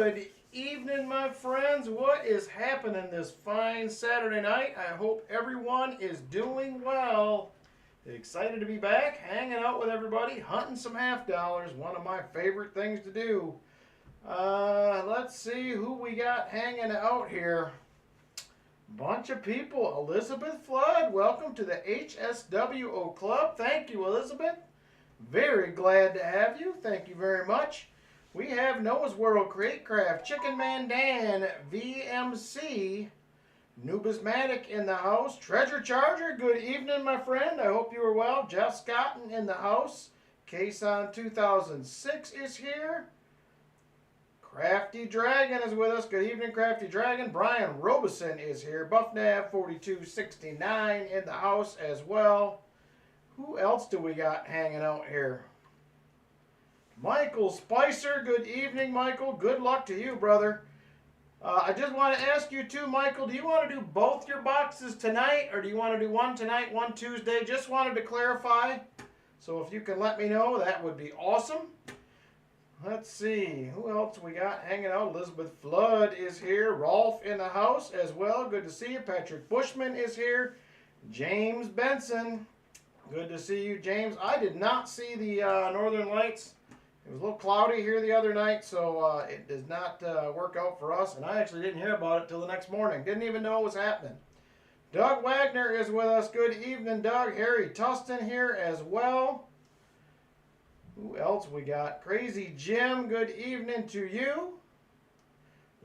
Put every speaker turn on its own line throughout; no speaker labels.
Good evening, my friends. What is happening this fine Saturday night? I hope everyone is doing well. Excited to be back, hanging out with everybody, hunting some half dollars, one of my favorite things to do. Let's see who we got hanging out here. Bunch of people. Elizabeth Flood, welcome to the HSWO Club. Thank you, Elizabeth. Very glad to have you. Thank you very much. We have Noah's World, Crate Craft, Chicken Man Dan, VMC, Nubismatic in the house, Treasure Charger, good evening, my friend. I hope you are well. Jeff Scotton in the house. Kason 2006 is here. Crafty Dragon is with us. Good evening, Crafty Dragon. Brian Robeson is here. BuffNav 4269 in the house as well. Who else do we got hanging out here? Michael Spicer, good evening, Michael. Good luck to you, brother. I just want to ask you too, Michael, do you want to do both your boxes tonight, or do you want to do one tonight, one Tuesday? Just wanted to clarify. So if you can let me know, that would be awesome. Let's see, who else we got hanging out? Elizabeth Flood is here. Rolf in the house as well. Good to see you. Patrick Bushman is here. James Benson. Good to see you, James. I did not see the Northern Lights. It was a little cloudy here the other night, so it does not work out for us. And I actually didn't hear about it till the next morning. Didn't even know it was happening. Doug Wagner is with us. Good evening, Doug. Harry Tustin here as well. Who else we got? Crazy Jim, good evening to you.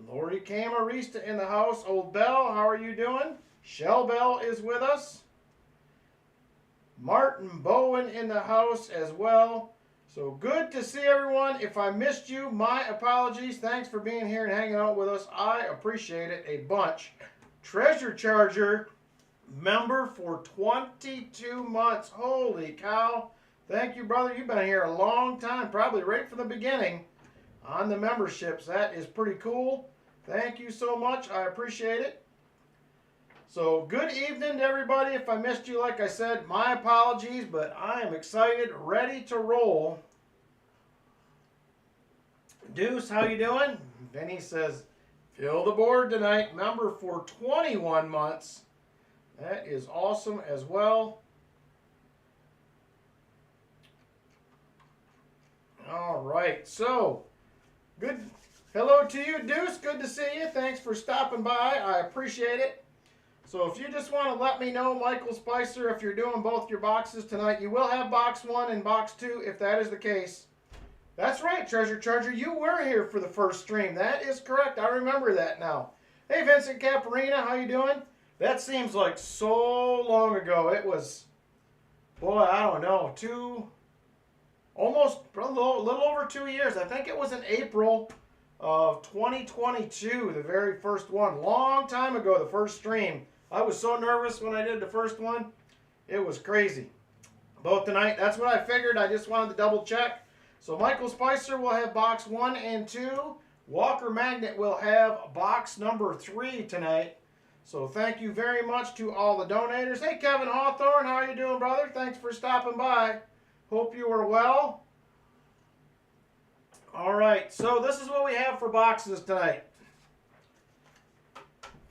Lori Camarista in the house. Old Bell, how are you doing? Shell Bell is with us. Martin Bowen in the house as well. So good to see everyone. If I missed you, my apologies. Thanks for being here and hanging out with us. I appreciate it a bunch. Treasure Charger member for 22 months. Holy cow. Thank you, brother. You've been here a long time, probably right from the beginning on the memberships. That is pretty cool. Thank you so much. I appreciate it. So good evening to everybody. If I missed you, like I said, my apologies, but I am excited, ready to roll. Deuce, how you doing? Vinny says, fill the board tonight. Member for 21 months. That is awesome as well. All right, so good. Hello to you, Deuce. Good to see you. Thanks for stopping by. I appreciate it. So if you just want to let me know, Michael Spicer, if you're doing both your boxes tonight, you will have box 1 and box 2 if that is the case. That's right, Treasure Charger. You were here for the first stream. That is correct. I remember that now. Hey, Vincent Caparina, how you doing? That seems like so long ago. It was, boy, I don't know, almost a little over 2 years. I think it was in April of 2022, the very first one. Long time ago, the first stream. I was so nervous when I did the first one. It was crazy. Both tonight, that's what I figured. I just wanted to double check. So Michael Spicer will have box 1 and 2. Walker Magnet will have box number 3 tonight. So thank you very much to all the donators. Hey, Kevin Hawthorne, how are you doing, brother? Thanks for stopping by. Hope you are well. All right, so this is what we have for boxes tonight.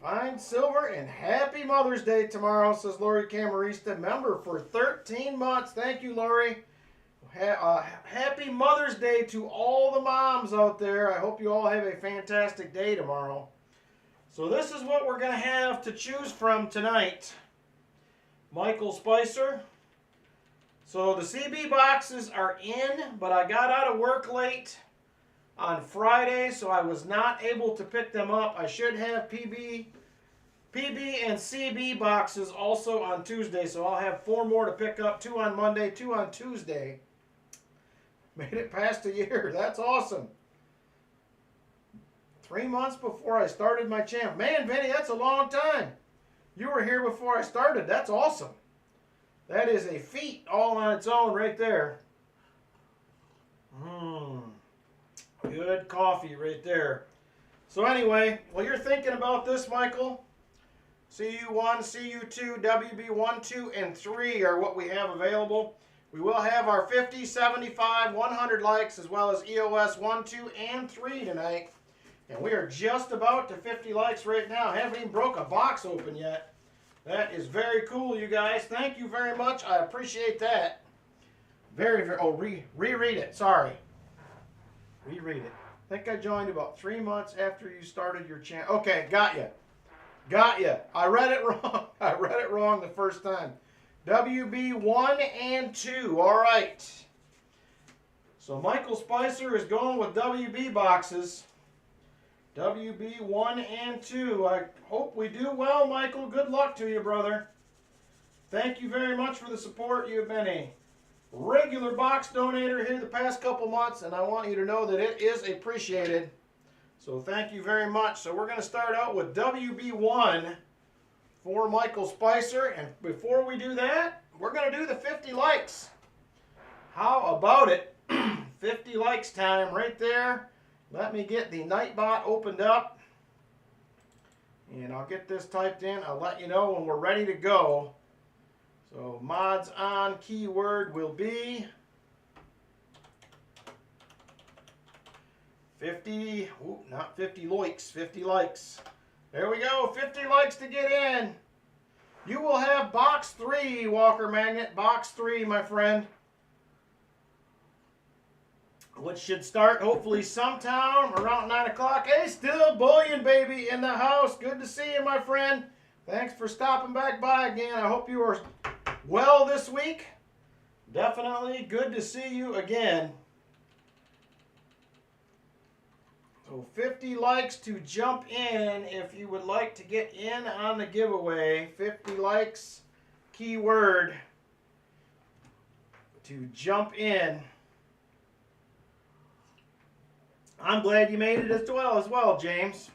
Fine silver and happy Mother's Day tomorrow, says Lori Camarista, member for 13 months. Thank you, Lori. Happy Mother's Day to all the moms out there. I hope you all have a fantastic day tomorrow. So this is what we're going to have to choose from tonight. Michael Spicer. So the CB boxes are in, but I got out of work late on Friday, so I was not able to pick them up. I should have PB and CB boxes also on Tuesday, so I'll have 4 more to pick up, 2 on Monday, 2 on Tuesday. Made it past a year. That's awesome. 3 months before I started my channel. Man, Vinny, that's a long time. You were here before I started. That's awesome. That is a feat all on its own right there. Good coffee right there. So anyway, while you're thinking about this, Michael, CU1, CU2, WB1, 2, and 3 are what we have available. We will have our 50, 75, 100 likes, as well as EOS 1, 2, and 3 tonight. And we are just about to 50 likes right now. I haven't even broke a box open yet. That is very cool, you guys. Thank you very much. I appreciate that. Oh, reread it. Sorry. Reread it. I think I joined about 3 months after you started your channel. Okay, got you. Got you. I read it wrong. I read it wrong the first time. WB 1 and 2. All right. So Michael Spicer is going with WB boxes. WB 1 and 2. I hope we do well, Michael. Good luck to you, brother. Thank you very much for the support. You have been a regular box donator here the past couple months, and I want you to know that it is appreciated. So thank you very much. So we're going to start out with WB1 for Michael Spicer. And before we do that, we're going to do the 50 likes. How about it? 50 likes time right there. Let me get the Nightbot opened up. And I'll get this typed in. I'll let you know when we're ready to go. So mods on keyword will be 50, not 50 likes, 50 likes. There we go, 50 likes to get in. You will have box 3, Walker Magnet, box 3, my friend. Which should start hopefully sometime around 9 o'clock. Hey, still Bullion Baby in the house. Good to see you, my friend. Thanks for stopping back by again. I hope you are well this week. Definitely good to see you again. So 50 likes to jump in if you would like to get in on the giveaway. 50 likes, keyword, to jump in. I'm glad you made it as well, James.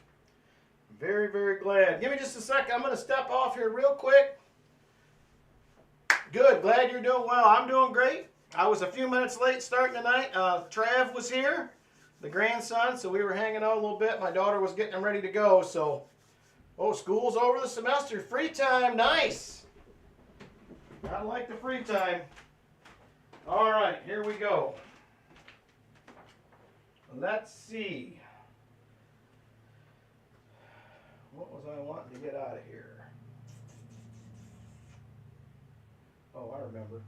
Very, very glad. Give me just a second. I'm going to step off here real quick. Good. Glad you're doing well. I'm doing great. I was a few minutes late starting tonight. Trav was here, the grandson, so we were hanging out a little bit. My daughter was getting ready to go, so... Oh, school's over the semester. Free time. Nice. I like the free time. All right, here we go. Let's see. What was I wanting to get out of here? Oh, I remember.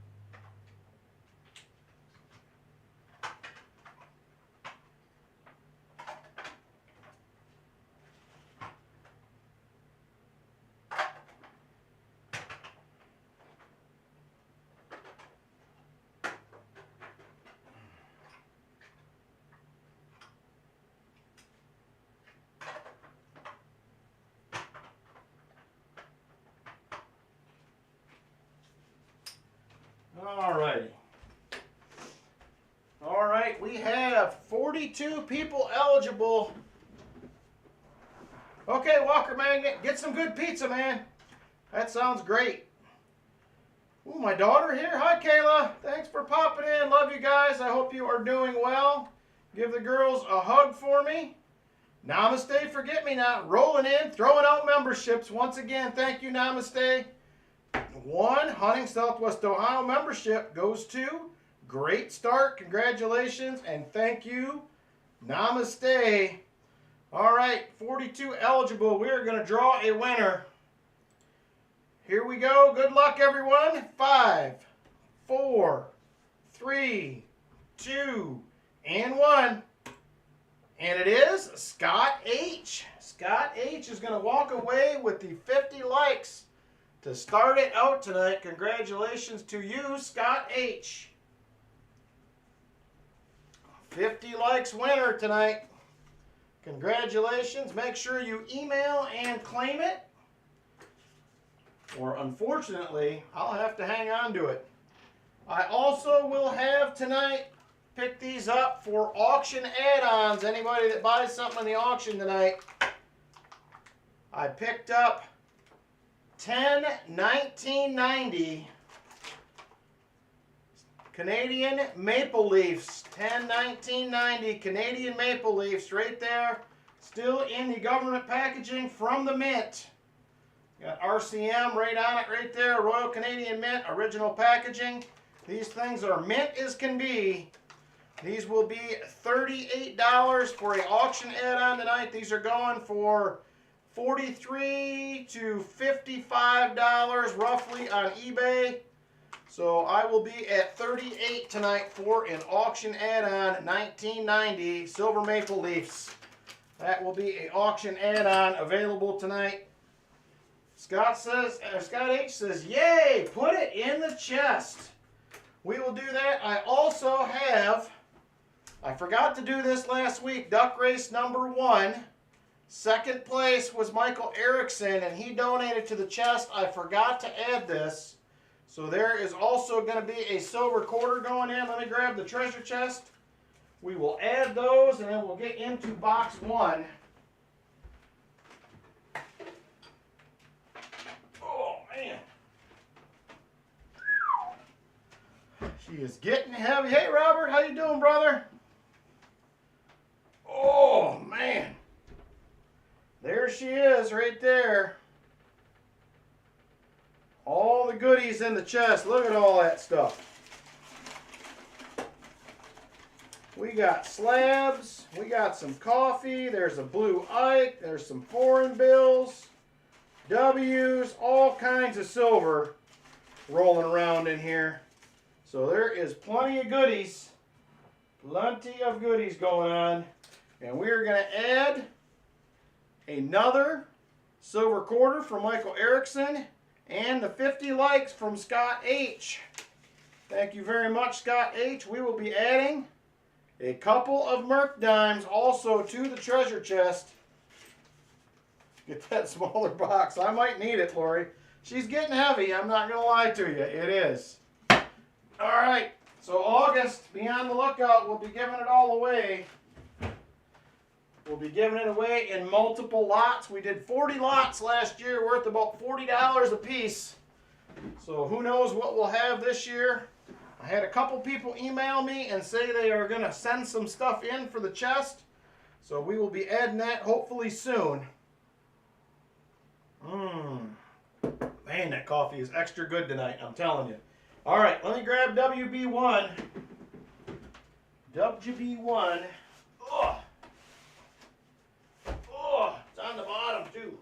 Alrighty. All right, we have 42 people eligible. Okay, Walker Magnet, get some good pizza, man. That sounds great. Ooh, my daughter here. Hi, Kayla. Thanks for popping in. Love you guys. I hope you are doing well. Give the girls a hug for me. Namaste, forget me not. Rolling in, throwing out memberships. Once again, thank you, Namaste. 1 Hunting Southwest Ohio membership goes to. Great start. Congratulations and thank you. Namaste. All right, 42 eligible. We are going to draw a winner. Here we go. Good luck, everyone. 5, 4, 3, 2, and 1. And it is Scott H. Scott H is going to walk away with the 50 likes to start it out tonight. Congratulations to you, Scott H. 50 likes winner tonight. Congratulations. Make sure you email and claim it. Or unfortunately, I'll have to hang on to it. I also will have tonight pick these up for auction add-ons. Anybody that buys something in the auction tonight, I picked up 10 1990 Canadian Maple Leafs. 10 1990 Canadian Maple Leafs right there. Still in the government packaging from the mint. Got RCM right on it right there. Royal Canadian Mint, original packaging. These things are mint as can be. These will be $38 for an auction add-on tonight. These are going for $43 to $55 roughly on eBay. So I will be at $38 tonight for an auction add-on 1990 Silver Maple Leafs. That will be an auction add-on available tonight. Scott H says, yay, put it in the chest. We will do that. I also have, I forgot to do this last week, Duck Race number 1. Second place was Michael Erickson, and he donated to the chest. I forgot to add this. So there is also going to be a silver quarter going in. Let me grab the treasure chest. We will add those, and then we'll get into box 1. Oh, man. She is getting heavy. Hey, Robert, how you doing, brother? Oh, man. There she is right there. All the goodies in the chest. Look at all that stuff. We got slabs. We got some coffee. There's a blue Ike. There's some foreign bills. W's. All kinds of silver rolling around in here. So there is plenty of goodies. Plenty of goodies going on. And we're going to add another silver quarter from Michael Erickson. And the 50 likes from Scott H. Thank you very much, Scott H. We will be adding a couple of Merc dimes also to the treasure chest. Get that smaller box. I might need it, Lori. She's getting heavy. I'm not going to lie to you. It is. All right. So August, be on the lookout. We'll be giving it all away. We'll be giving it away in multiple lots. We did 40 lots last year worth about $40 a piece. So who knows what we'll have this year. I had a couple people email me and say they are going to send some stuff in for the chest. So we will be adding that hopefully soon. Man, that coffee is extra good tonight, I'm telling you. All right, let me grab WB1. WB1. Oh. Oh, it's on the bottom too.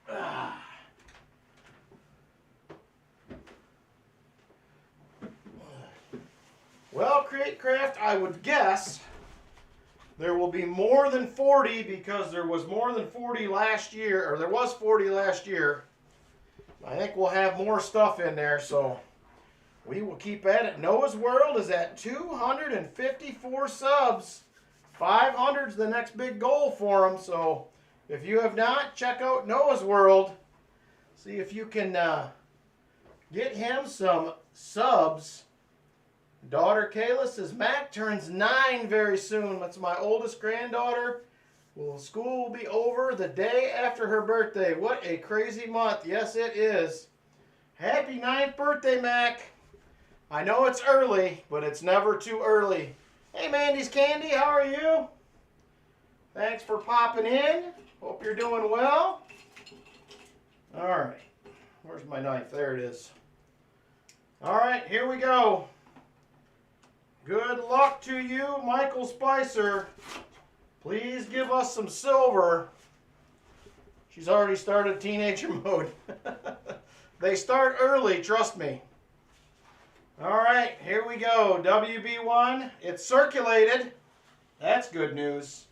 Ah. Well, Create Craft, I would guess there will be more than 40 because there was more than 40 last year, or there was 40 last year. I think we'll have more stuff in there, so we will keep at it. Noah's World is at 254 subs. 500's the next big goal for him, so if you have not, check out Noah's World. See if you can get him some subs. Daughter Kayla says, Mac turns 9 very soon. That's my oldest granddaughter. Well, school will be over the day after her birthday. What a crazy month. Yes, it is. Happy 9th birthday, Mac. I know it's early, but it's never too early. Hey, Mandy's Candy, how are you? Thanks for popping in. Hope you're doing well. All right. Where's my knife? There it is. All right, here we go. Good luck to you, Michael Spicer. Please give us some silver. She's already started teenager mode. They start early, trust me. All right, here we go. WB1. It's circulated. That's good news.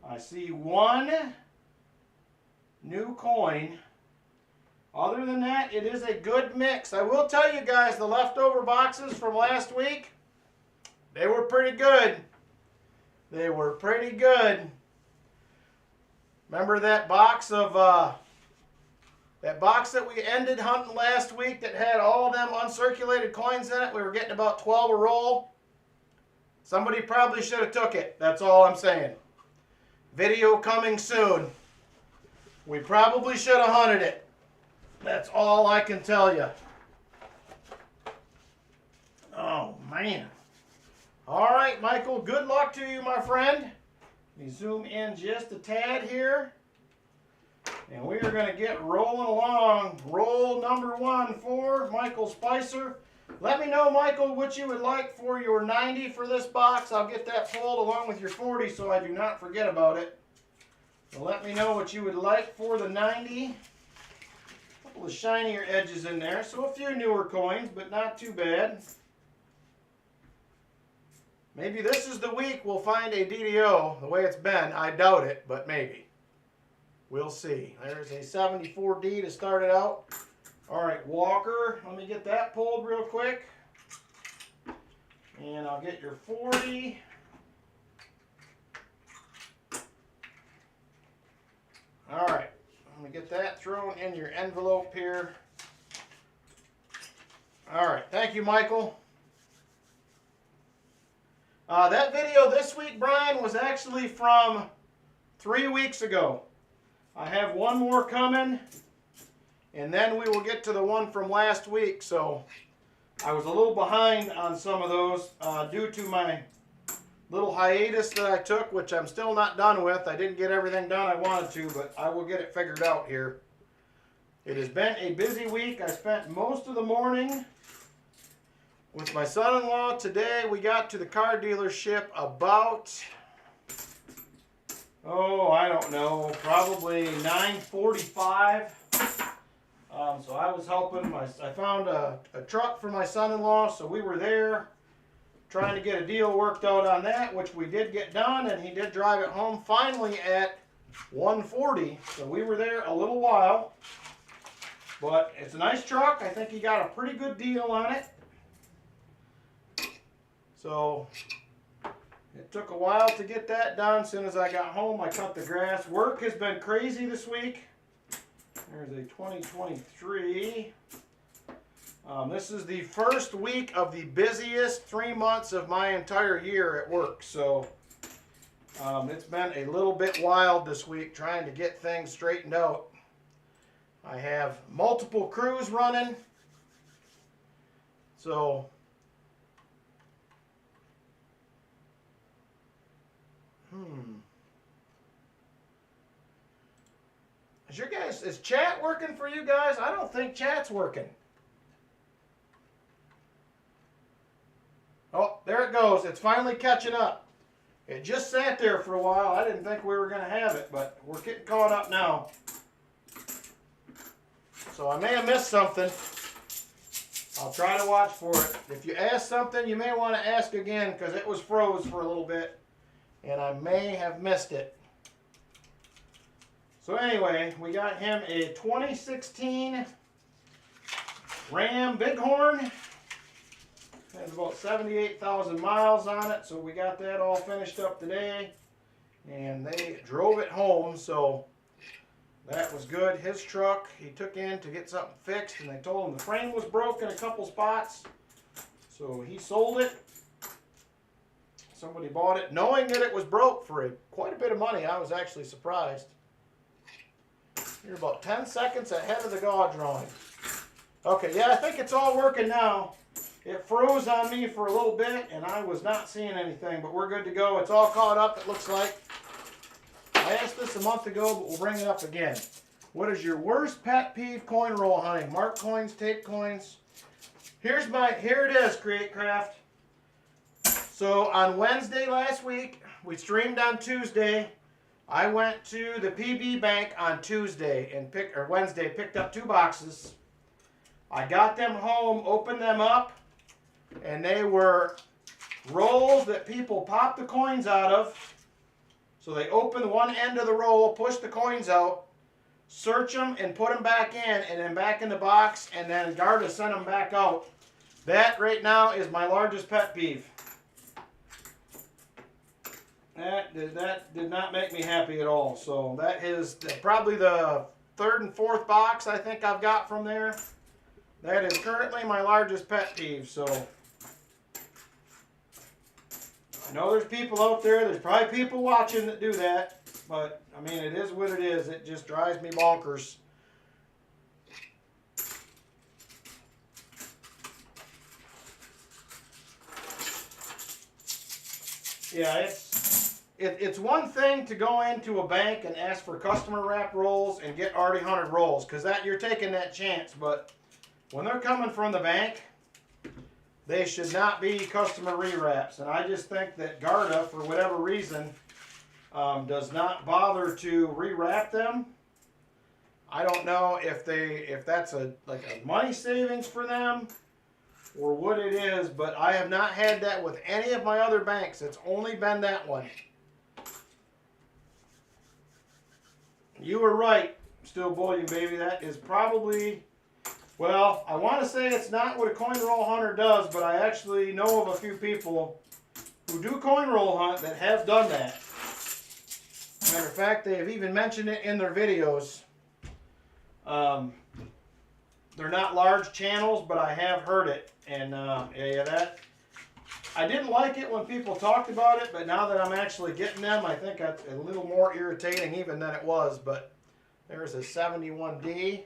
I see one new coin. Other than that, it is a good mix. I will tell you guys, the leftover boxes from last week, they were pretty good. They were pretty good. Remember that box of that box that we ended hunting last week that had all them uncirculated coins in it? We were getting about 12 a roll. Somebody probably should have took it. That's all I'm saying. Video coming soon. We probably should have hunted it. That's all I can tell you. Oh, man. All right, Michael, good luck to you, my friend. Let me zoom in just a tad here. And we are going to get rolling along. Roll number 1 for Michael Spicer. Let me know, Michael, what you would like for your 90 for this box. I'll get that pulled along with your 40 so I do not forget about it. So let me know what you would like for the 90. A couple of shinier edges in there, so a few newer coins, but not too bad. Maybe this is the week we'll find a DDO. The way it's been, I doubt it, but maybe. We'll see. There's a 74D to start it out. All right, Walker, let me get that pulled real quick. And I'll get your 40. All right, let me get that thrown in your envelope here. All right, thank you, Michael. That video this week, Brian, was actually from 3 weeks ago. I have one more coming. And then we will get to the one from last week. So I was a little behind on some of those due to my little hiatus that I took, which I'm still not done with. I didn't get everything done I wanted to, but I will get it figured out here. It has been a busy week. I spent most of the morning with my son-in-law. Today we got to the car dealership about, oh, I don't know, probably 9:45. So I was helping. I found a truck for my son-in-law, so we were there trying to get a deal worked out on that, which we did get done, and he did drive it home finally at 1:40. So we were there a little while, but it's a nice truck. I think he got a pretty good deal on it. So it took a while to get that done. As soon as I got home, I cut the grass. Work has been crazy this week. There's a 2023. This is the first week of the busiest 3 months of my entire year at work. So it's been a little bit wild this week trying to get things straightened out. I have multiple crews running. So Is chat working for you guys? I don't think chat's working. Oh, there it goes. It's finally catching up. It just sat there for a while. I didn't think we were going to have it, but we're getting caught up now. So I may have missed something. I'll try to watch for it. If you ask something, you may want to ask again because it was froze for a little bit, and I may have missed it. So anyway, we got him a 2016 Ram Bighorn. It has about 78,000 miles on it, so we got that all finished up today. And they drove it home, so that was good. His truck, he took in to get something fixed, and they told him the frame was broken a couple spots. So he sold it. Somebody bought it, knowing that it was broke for quite a bit of money. I was actually surprised. You're about 10 seconds ahead of the gaw drawing. Okay, yeah, I think it's all working now. It froze on me for a little bit, and I was not seeing anything, but we're good to go. It's all caught up, it looks like. I asked this a month ago, but we'll bring it up again. What is your worst pet peeve coin roll hunting? Mark coins, tape coins. Here it is, Create Craft. So on Wednesday last week, we streamed on Tuesday. I went to the PB bank on Tuesday and Wednesday, picked up 2 boxes. I got them home, opened them up, and they were rolls that people pop the coins out of. So they open one end of the roll, push the coins out, search them, and put them back in, and then back in the box, and then Garda sent them back out. That right now is my largest pet peeve. That did not make me happy at all. So that is probably the 3rd and 4th box I think I've got from there. That is currently my largest pet peeve. So I know there's people out there, there's probably people watching that do that. But I mean, it is what it is. It just drives me bonkers. Yeah, it's one thing to go into a bank and ask for customer wrap rolls and get already hunted rolls, because that you're taking that chance. But when they're coming from the bank, they should not be customer rewraps. And I just think that Garda, for whatever reason, does not bother to rewrap them. I don't know if that's like a money savings for them or what it is, but I have not had that with any of my other banks. It's only been that one. You were right, Still Bullion Baby. That is probably, well, I want to say it's not what a coin roll hunter does, but I actually know of a few people who do coin roll hunt that have done that. Matter of fact, they have even mentioned it in their videos. They're not large channels, but I have heard it. And yeah, that I didn't like it when people talked about it, but now that I'm actually getting them, I think it's a little more irritating even than it was. But there's a 71D.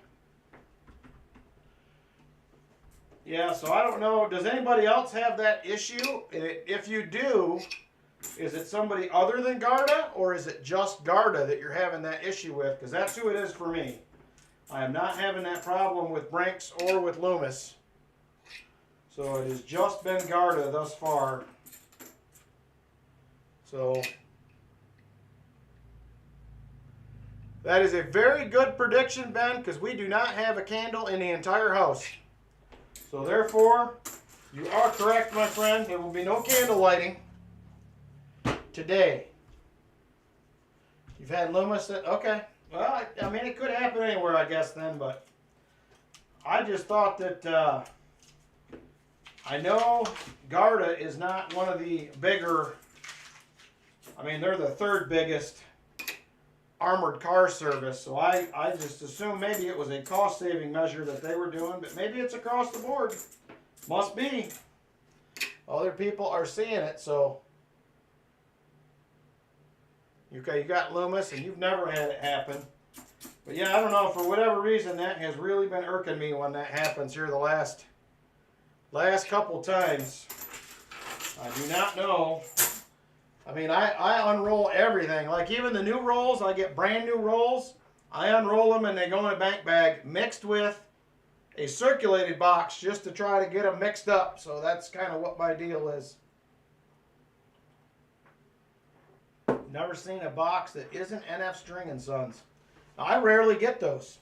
Yeah, so I don't know. Does anybody else have that issue? If you do, is it somebody other than Garda, or is it just Garda that you're having that issue with? Because that's who it is for me. I am not having that problem with Brinks or with Loomis. So it has just been Garda thus far. So that is a very good prediction, Ben, because we do not have a candle in the entire house. So therefore, you are correct, my friend. There will be no candle lighting today. You've had Loomis that, okay. Well, I mean, it could happen anywhere, I guess, then, but I just thought that, I know Garda is not one of the bigger, I mean, they're the third biggest armored car service, so I just assumed maybe it was a cost-saving measure that they were doing, but maybe it's across the board. Must be. Other people are seeing it, so. Okay, you got Loomis, and you've never had it happen. But yeah, I don't know, for whatever reason, that has really been irking me when that happens here the last couple times. I do not know. I mean, I unroll everything. Like even the new rolls, I get brand new rolls. I unroll them and they go in a bank bag mixed with a circulated box just to try to get them mixed up. So that's kind of what my deal is. Never seen a box that isn't NF String and Sons. I rarely get those.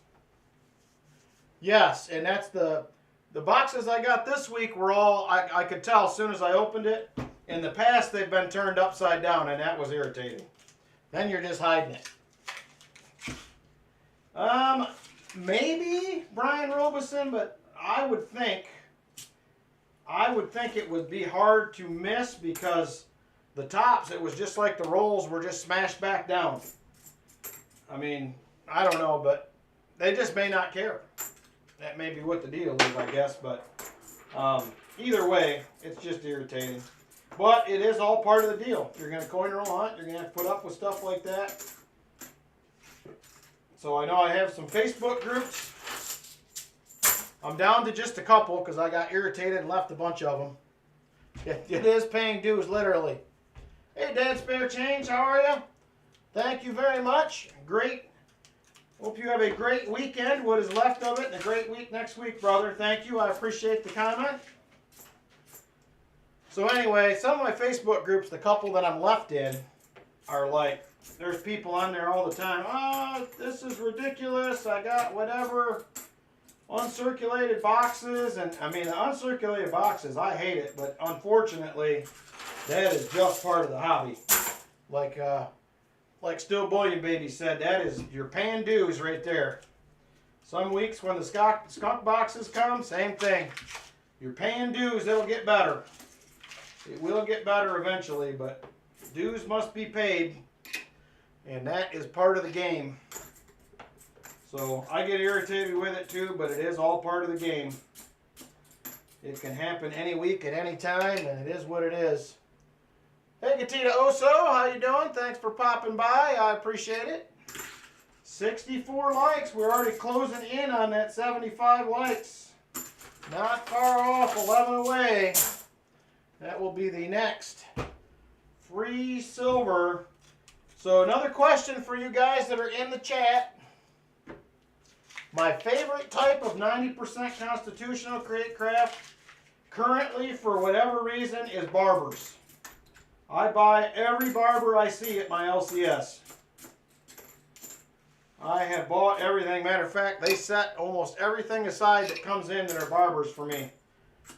Yes, and that's the boxes I got this week were all, I could tell as soon as I opened it. In the past, they've been turned upside down, and that was irritating. Then you're just hiding it. Maybe Brian Robeson, but I would think it would be hard to miss because the tops, it was just like the rolls were just smashed back down. I mean, I don't know, but they just may not care. That may be what the deal is, I guess, but either way, it's just irritating. But it is all part of the deal. You're going to coin roll hunt, you're going to have to put up with stuff like that. So I know I have some Facebook groups. I'm down to just a couple because I got irritated and left a bunch of them. It is paying dues, literally. Hey, Dad Spare Change, how are you? Thank you very much. Great. Hope you have a great weekend, what is left of it, and a great week next week, brother. Thank you. I appreciate the comment. So anyway, some of my Facebook groups, the couple that I'm left in, are like, there's people on there all the time. Oh, this is ridiculous. I got whatever uncirculated boxes. And I mean, the uncirculated boxes, I hate it. But unfortunately, that is just part of the hobby. Like Still Bullion Baby said, that is your paying dues right there. Some weeks when the skunk boxes come, same thing. You're paying dues, it'll get better. It will get better eventually, but dues must be paid. And that is part of the game. So I get irritated with it too, but it is all part of the game. It can happen any week at any time, and it is what it is. Hey, Gatita Oso, how you doing? Thanks for popping by. I appreciate it. 64 likes. We're already closing in on that 75 likes. Not far off, 11 away. That will be the next free silver. So another question for you guys that are in the chat. My favorite type of 90% constitutional crate craft currently, for whatever reason, is barbers. I buy every barber I see at my LCS. I have bought everything. Matter of fact, they set almost everything aside that comes in that are barbers for me.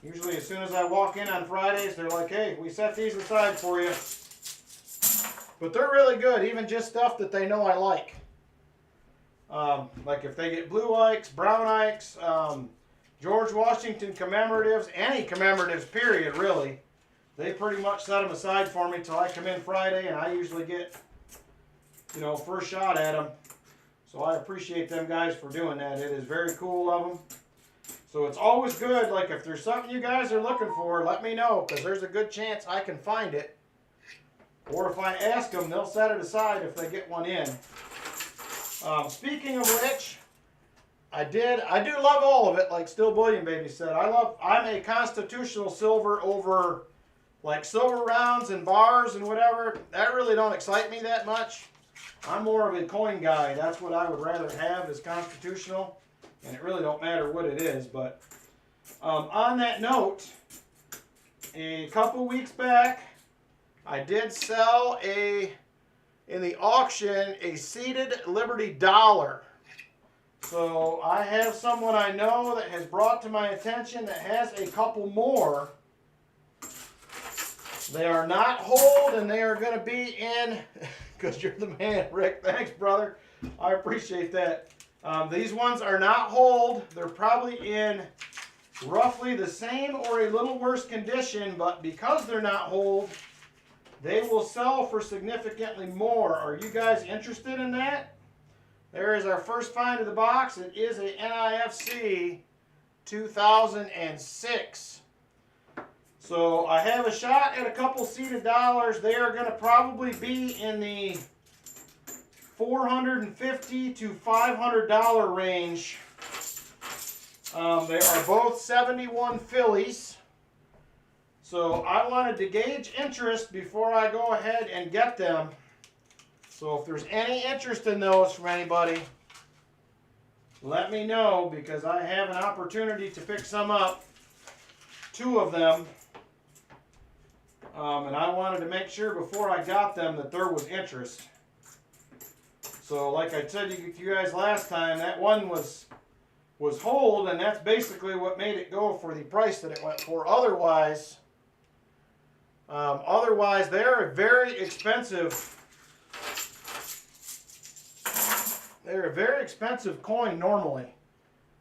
Usually as soon as I walk in on Fridays, they're like, hey, we set these aside for you. But they're really good, even just stuff that they know I like. Like if they get blue ikes, brown ikes, George Washington commemoratives, any commemoratives, period, really. They pretty much set them aside for me till I come in Friday, and I usually get, you know, first shot at them. So I appreciate them guys for doing that. It is very cool of them. So it's always good, like if there's something you guys are looking for, let me know, because there's a good chance I can find it. Or if I ask them, they'll set it aside if they get one in. Speaking of which, I do love all of it, like Still Bullion Baby said. I'm a constitutional silver over like silver rounds and bars and whatever. That really don't excite me that much. I'm more of a coin guy. That's what I would rather have is constitutional. And it really don't matter what it is. But on that note, a couple weeks back, I did sell in the auction a seated Liberty dollar. So I have someone I know that has brought to my attention that has a couple more. They are not hold, and they are going to be in, because you're the man, Rick. Thanks, brother. I appreciate that. These ones are not hold. They're probably in roughly the same or a little worse condition, but because they're not hold, they will sell for significantly more. Are you guys interested in that? There is our first find of the box. It is a NIFC 2006. So I have a shot at a couple seated dollars. They are going to probably be in the $450 to $500 range. They are both 71 Phillies. So I wanted to gauge interest before I go ahead and get them. So if there's any interest in those from anybody, let me know, because I have an opportunity to pick some up. 2 of them. And I wanted to make sure before I got them that there was interest. So like I said to you guys last time, that one was hold, and that's basically what made it go for the price that it went for. Otherwise, they're a very expensive. They're a very expensive coin normally.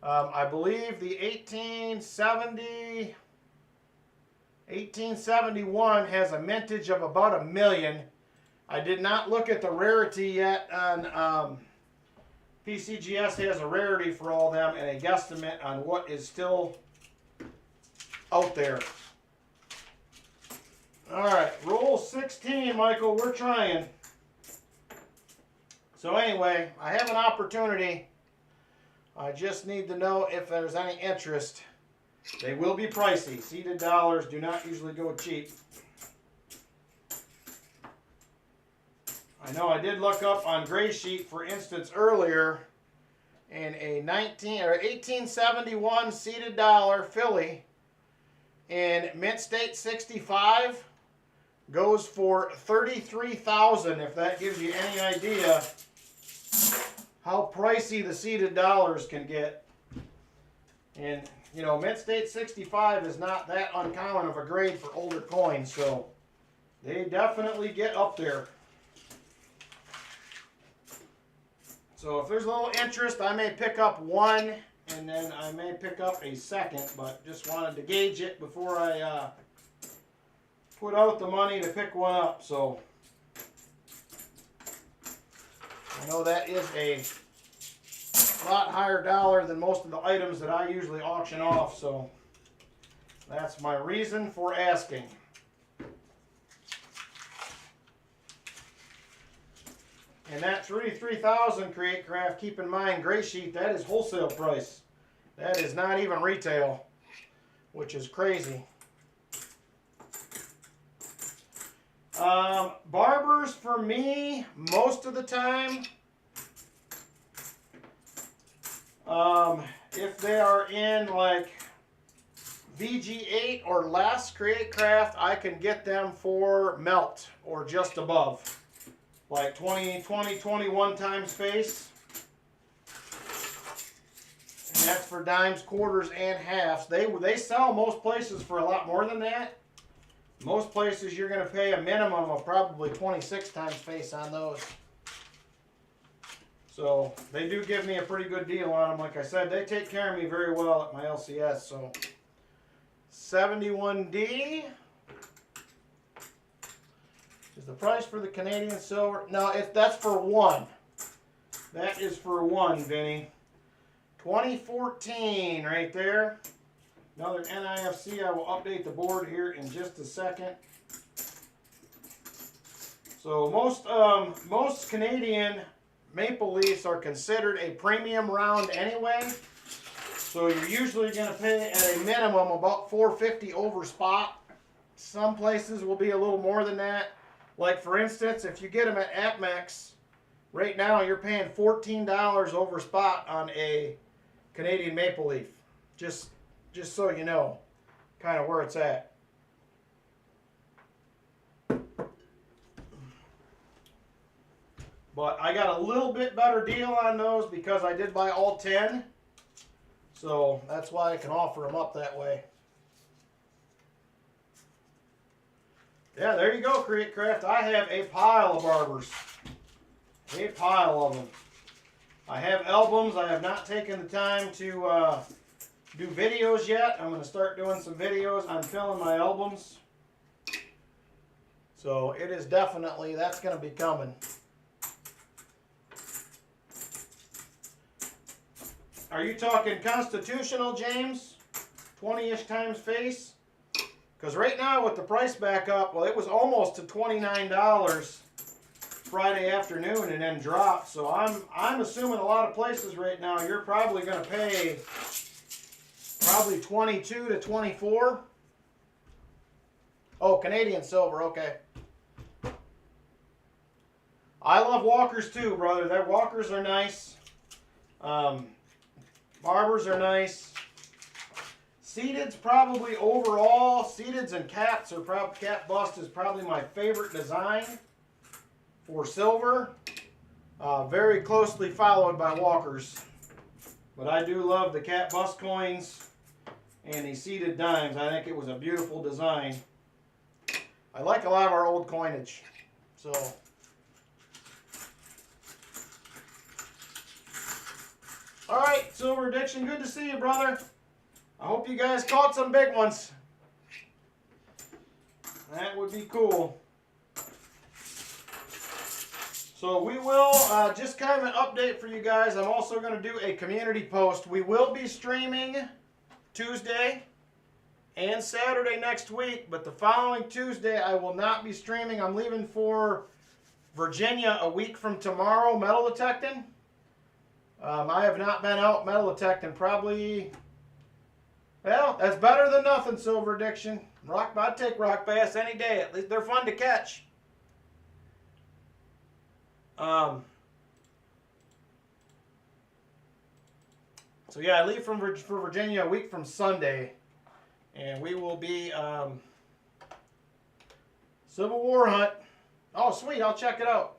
I believe the 1871 has a mintage of about 1 million. I did not look at the rarity yet on PCGS. Has a rarity for all them and a guesstimate on what is still out there. All right, roll 16, Michael. We're trying. So anyway, I have an opportunity. I just need to know if there's any interest. They will be pricey. Seated dollars do not usually go cheap. I know I did look up on Gray Sheet, for instance, earlier, in a 1871 seated dollar Philly in Mint State 65 goes for $33,000. If that gives you any idea how pricey the seated dollars can get. And you know, Mint State 65 is not that uncommon of a grade for older coins, so they definitely get up there. So if there's a little interest, I may pick up one, and then I may pick up a second, but just wanted to gauge it before I put out the money to pick one up. So I know that is a lot higher dollar than most of the items that I usually auction off, so that's my reason for asking. And that $33,000 Create Craft, keep in mind, Gray Sheet, that is wholesale price. That is not even retail, which is crazy. Barbers for me, most of the time, if they are in like VG8 or less Create Craft, I can get them for melt or just above. Like 20, 21 times face. And that's for dimes, quarters, and halves. They sell most places for a lot more than that. Most places you're going to pay a minimum of probably 26 times face on those. So they do give me a pretty good deal on them. Like I said, they take care of me very well at my LCS. So 71D is the price for the Canadian silver. No, that's for one. That is for one, Vinny. 2014 right there. Another NIFC. I will update the board here in just a second. So most Canadian Maple Leafs are considered a premium round anyway. So you're usually going to pay at a minimum about $4.50 over spot. Some places will be a little more than that. Like for instance, if you get them at APMEX, right now you're paying $14 over spot on a Canadian Maple Leaf. Just so you know kind of where it's at. But I got a little bit better deal on those because I did buy all 10. So that's why I can offer them up that way. Yeah, there you go, Create Craft. I have a pile of barbers. A pile of them. I have albums. I have not taken the time to do videos yet. I'm going to start doing some videos on filling my albums. So it is definitely, that's going to be coming. Are you talking constitutional, James? 20-ish times face? Because right now with the price back up, well, it was almost to $29 Friday afternoon and then dropped. So I'm assuming a lot of places right now you're probably going to pay probably 22 to 24. Oh, Canadian silver, okay. I love walkers too, brother. Their walkers are nice. Barbers are nice. Seated's probably overall, seateds and caps are probably, cap bust is probably my favorite design for silver. Very closely followed by walkers. But I do love the cap bust coins and the seated dimes. I think it was a beautiful design. I like a lot of our old coinage. So all right, Silver Addiction, good to see you, brother. I hope you guys caught some big ones. That would be cool. So we will, just kind of an update for you guys. I'm also going to do a community post. We will be streaming Tuesday and Saturday next week, but the following Tuesday I will not be streaming. I'm leaving for Virginia a week from tomorrow, metal detecting. I have not been out metal detecting probably, well, that's better than nothing, Silver Addiction. I'd take rock bass any day. At least they're fun to catch. So yeah, I leave for Virginia a week from Sunday, and we will be Civil War hunt. Oh, sweet! I'll check it out.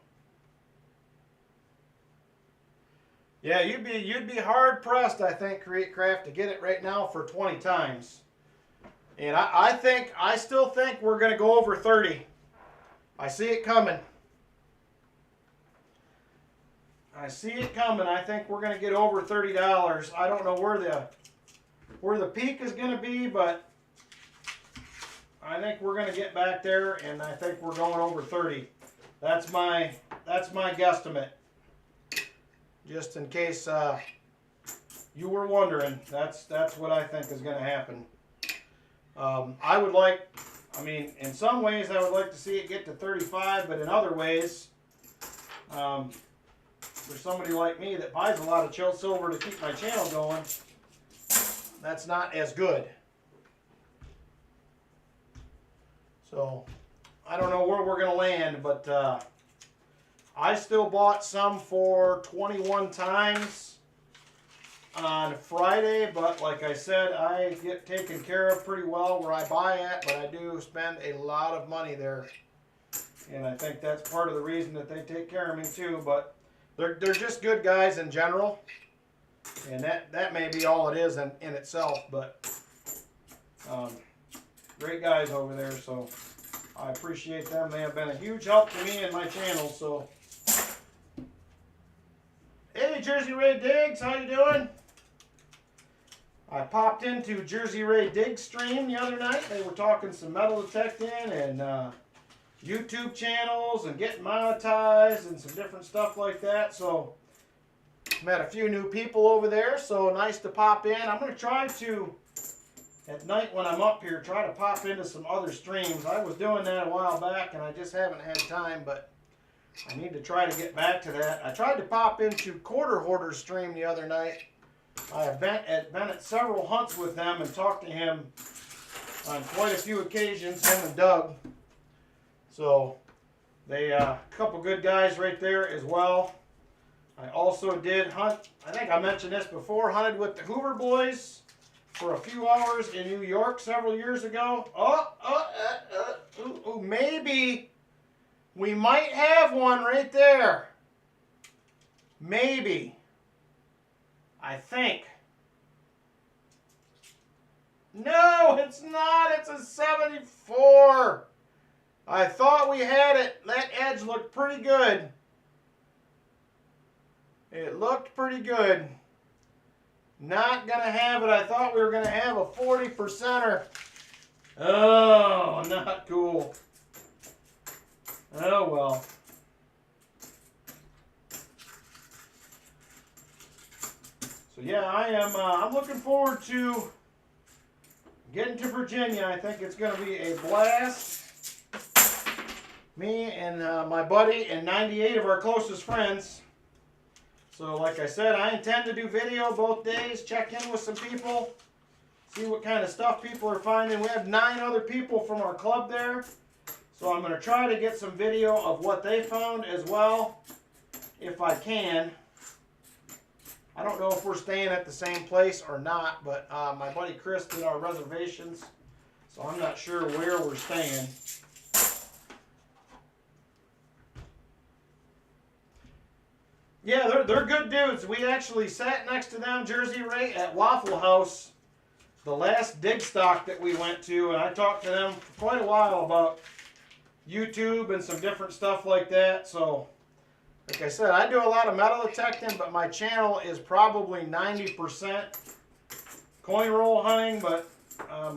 Yeah, you'd be hard pressed, I think, Create Craft, to get it right now for 20 times. And I still think we're going to go over 30. I see it coming. I see it coming. I think we're going to get over $30. I don't know where the peak is going to be, but I think we're going to get back there, and I think we're going over 30. That's my guesstimate. Just in case you were wondering, that's what I think is going to happen. In some ways I would like to see it get to 35, but in other ways, for somebody like me that buys a lot of chill silver to keep my channel going, that's not as good. So I don't know where we're going to land, but I still bought some for 21 times. on Friday, but like I said, I get taken care of pretty well where I buy at, but I do spend a lot of money there. And I think that's part of the reason that they take care of me too, but they're just good guys in general. And that may be all it is in itself, but great guys over there, so I appreciate them. They have been a huge help to me and my channel, so. Hey, Jersey Ray Diggs, how you doing? I popped into Jersey Ray Diggs stream the other night. They were talking some metal detecting and YouTube channels and getting monetized and some different stuff like that, so met a few new people over there, so nice to pop in. I'm going to try to, at night when I'm up here, try to pop into some other streams. I was doing that a while back and I just haven't had time, but I need to try to get back to that. I tried to pop into Quarter Hoarder's stream the other night. I have been at several hunts with them and talked to him on quite a few occasions, him and Doug. So they a couple good guys right there as well. I also did hunt, I think I mentioned this before, hunted with the Hoover Boys for a few hours in New York several years ago. Maybe we might have one right there. Maybe. I think. No, it's not. It's a 74. I thought we had it. That edge looked pretty good. It looked pretty good. Not going to have it. I thought we were going to have a 40%er. Oh, not cool. Oh, well. So, yeah, I'm looking forward to getting to Virginia. I think it's going to be a blast. Me and my buddy and 98 of our closest friends. So like I said, I intend to do video both days, check in with some people, see what kind of stuff people are finding. We have 9 other people from our club there. So I'm going to try to get some video of what they found as well, if I can. I don't know if we're staying at the same place or not, but my buddy Chris did our reservations, so I'm not sure where we're staying. Yeah, they're good dudes. We actually sat next to them, Jersey Ray, at Waffle House the last dig stock that we went to, and I talked to them for quite a while about YouTube and some different stuff like that. So, like I said, I do a lot of metal detecting, but my channel is probably 90% coin roll hunting, but I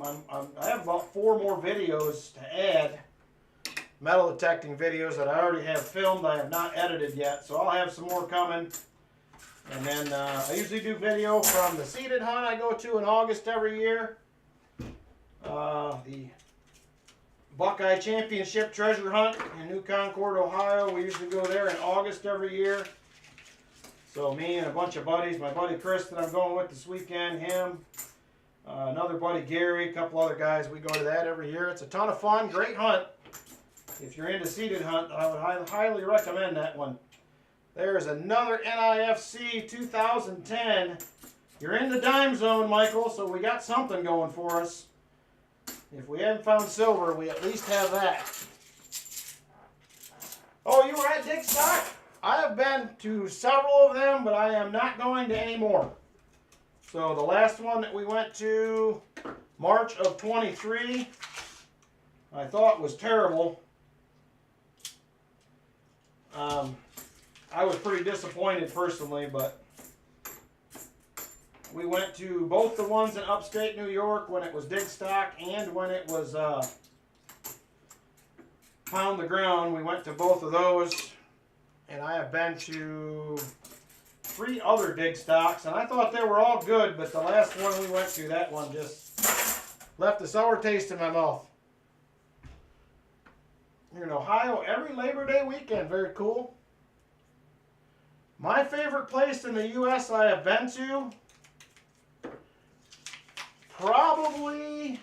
have about 4 more videos to add. Metal detecting videos that I already have filmed. I have not edited yet, so I'll have some more coming. And then I usually do video from the seated hunt I go to in August every year. The Buckeye Championship treasure hunt in New Concord, Ohio. We usually go there in August every year. So me and a bunch of buddies, my buddy Chris that I'm going with this weekend, him, another buddy Gary, a couple other guys, we go to that every year. It's a ton of fun, great hunt. If you're into seated hunt, I would highly recommend that one. There's another NIFC 2010. You're in the dime zone, Michael, so we got something going for us. If we haven't found silver, we at least have that. Oh, you were at Dig Stock? I have been to several of them, but I am not going to any more. So the last one that we went to, March of 23, I thought was terrible. I was pretty disappointed personally, but we went to both the ones in upstate New York when it was dig stock and when it was pound the ground. We went to both of those, and I have been to 3 other dig stocks, and I thought they were all good, but the last one we went to, that one just left a sour taste in my mouth. You're in Ohio every Labor Day weekend. Very cool. My favorite place in the U.S. I have been to, probably,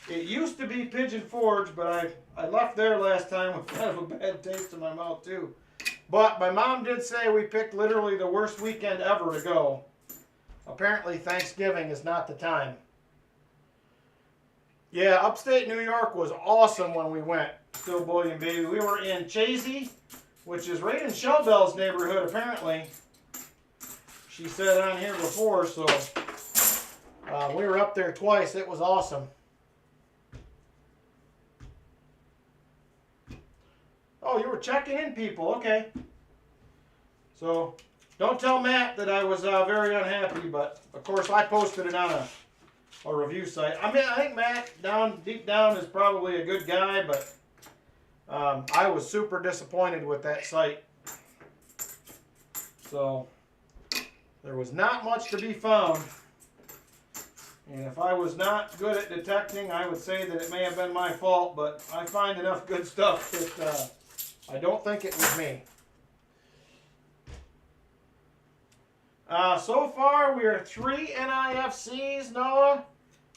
it used to be Pigeon Forge, but I left there last time with kind of a bad taste in my mouth too. But my mom did say we picked literally the worst weekend ever to go. Apparently Thanksgiving is not the time. Yeah, upstate New York was awesome when we went. Still bullion baby. We were in Chazy, which is right in Shellbell's neighborhood apparently. She said on here before, so we were up there twice. It was awesome. Oh, you were checking in people. Okay. So, don't tell Matt that I was very unhappy, but of course I posted it on a review site. I mean, I think Matt deep down is probably a good guy, but I was super disappointed with that site. So, there was not much to be found. And if I was not good at detecting, I would say that it may have been my fault, but I find enough good stuff that I don't think it was me. So far, we are 3 NIFCs, Noah,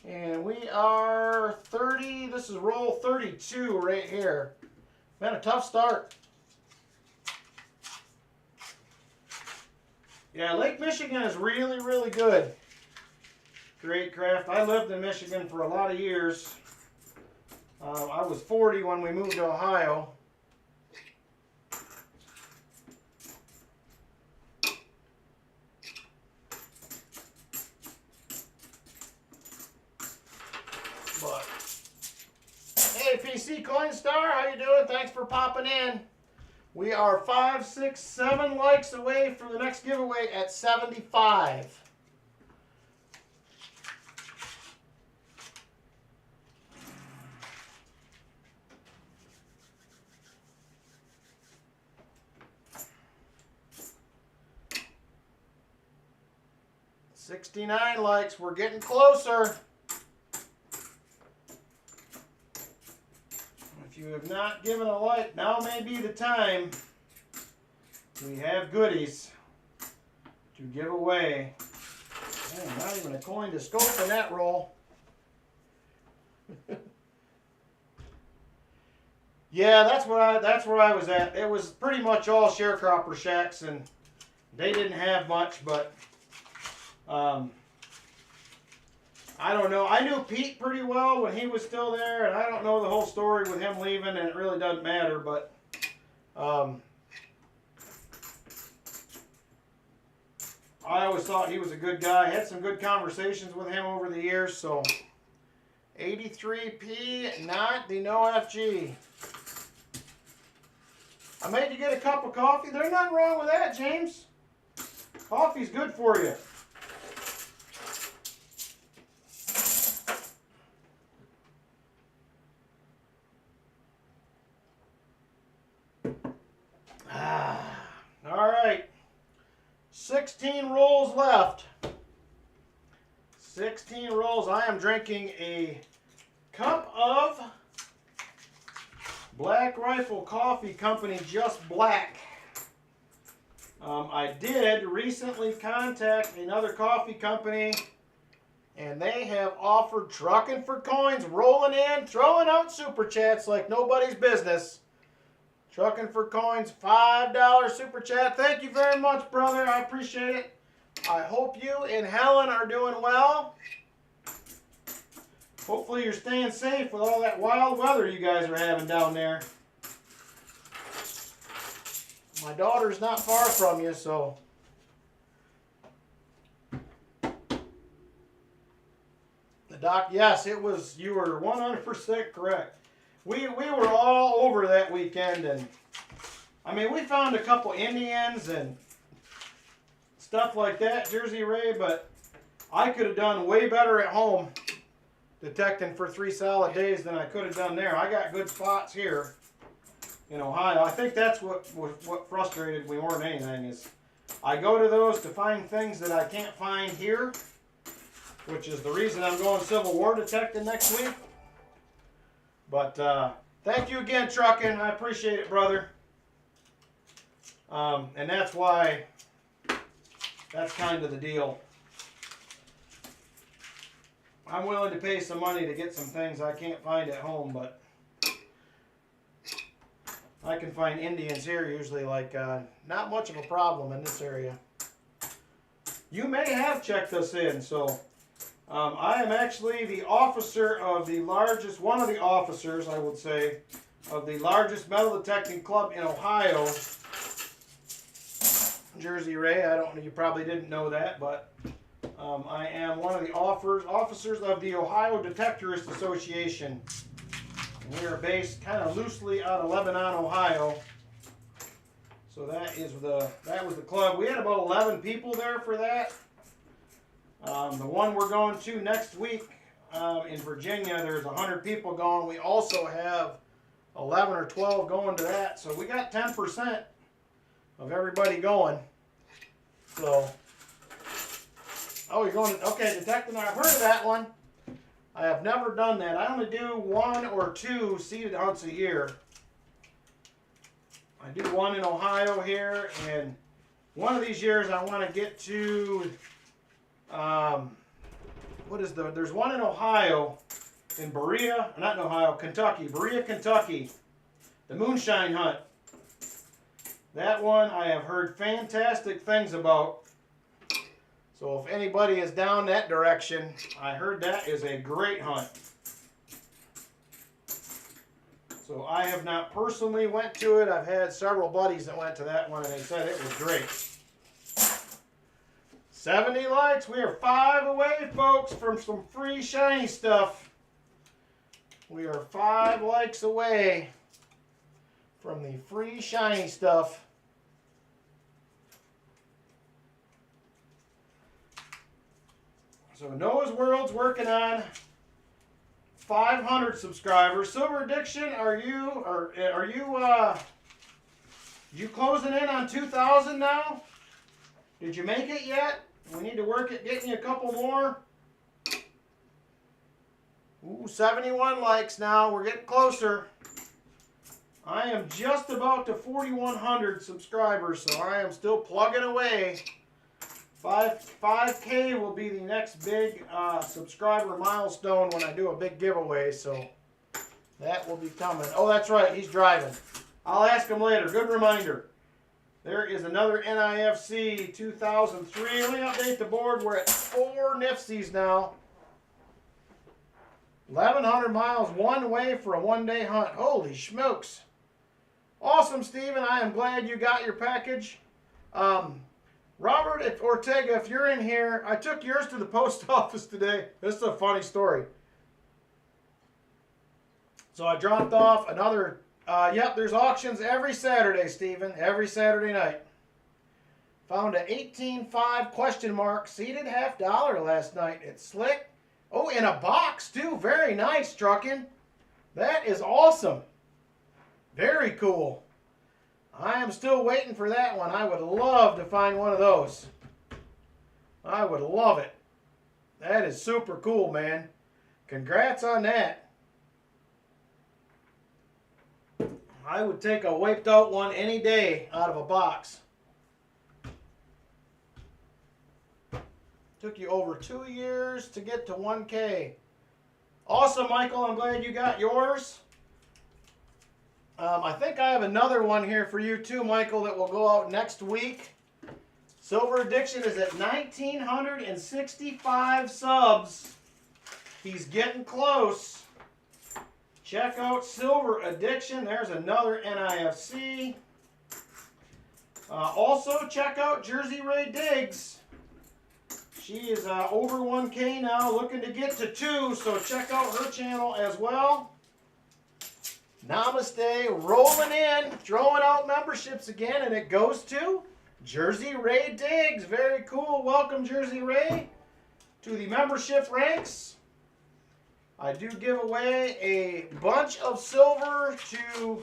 and we are 30. This is roll 32 right here. Been a tough start. Yeah, Lake Michigan is really, really good. Great craft. I lived in Michigan for a lot of years. I was 40 when we moved to Ohio. But hey, PC Coinstar, how you doing? Thanks for popping in. We are 5, 6, 7 likes away from the next giveaway at 75. $69 likes. We're getting closer. If you have not given a like, now may be the time. We have goodies to give away. Man, not even a coin to scope in that roll. Yeah, that's where I was at. It was pretty much all sharecropper shacks, and they didn't have much, but I don't know. I knew Pete pretty well when he was still there, and I don't know the whole story with him leaving, and it really doesn't matter, but I always thought he was a good guy. I had some good conversations with him over the years, so 83P, not the no FG. I made you get a cup of coffee. There's nothing wrong with that, James. Coffee's good for you. All right. 16 rolls left. 16 rolls. I am drinking a cup of Black Rifle Coffee Company Just Black. I did recently contact another coffee company, and they have offered trucking for coins, rolling in, throwing out super chats like nobody's business. Trucking for coins, $5 super chat. Thank you very much, brother. I appreciate it. I hope you and Helen are doing well. Hopefully you're staying safe with all that wild weather you guys are having down there. My daughter's not far from you, so. The doc, yes, it was, you were 100% correct. We were all over that weekend, and I mean, we found a couple Indians and stuff like that, Jersey Ray, but I could have done way better at home detecting for 3 solid days than I could have done there. I got good spots here in Ohio. I think that's what frustrated me more than anything is I go to those to find things that I can't find here, which is the reason I'm going Civil War detecting next week. But thank you again, Truckin'. I appreciate it, brother. And that's why, that's kind of the deal. I'm willing to pay some money to get some things I can't find at home, but I can find Indians here usually, like not much of a problem in this area. You may have checked us in, so I am actually the officer of the largest, one of the officers, I would say, of the largest metal detecting club in Ohio. Jersey Ray, I don't know, you probably didn't know that, but I am one of the officers of the Ohio Detectorist Association. And we are based kind of loosely out of Lebanon, Ohio. So that was the club. We had about 11 people there for that. The one we're going to next week in Virginia, there's 100 people going. We also have 11 or 12 going to that. So we got 10% of everybody going. So, oh, you're going to, okay, detecting. I've heard of that one. I have never done that. I only do 1 or 2 seated hunts a year. I do one in Ohio here, and one of these years I want to get to, there's one in Ohio, in Berea, not in Ohio, Kentucky, Berea, Kentucky, the moonshine hunt. That one I have heard fantastic things about. So if anybody is down that direction, I heard that is a great hunt. So I have not personally went to it. I've had several buddies that went to that one and they said it was great. 70 likes. We are 5 away, folks, from some free shiny stuff. We are 5 likes away from the free shiny stuff. So Noah's World's working on 500 subscribers. Silver Addiction, are you closing in on 2,000 now? Did you make it yet? We need to work at getting you a couple more. Ooh, 71 likes now. We're getting closer. I am just about to 4,100 subscribers, so I am still plugging away. 5K will be the next big subscriber milestone when I do a big giveaway, so that will be coming. Oh, that's right, he's driving. I'll ask him later. Good reminder. There is another NIFC 2003. Let me update the board. We're at 4 NIFCs now. 1,100 miles one way for a one-day hunt. Holy smokes. Awesome, Steven. I am glad you got your package. Robert Ortega, if you're in here, I took yours to the post office today. This is a funny story. So I dropped off another, yep, there's auctions every Saturday, Stephen, every Saturday night. Found an 18.5 question mark seated $50 last night. It's slick. Oh, in a box too. Very nice, Truckin'. That is awesome. Very cool. I am still waiting for that one. I would love to find one of those. I would love it. That is super cool, man. Congrats on that. I would take a wiped out one any day out of a box. Took you over 2 years to get to 1K. Awesome, Michael. I'm glad you got yours. I think I have another one here for you too, Michael, that will go out next week. Silver Addiction is at 1,965 subs. He's getting close. Check out Silver Addiction. There's another NIFC. Also, check out Jersey Ray Diggs. She is over 1K now, looking to get to 2, so check out her channel as well. Namaste, rolling in, throwing out memberships again, and it goes to Jersey Ray Diggs. Very cool. Welcome, Jersey Ray, to the membership ranks. I do give away a bunch of silver to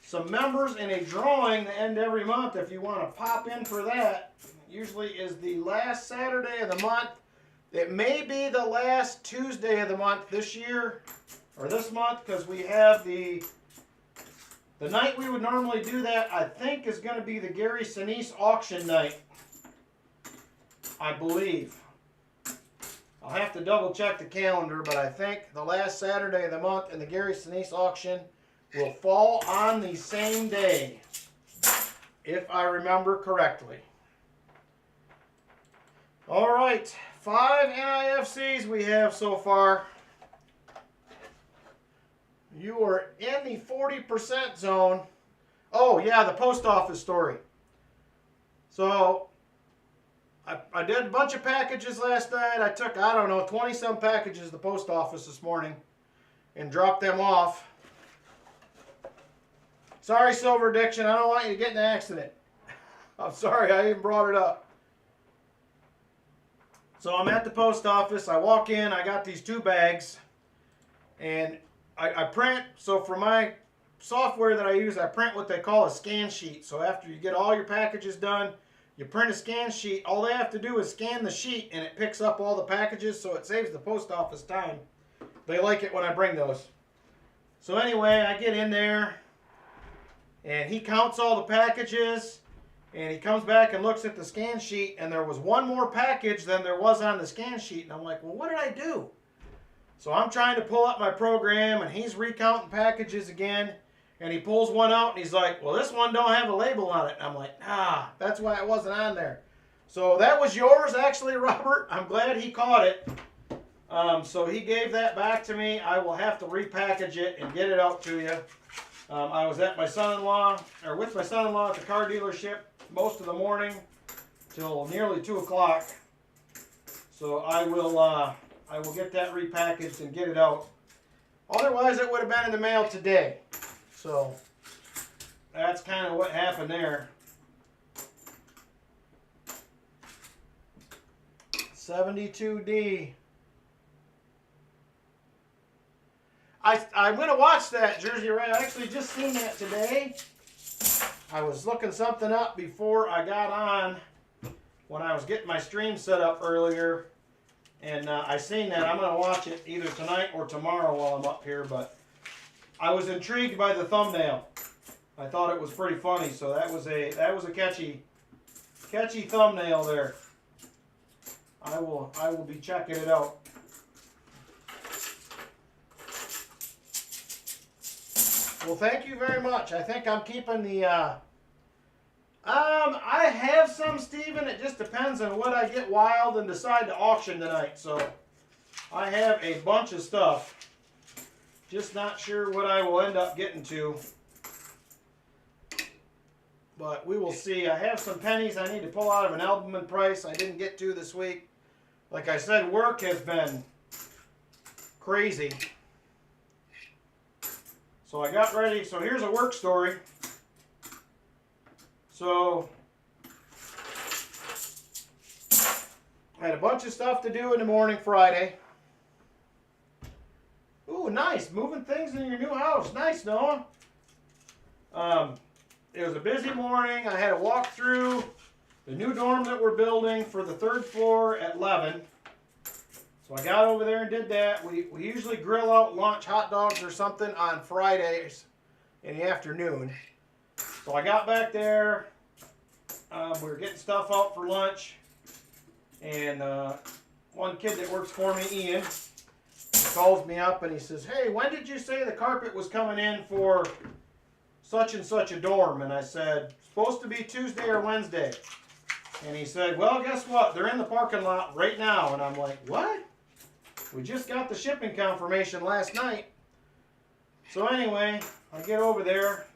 some members in a drawing to end every month if you want to pop in for that. Usually is the last Saturday of the month. It may be the last Tuesday of the month this year. Or this month, because we have the night we would normally do that, I think, is going to be the Gary Sinise auction night. I believe. I'll have to double check the calendar, but I think the last Saturday of the month in the Gary Sinise auction will fall on the same day, if I remember correctly. All right, 5 NIFCs we have so far. You are in the 40% zone. Oh, yeah, the post office story. So, I did a bunch of packages last night. I took, I don't know, 20-some packages to the post office this morning and dropped them off. Sorry, Silver Addiction, I don't want you to get in an accident. I'm sorry, I even brought it up. So I'm at the post office. I walk in, I got these 2 bags, and I print. So for my software that I use, I print what they call a scan sheet. So after you get all your packages done, you print a scan sheet. All they have to do is scan the sheet, and it picks up all the packages, so it saves the post office time. They like it when I bring those. So anyway, I get in there, and he counts all the packages, and he comes back and looks at the scan sheet, and there was one more package than there was on the scan sheet. And I'm like, well, what did I do? So I'm trying to pull up my program, and he's recounting packages again, and he pulls one out, and he's like, well, this one don't have a label on it. And I'm like, that's why it wasn't on there. So that was yours, actually, Robert. I'm glad he caught it. So he gave that back to me. I will have to repackage it and get it out to you. I was at my son-in-law, or with my son-in-law at the car dealership most of the morning till nearly 2 o'clock. So I will get that repackaged and get it out. Otherwise, it would have been in the mail today. So that's kind of what happened there. 72D. I'm going to watch that, Jersey Ray. I actually just seen that today. I was looking something up before I got on when I was getting my stream set up earlier. And I seen that. I'm going to watch it either tonight or tomorrow while I'm up here. But I was intrigued by the thumbnail. I thought it was pretty funny. So that was a catchy thumbnail there. I will be checking it out. Well, thank you very much. I think I'm keeping the, I have some, Steven. It just depends on what I get wild and decide to auction tonight. So, I have a bunch of stuff. Just not sure what I will end up getting to. But we will see. I have some pennies I need to pull out of an album and price I didn't get to this week. Like I said, work has been crazy. So I got ready. So here's a work story. So I had a bunch of stuff to do in the morning Friday. Ooh, nice. Moving things in your new house. Nice, Noah. It was a busy morning. I had to walk through the new dorm that we're building for the 3rd floor at 11. So I got over there and did that. We usually grill out lunch, hot dogs or something on Fridays in the afternoon. So I got back there. We were getting stuff out for lunch. And one kid that works for me, Ian, he calls me up and he says, hey, when did you say the carpet was coming in for such and such a dorm? And I said, supposed to be Tuesday or Wednesday. And he said, well, guess what? They're in the parking lot right now. And I'm like, what? We just got the shipping confirmation last night. So anyway, I get over there.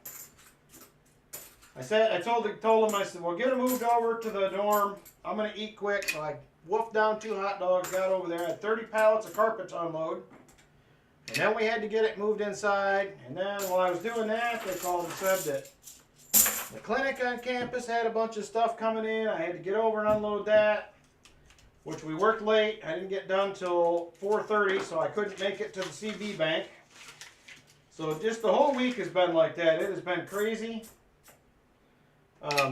I told him, I said, well, get it moved over to the dorm. I'm going to eat quick. So I wolfed down 2 hot dogs, got over there. I had 30 pallets of carpet to unload. And then we had to get it moved inside. And then while I was doing that, they called and said that the clinic on campus had a bunch of stuff coming in. I had to get over and unload that, which we worked late. I didn't get done till 4:30, so I couldn't make it to the CB bank. So just the whole week has been like that. It has been crazy.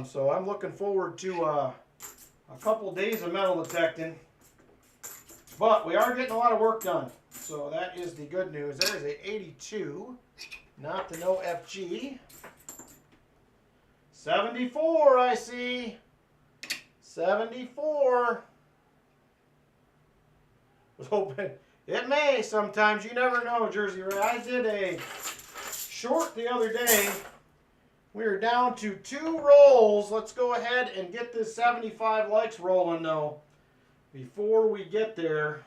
So I'm looking forward to a couple days of metal detecting. But we are getting a lot of work done. So that is the good news. There is a 82, not the no FG. 74, I see. 74. Was hoping it may sometimes. You never know, Jersey Ray. I did a short the other day. We are down to 2 rolls. Let's go ahead and get this 75 likes rolling though. Before we get there.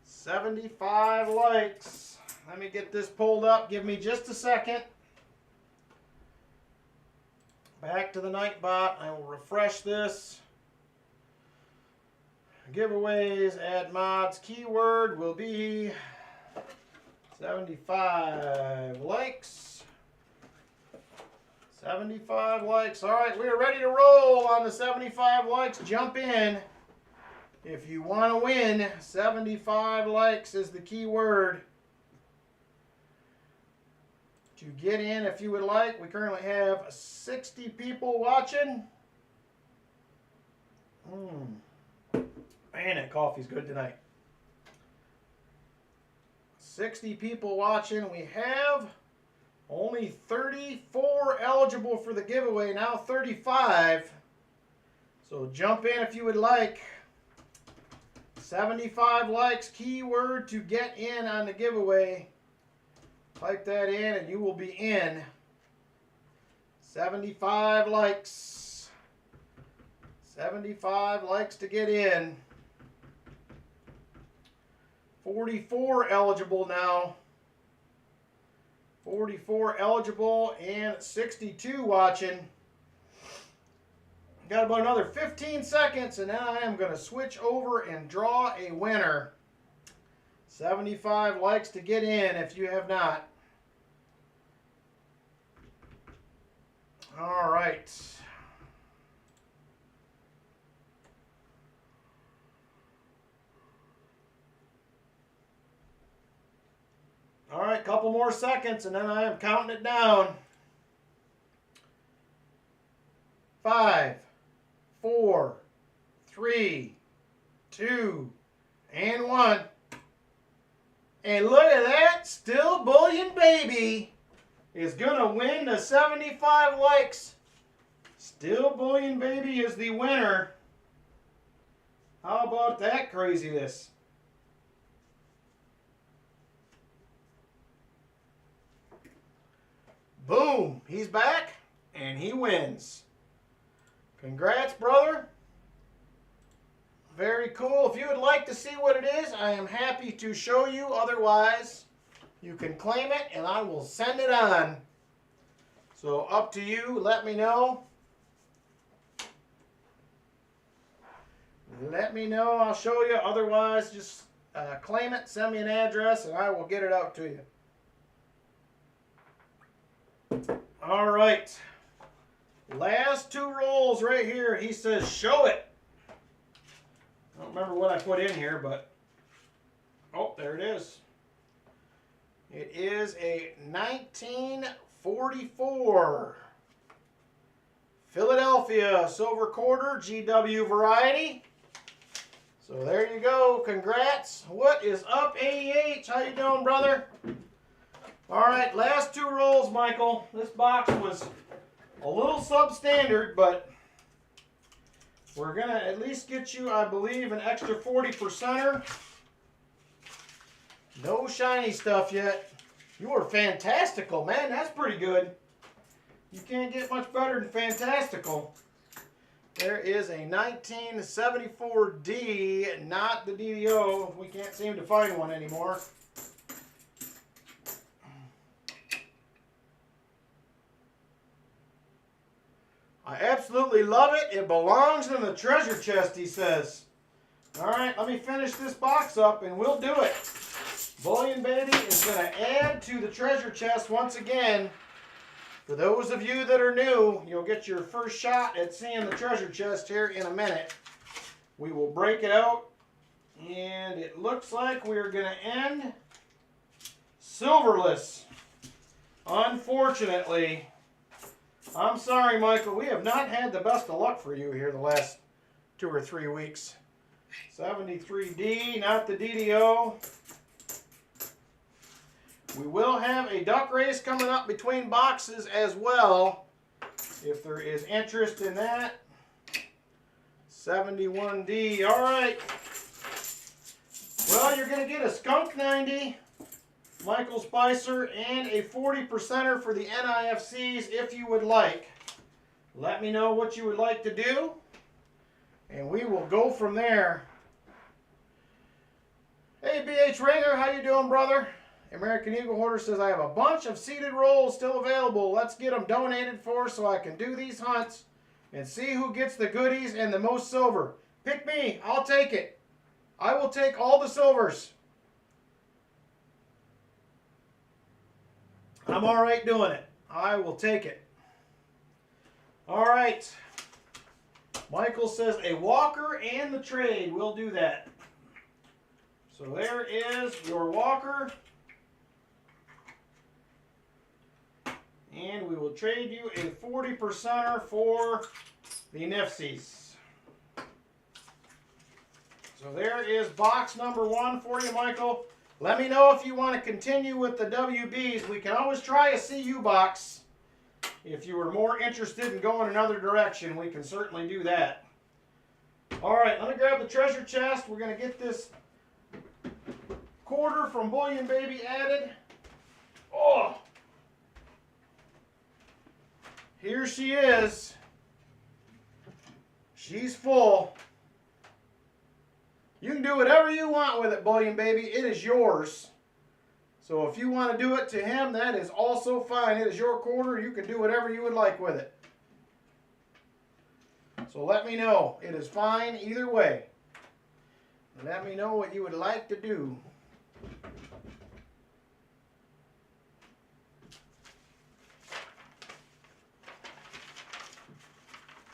75 likes. Let me get this pulled up. Give me just a second. Back to the Nightbot. I will refresh this. Giveaways, add mods. Keyword will be 75 likes. 75 likes. All right, we are ready to roll on the 75 likes. Jump in. If you want to win, 75 likes is the key word. To get in, if you would like, we currently have 60 people watching. Man, that coffee's good tonight. 60 people watching. We have only 34 eligible for the giveaway, now 35. So jump in if you would like. 75 likes, keyword to get in on the giveaway. Type that in and you will be in. 75 likes. 75 likes to get in. 44 eligible now. 44 eligible and 62 watching. Got about another 15 seconds and then I am going to switch over and draw a winner. 75 likes to get in if you have not. All right. All right, couple more seconds and then I am counting it down. 5, 4, 3, 2, and 1. And look at that, Still Bullion Baby is going to win the 75 likes. Still Bullion Baby is the winner. How about that craziness? Boom, he's back and he wins. Congrats, brother. Very cool. If you would like to see what it is, I am happy to show you. Otherwise, you can claim it and I will send it on. So up to you. Let me know. Let me know. I'll show you. Otherwise, just claim it. Send me an address and I will get it out to you. All right. Last 2 rolls right here. He says, show it. I don't remember what I put in here, but oh, there it is. It is a 1944 Philadelphia silver quarter GW variety. So there you go. Congrats. What is up, AEH? How you doing, brother? All right, last 2 rolls, Michael. This box was a little substandard, but we're going to at least get you, I believe, an extra 40%er. No shiny stuff yet. You are fantastical, man. That's pretty good. You can't get much better than fantastical. There is a 1974D, not the DDO. We can't seem to find one anymore. I absolutely love it. It belongs in the treasure chest, he says. All right, let me finish this box up and we'll do it. Bullion Baby is going to add to the treasure chest once again. For those of you that are new, you'll get your first shot at seeing the treasure chest here in a minute. We will break it out. And it looks like we're going to end silverless. Unfortunately. I'm sorry, Michael. We have not had the best of luck for you here the last 2 or 3 weeks. 73D, not the DDO. We will have a duck race coming up between boxes as well, if there is interest in that. 71D. All right. Well, you're going to get a skunk 90. Michael Spicer, and a 40%er for the NIFCs if you would like. Let me know what you would like to do, and we will go from there. Hey, BH Ringer, how you doing, brother? American Eagle Hoarder says, I have a bunch of seeded rolls still available. Let's get them donated for so I can do these hunts and see who gets the goodies and the most silver. Pick me. I'll take it. I will take all the silvers. I'm all right doing it. I will take it. All right. Michael says a walker and the trade. We'll do that. So there is your walker. And we will trade you a 40%er for the NIFCs. So there is box number 1 for you, Michael. Let me know if you want to continue with the WBs. We can always try a CU box. If you were more interested in going another direction, we can certainly do that. All right, let me grab the treasure chest. We're going to get this quarter from Bullion Baby added. Oh! Here she is. She's full. You can do whatever you want with it, Bullion Baby. It is yours. So if you want to do it to him, that is also fine. It is your quarter. You can do whatever you would like with it. So let me know. It is fine either way. Let me know what you would like to do.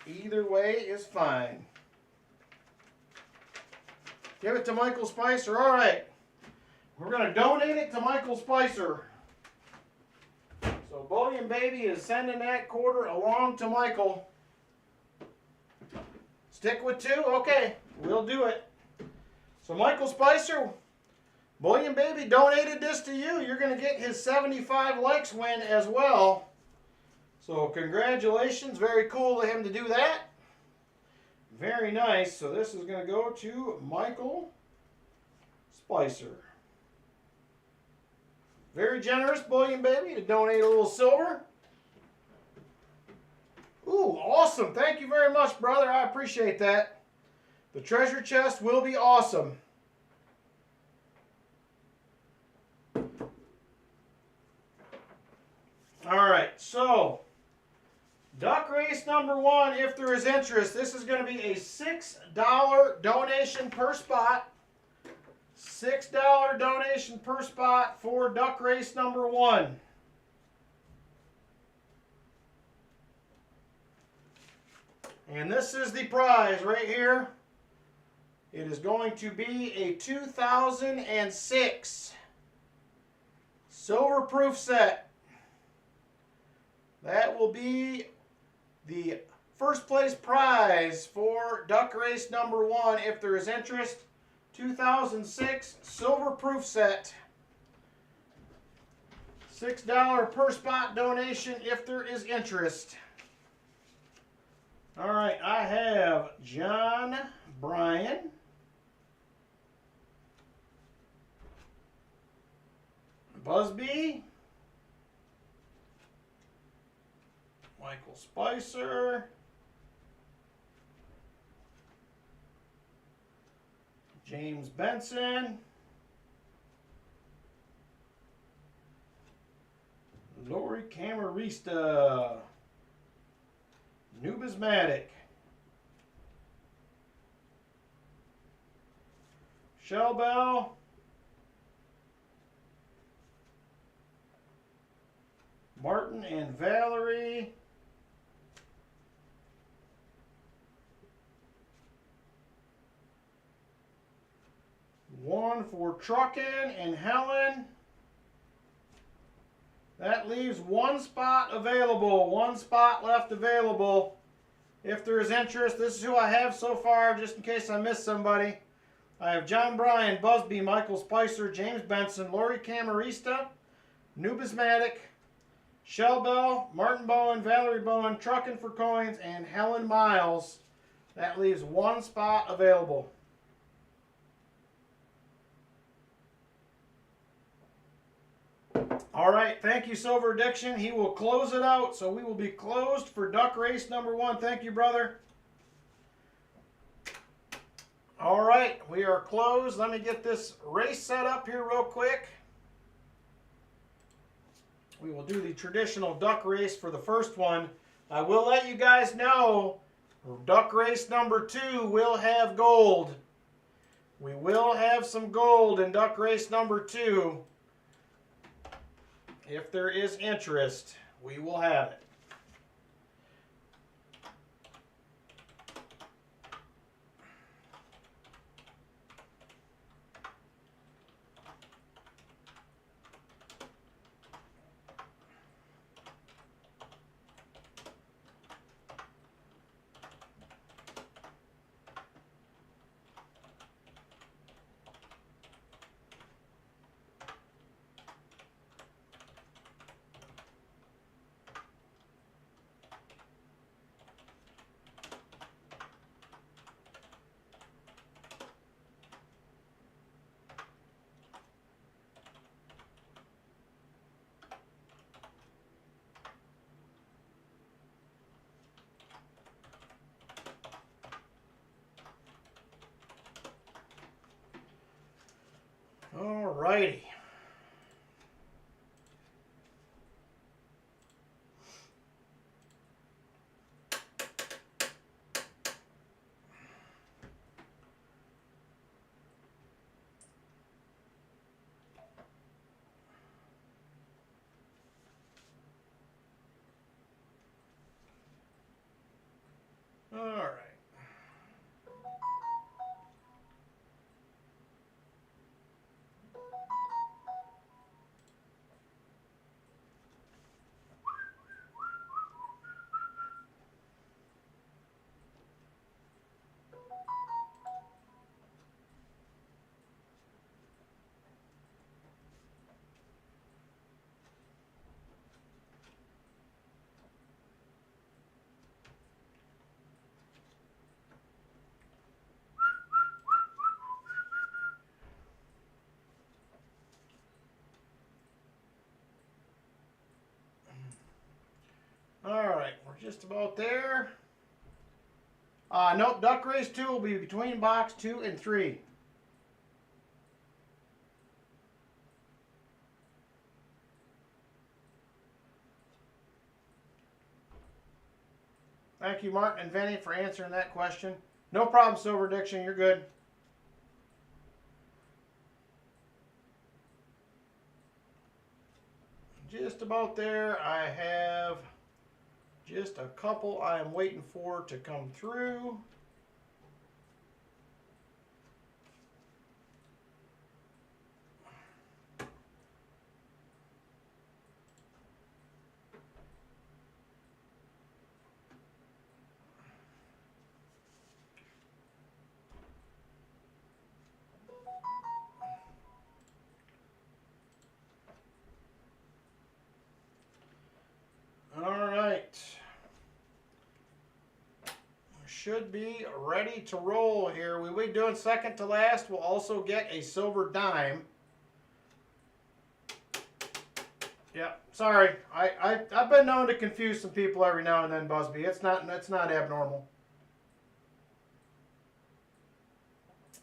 Either way is fine. Give it to Michael Spicer. All right. We're going to donate it to Michael Spicer. So Bullion Baby is sending that quarter along to Michael. Stick with 2? Okay. We'll do it. So Michael Spicer, Bullion Baby donated this to you. You're going to get his 75 likes win as well. So congratulations. Very cool of him to do that. Very nice. So this is going to go to Michael Spicer. Very generous, Bullion Baby, to donate a little silver. Ooh, awesome. Thank you very much, brother. I appreciate that. The treasure chest will be awesome. All right, so duck race number 1, if there is interest, this is going to be a $6 donation per spot. $6 donation per spot for duck race number 1. And this is the prize right here. It is going to be a 2006 silver proof set. That will be the first place prize for duck race number 1 if there is interest. 2006 silver proof set. $6 per spot donation if there is interest. All right, I have John Bryan, Busby, Michael Spicer, James Benson, Lori Camarista, Numismatic, Shellbell, Martin and Valerie, one for Truckin' and Helen. That leaves 1 spot available. 1 spot left available. If there is interest, this is who I have so far, just in case I miss somebody. I have John Bryan, Busby, Michael Spicer, James Benson, Lori Camarista, Numismatic, Shellbell, Martin Bowen, Valerie Bowen, Truckin' for Coins, and Helen Miles. That leaves 1 spot available. All right, thank you, Silver Addiction. He will close it out, so we will be closed for duck race number 1. Thank you, brother. All right, we are closed. Let me get this race set up here real quick. We will do the traditional duck race for the first one. I will let you guys know, duck race number 2 will have gold. We will have some gold in duck race number 2. If there is interest, we will have it. All righty. All right. All right, we're just about there. Nope, duck race 2 will be between box 2 and 3. Thank you, Martin and Vinny, for answering that question. No problem, Silver Addiction, you're good. Just about there. I have just a couple I am waiting for to come through. All right. Should be ready to roll here. We will be doing second to last. We'll also get a silver dime. Yeah, sorry. I've been known to confuse some people every now and then, Busby. It's not abnormal.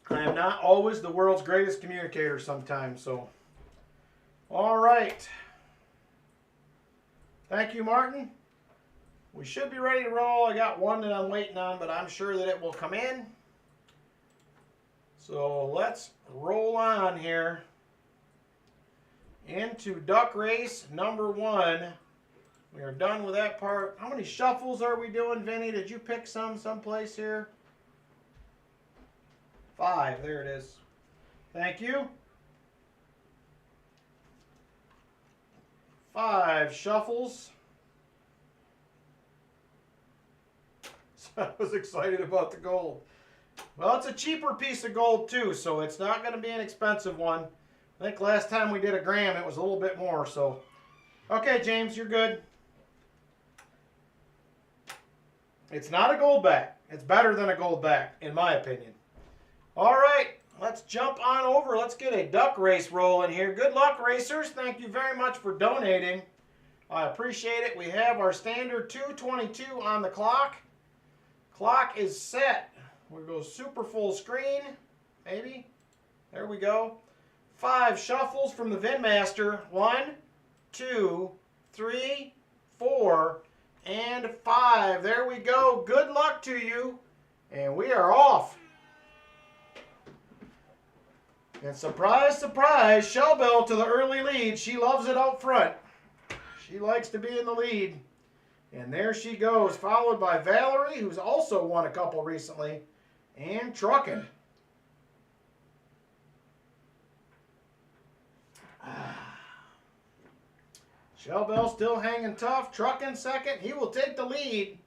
I am not always the world's greatest communicator sometimes, so. All right. Thank you, Martin. We should be ready to roll. I got one that I'm waiting on, but I'm sure that it will come in. So let's roll on here into duck race number 1. We are done with that part. How many shuffles are we doing, Vinny? Did you pick someplace here? 5. There it is. Thank you. 5 shuffles. I was excited about the gold. Well, it's a cheaper piece of gold too, so it's not going to be an expensive one. I think last time we did a gram, it was a little bit more. So, okay, James, you're good. It's not a gold back. It's better than a gold back, in my opinion. All right, let's jump on over. Let's get a duck race rolling here. Good luck, racers. Thank you very much for donating. I appreciate it. We have our standard 2:22 on the clock. Clock is set. We'll go super full screen, maybe. There we go. 5 shuffles from the VinMaster. 1, 2, 3, 4, and 5. There we go. Good luck to you. And we are off. And surprise, surprise, Shell Bell to the early lead. She loves it out front. She likes to be in the lead. And there she goes, followed by Valerie, who's also won a couple recently, and Truckin'. Shell Bell still hanging tough. Truckin' second. He will take the lead.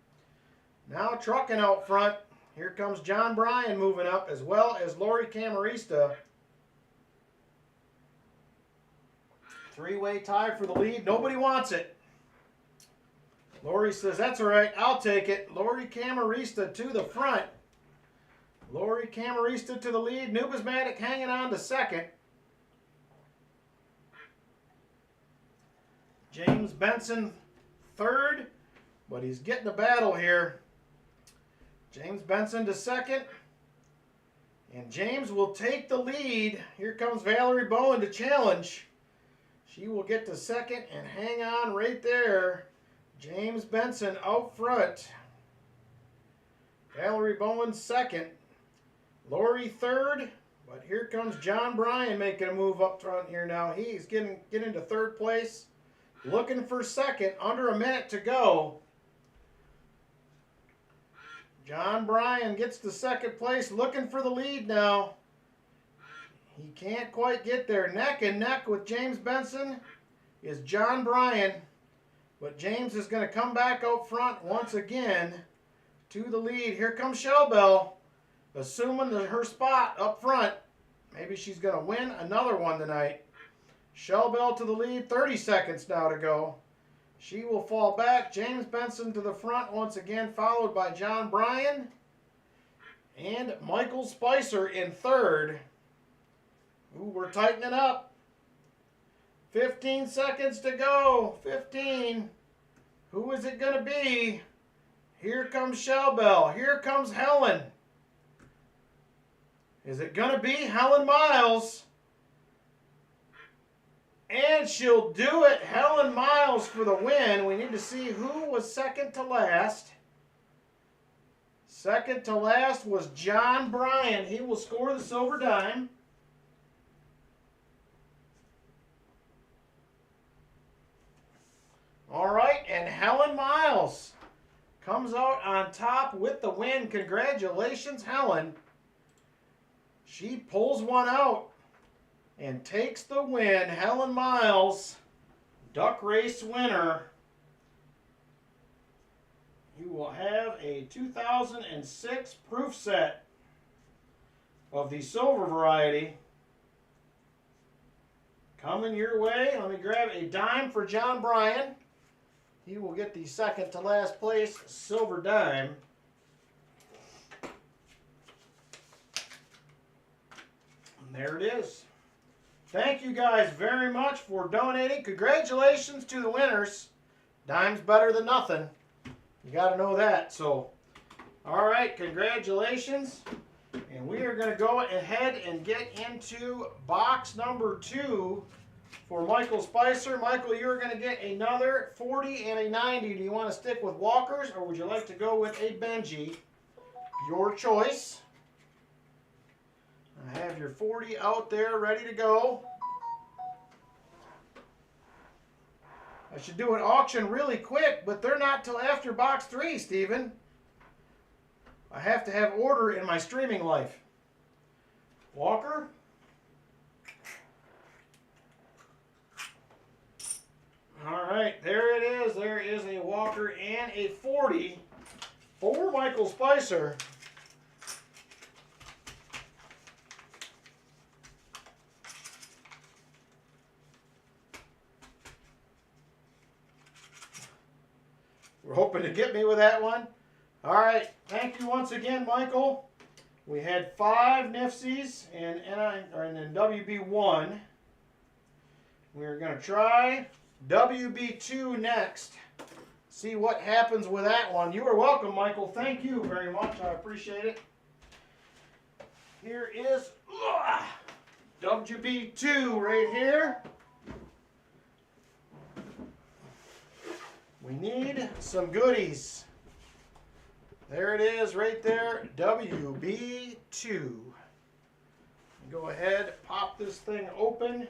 Now Truckin' out front. Here comes John Bryan moving up, as well as Lori Camarista. 3-way tie for the lead. Nobody wants it. Lori says, that's all right, I'll take it. Lori Camarista to the front. Lori Camarista to the lead. Nubismatic hanging on to second. James Benson third, but he's getting a battle here. James Benson to second. And James will take the lead. Here comes Valerie Bowen to challenge. She will get to second and hang on right there. James Benson out front. Valerie Bowen second. Lori third. But here comes John Bryan making a move up front here now. He's getting into third place. Looking for second. Under a minute to go. John Bryan gets to second place. Looking for the lead now. He can't quite get there. Neck and neck with James Benson is John Bryan. But James is going to come back out front once again to the lead. Here comes Shell Bell, assuming her spot up front. Maybe she's going to win another one tonight. Shell Bell to the lead. 30 seconds now to go. She will fall back. James Benson to the front once again, followed by John Bryan. And Michael Spicer in third. Ooh, we're tightening up. 15 seconds to go. 15. Who is it going to be? Here comes Shell Bell. Here comes Helen. Is it going to be Helen Miles? And she'll do it. Helen Miles for the win. We need to see who was second to last. Second to last was John Bryan. He will score the silver dime. All right, and Helen Miles comes out on top with the win. Congratulations, Helen. She pulls one out and takes the win. Helen Miles, duck race winner. You will have a 2006 proof set of the silver variety coming your way. Let me grab a dime for John Bryan. He will get the second to last place silver dime. And there it is. Thank you guys very much for donating. Congratulations to the winners. Dime's better than nothing. You got to know that. So, all right, congratulations. And we are going to go ahead and get into box number 2 for Michael Spicer. Michael, you're going to get another 40 and a 90. Do you want to stick with Walkers or would you like to go with a Benji? Your choice. I have your 40 out there ready to go. I should do an auction really quick, but they're not till after box 3, Steven. I have to have order in my streaming life. Walker. All right, there it is. There is a Walker and a 40 for Michael Spicer. We're hoping to get me with that one. All right, thank you once again, Michael. We had 5 Nifsies in WB1. We're going to try WB2 next. See what happens with that one. You are welcome, Michael. Thank you very much. I appreciate it. Here is WB2 right here. We need some goodies. There it is right there, WB2. Go ahead, pop this thing open.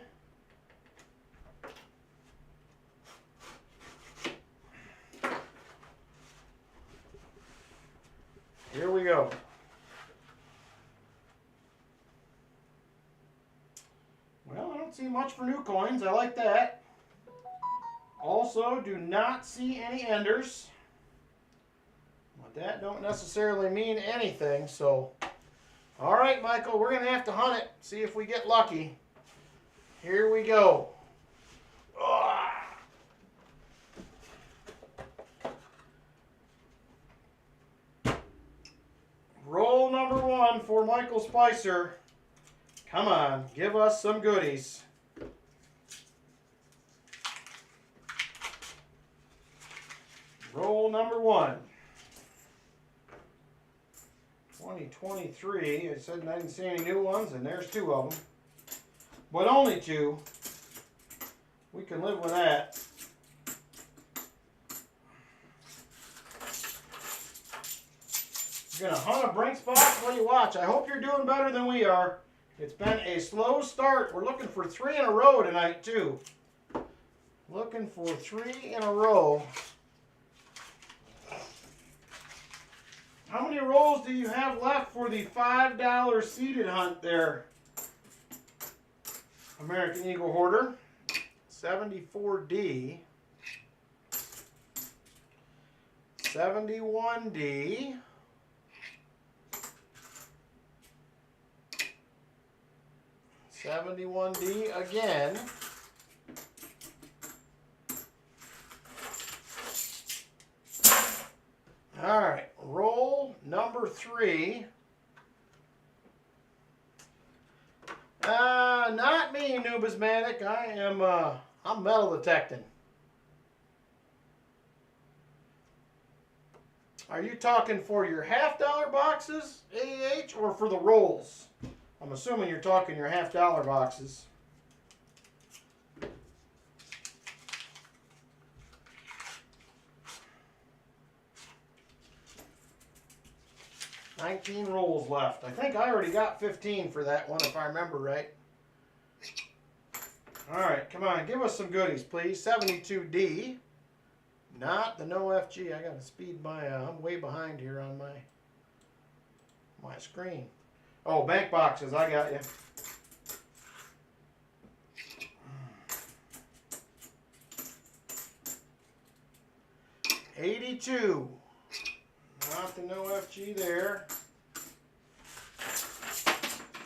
Here we go. Well, I don't see much for new coins. I like that. Also, do not see any enders. That don't necessarily mean anything, so all right, Michael, we're gonna have to hunt it, see if we get lucky. Here we go. Roll number 1 for Michael Spicer. Come on, give us some goodies. Roll number 1. 2023. I said I didn't see any new ones, and there's 2 of them. But only 2. We can live with that. We're going to hunt a Brinks box. What do you watch? I hope you're doing better than we are. It's been a slow start. We're looking for 3 in a row tonight, too. Looking for 3 in a row. How many rolls do you have left for the $5 seeded hunt there, American Eagle Hoarder? 74D, 71D, 71D again. All right, roll number 3. Not me, Numismatic. I'm metal detecting. Are you talking for your $50 boxes, AH, or for the rolls? I'm assuming you're talking your $50 boxes. $19 rolls left. I think I already got 15 for that one, if I remember right. All right, come on, give us some goodies, please. 72D. Not the no FG. I got to speed my, I'm way behind here on my screen. Oh, bank boxes, I got you. $82. Not the no FG there.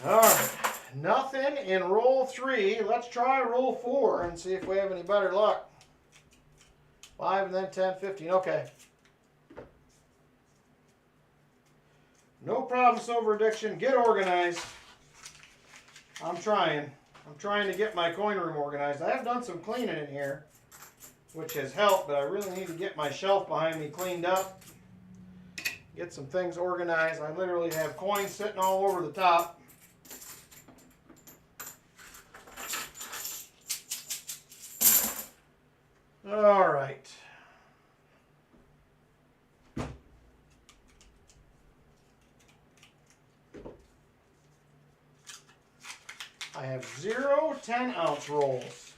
All right, nothing in roll 3. Let's try roll 4 and see if we have any better luck. 5 and then 10, 15. Okay. No problem, Silver Addiction. Get organized. I'm trying. I'm trying to get my coin room organized. I have done some cleaning in here, which has helped, but I really need to get my shelf behind me cleaned up. Get some things organized. I literally have coins sitting all over the top. All right. I have 0 10-ounce rolls.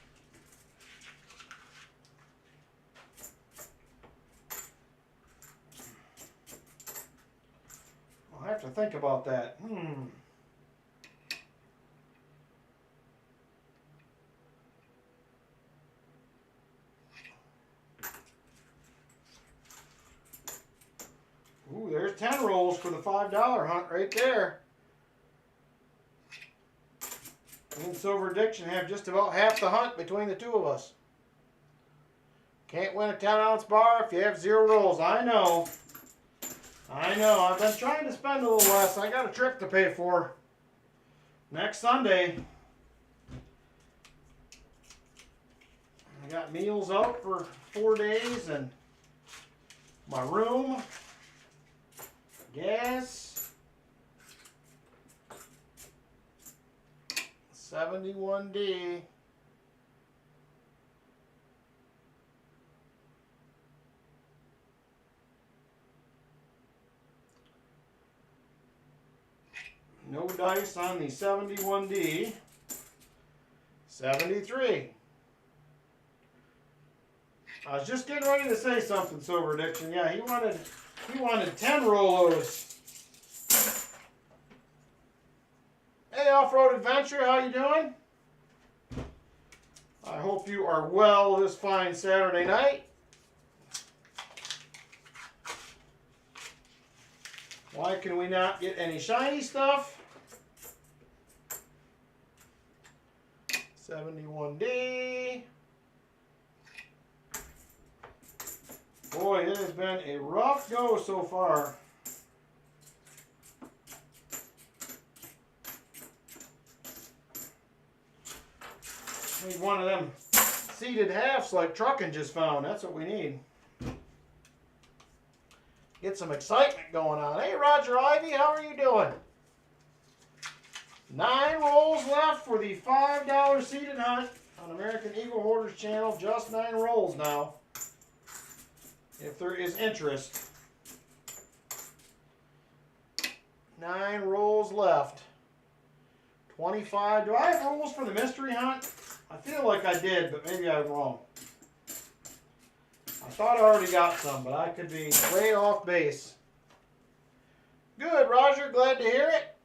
I'll have to think about that. Ooh, there's 10 rolls for the $5 hunt right there. Me and Silver Addiction have just about half the hunt between the 2 of us. Can't win a 10-ounce bar if you have 0 rolls. I know. I know. I've been trying to spend a little less. I got a trip to pay for next Sunday. I got meals out for 4 days and my room, gas, 71D. No dice on the 71D. 73. I was just getting ready to say something, Silver Addiction. Yeah, he wanted 10 Rolos. Hey, Off-Road Adventure, how you doing? I hope you are well this fine Saturday night. Why can we not get any shiny stuff? 71D. Boy, it has been a rough go so far. Need one of them seated halves like Truckin' just found. That's what we need. Get some excitement going on. Hey, Roger Ivy, how are you doing? 9 rolls left for the $5 seated hunt on American Eagle Hoarders channel. Just 9 rolls now, if there is interest. 9 rolls left. 25. Do I have rolls for the mystery hunt? I feel like I did, but maybe I'm wrong. I thought I already got some, but I could be way off base. Good, Roger. Glad to hear it.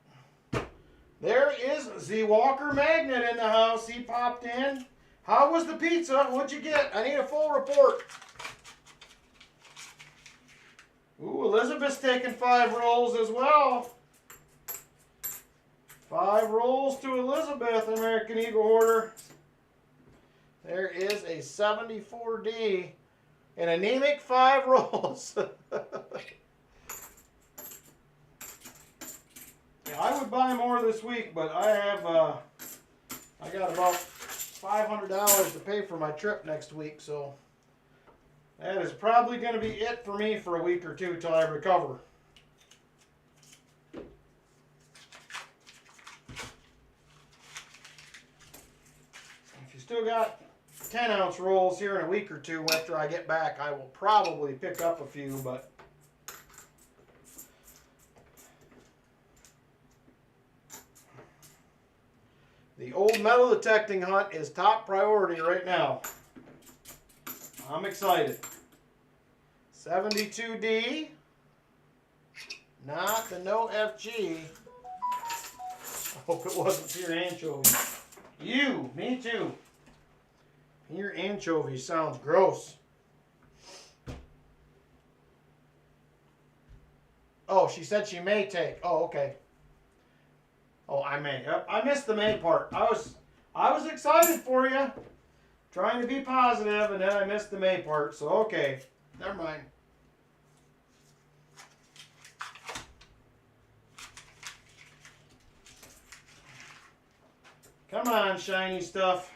There is the Walker Magnet in the house. He popped in. How was the pizza? What'd you get? I need a full report. Ooh, Elizabeth's taking 5 rolls as well. 5 rolls to Elizabeth, American Eagle Hoarder. There is a 74D. An anemic 5 rolls. Yeah, I would buy more this week, but I have I got about $500 to pay for my trip next week, so that is probably going to be it for me for a week or two till I recover. If you still got 10-ounce rolls here in a week or two after I get back, I will probably pick up a few, but the old metal detecting hunt is top priority right now. I'm excited. 72D. Not the no FG. I hope it wasn't pure anchovy. You, me too. Pure anchovy sounds gross. Oh, she said she may take. Oh, okay. Oh, I may. Yep, I missed the may part. I was excited for you, trying to be positive, and then I missed the may part. So okay, never mind. Come on, shiny stuff.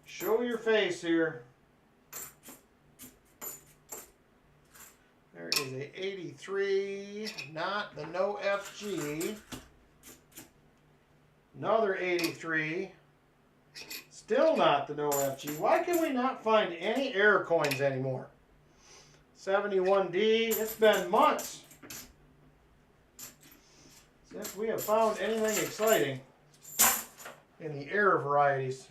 Show your face here. There is a 83, not the no FG. Another 83, still not the no FG. Why can we not find any error coins anymore? 71D, it's been months since we have found anything exciting in the error varieties.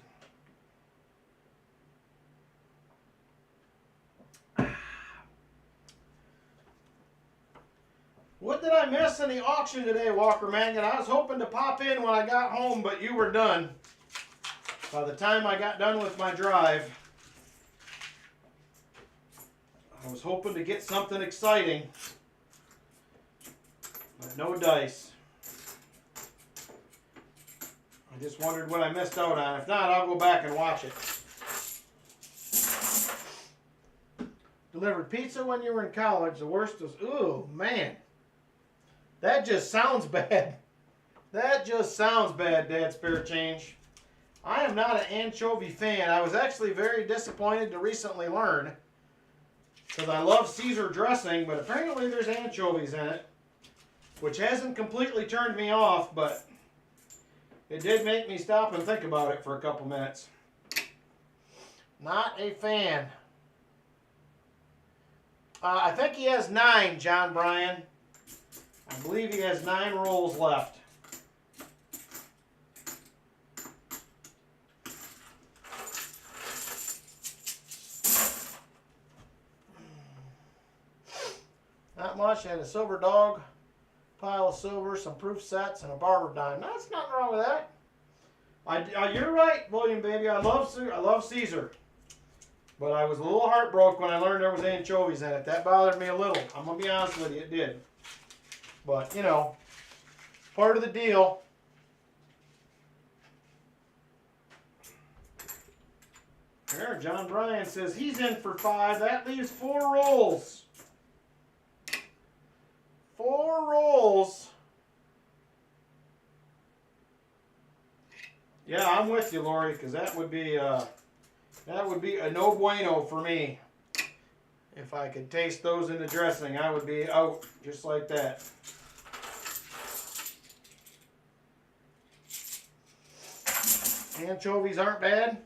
What did I miss in the auction today, Walker Magnet? I was hoping to pop in when I got home, but you were done. By the time I got done with my drive, I was hoping to get something exciting, but no dice. I just wondered what I missed out on. If not, I'll go back and watch it. delivered pizza when you were in college. The worst was, ooh, man. That just sounds bad. That just sounds bad, Dad Spare Change. I am not an anchovy fan. I was actually very disappointed to recently learn, because I love Caesar dressing, but apparently there's anchovies in it, which hasn't completely turned me off, but it did make me stop and think about it for a couple minutes. Not a fan. I think he has 9, John Bryan. I believe he has 9 rolls left. Not much. I had a silver dog, pile of silver, some proof sets, and a barber dime. No, there's nothing wrong with that. You're right, William, baby. I love Caesar. But I was a little heartbroken when I learned there was anchovies in it. That bothered me a little. I'm going to be honest with you, it did. But, you know, part of the deal. There, John Bryan says he's in for 5. That leaves 4 rolls. 4 rolls. Yeah, I'm with you, Lori, because that would be a no bueno for me. If I could taste those in the dressing, I would be out just like that. Anchovies aren't bad.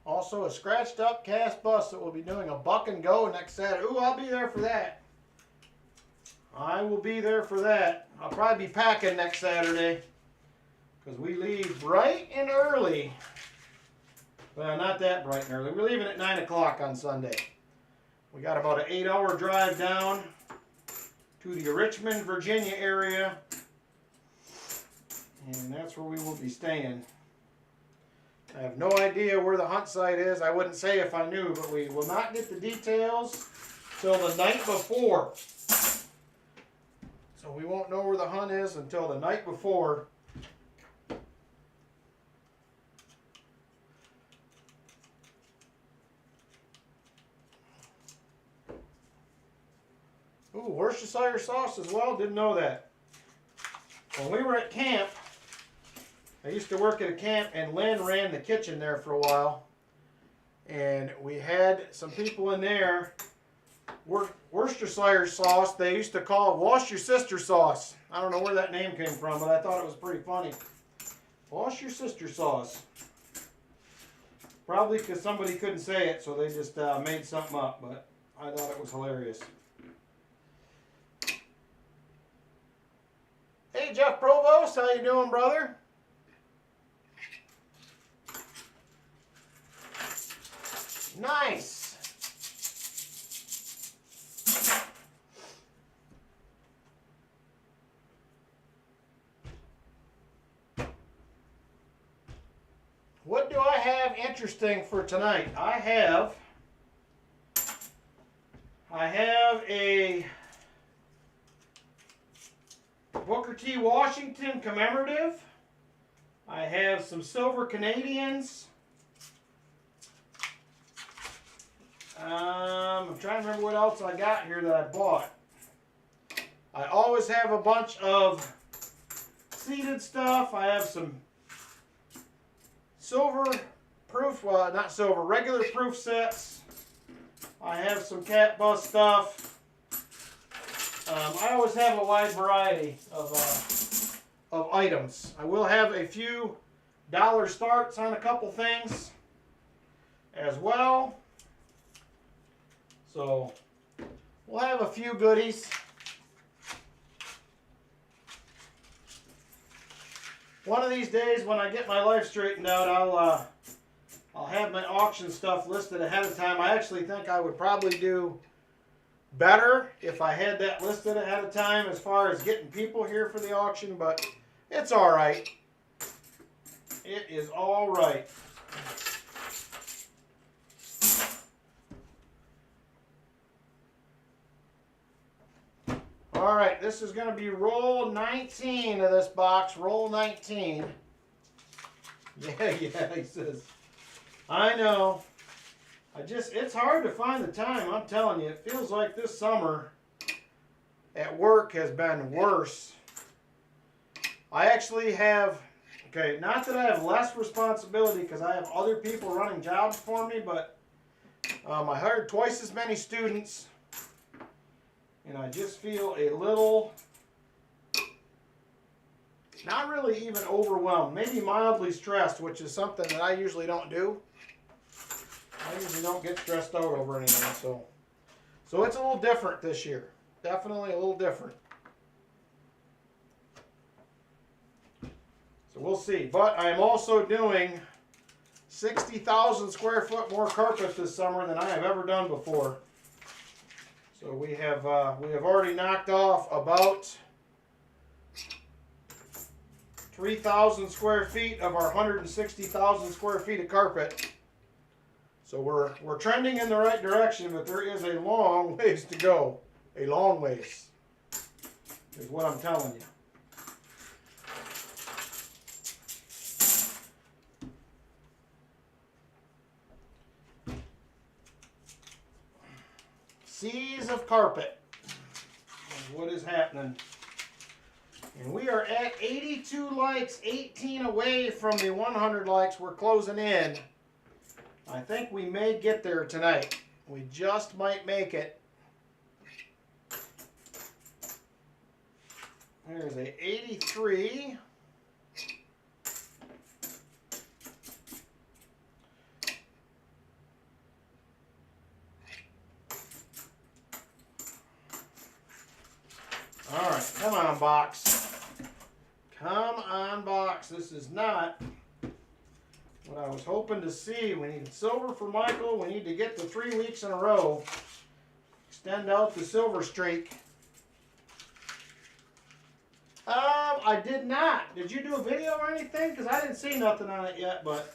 Also, a scratched up cast bus that will be doing a buck and go next Saturday. Ooh, I'll be there for that. I will be there for that. I'll probably be packing next Saturday, because we leave bright and early. Well, not that bright and early. We're leaving at 9 o'clock on Sunday. We got about an 8-hour drive down to the Richmond, Virginia area. And that's where we will be staying. I have no idea where the hunt site is. I wouldn't say if I knew, but we will not get the details till the night before. So we won't know where the hunt is until the night before. Ooh, Worcestershire sauce as well. Didn't know that. When we were at camp, I used to work at a camp, and Lynn ran the kitchen there for a while. And we had some people in there. Worcestershire sauce, they used to call it wash your sister sauce. I don't know where that name came from, but I thought it was pretty funny. Wash your sister sauce. Probably because somebody couldn't say it, so they just made something up, but I thought it was hilarious. Hey, Jeff Provost, how you doing, brother? Nice. What do I have interesting for tonight? I have a Booker T. Washington commemorative. I have some silver Canadians. I'm trying to remember what else I got here that I bought. I always have a bunch of seeded stuff. I have some silver proof, well, not silver, regular proof sets. I have some cat bus stuff. I always have a wide variety of items. I will have a few dollar starts on a couple things as well. So we'll have a few goodies. One of these days, when I get my life straightened out, I'll have my auction stuff listed ahead of time. I actually think I would probably do better if I had that listed ahead of time as far as getting people here for the auction, but it's all right. It is all right. All right, this is going to be roll 19 of this box, roll 19. Yeah, he says. I know. It's hard to find the time. I'm telling you, it feels like this summer at work has been worse. I actually have, okay, not that I have less responsibility because I have other people running jobs for me, but I hired twice as many students, and I just feel a little, not really even overwhelmed, maybe mildly stressed, which is something that I usually don't do. I usually don't get stressed out over anything, so it's a little different this year. Definitely a little different. So we'll see. But I am also doing 60,000 square foot more carpet this summer than I have ever done before. So we have already knocked off about 3,000 square feet of our 160,000 square feet of carpet. So we're trending in the right direction, but there is a long ways to go. A long ways is what I'm telling you. Seas of carpet is what is happening. And we are at 82 likes, 18 away from the 100 likes. We're closing in. I think we may get there tonight. We just might make it. There's a 83. All right, come on, box. Come on, box. This is not what I was hoping to see. We need silver for Michael. We need to get to 3 weeks in a row. Extend out the silver streak. I did not. Did you do a video or anything? Because I didn't see nothing on it yet, but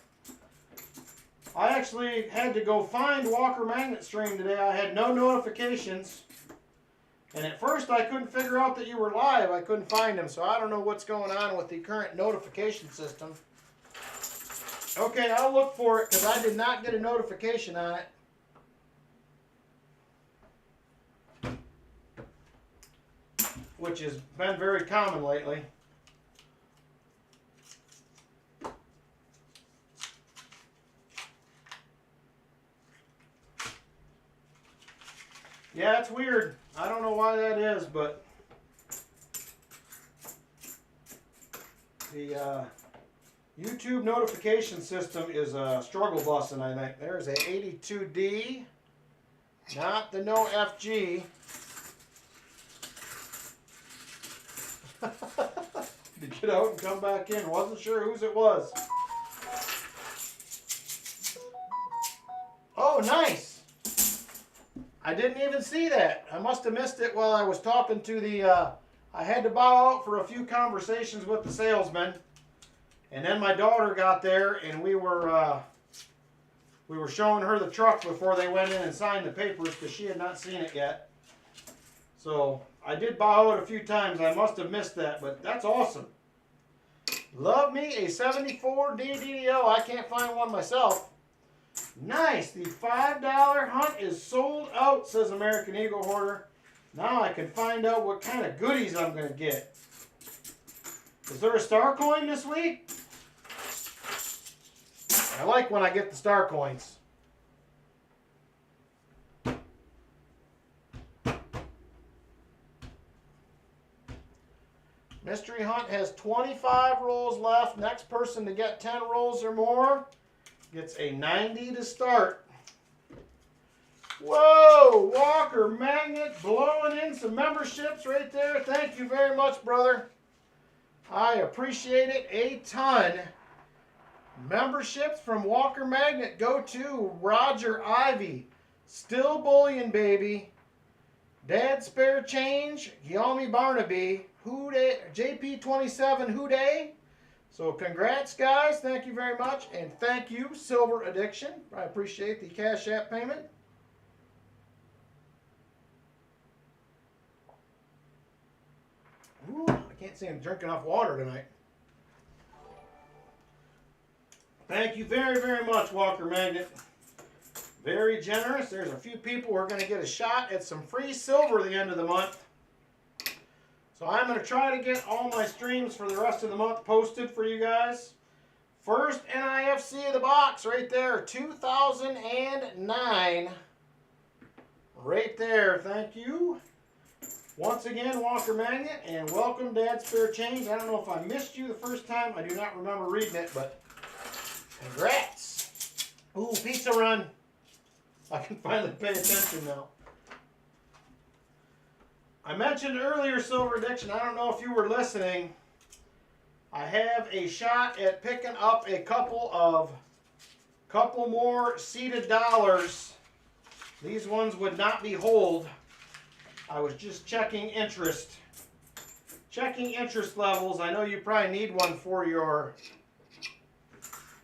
I actually had to go find Walker Magnet Stream today. I had no notifications. And at first I couldn't figure out that you were live. I couldn't find them, so I don't know what's going on with the current notification system. Okay, I'll look for it because I did not get a notification on it. Which has been very common lately. Yeah, it's weird. I don't know why that is, but the YouTube notification system is a struggle busing, I think. There's a 82D, not the no FG. To get out and come back in. Wasn't sure whose it was. Oh, nice. I didn't even see that. I must have missed it while I was talking to the, I had to bow out for a few conversations with the salesman. And then my daughter got there and we were showing her the truck before they went in and signed the papers because she had not seen it yet. So I did bow out a few times. I must have missed that, but that's awesome. Love me a 74 DDL. I can't find one myself. Nice. The $5 hunt is sold out, says American Eagle Hoarder. Now I can find out what kind of goodies I'm going to get. Is there a star coin this week? I like when I get the star coins. Mystery Hunt has 25 rolls left. Next person to get 10 rolls or more gets a 90 to start. Whoa! Walker Magnet blowing in some memberships right there. Thank you very much, brother. I appreciate it a ton. Memberships from Walker Magnet go to Roger Ivy. Still Bullion Baby. Dad Spare Change. Yomi Barnaby. JP27 Houday. So congrats, guys. Thank you very much. And thank you, Silver Addiction. I appreciate the Cash App payment. Ooh, I can't see him drinking enough water tonight. Thank you very, very much, Walker Magnet. Very generous. There's a few people who are going to get a shot at some free silver at the end of the month. So I'm going to try to get all my streams for the rest of the month posted for you guys. First NIFC of the box right there, 2009. Right there, thank you. Once again, Walker Magnet, and welcome, Dad Spare Change. I don't know if I missed you the first time. I do not remember reading it, but congrats. Ooh, pizza run. I can finally pay attention now. I mentioned earlier, Silver Addiction, I don't know if you were listening. I have a shot at picking up a couple more seeded dollars. These ones would not be hold. I was just checking interest. Checking interest levels. I know you probably need one for your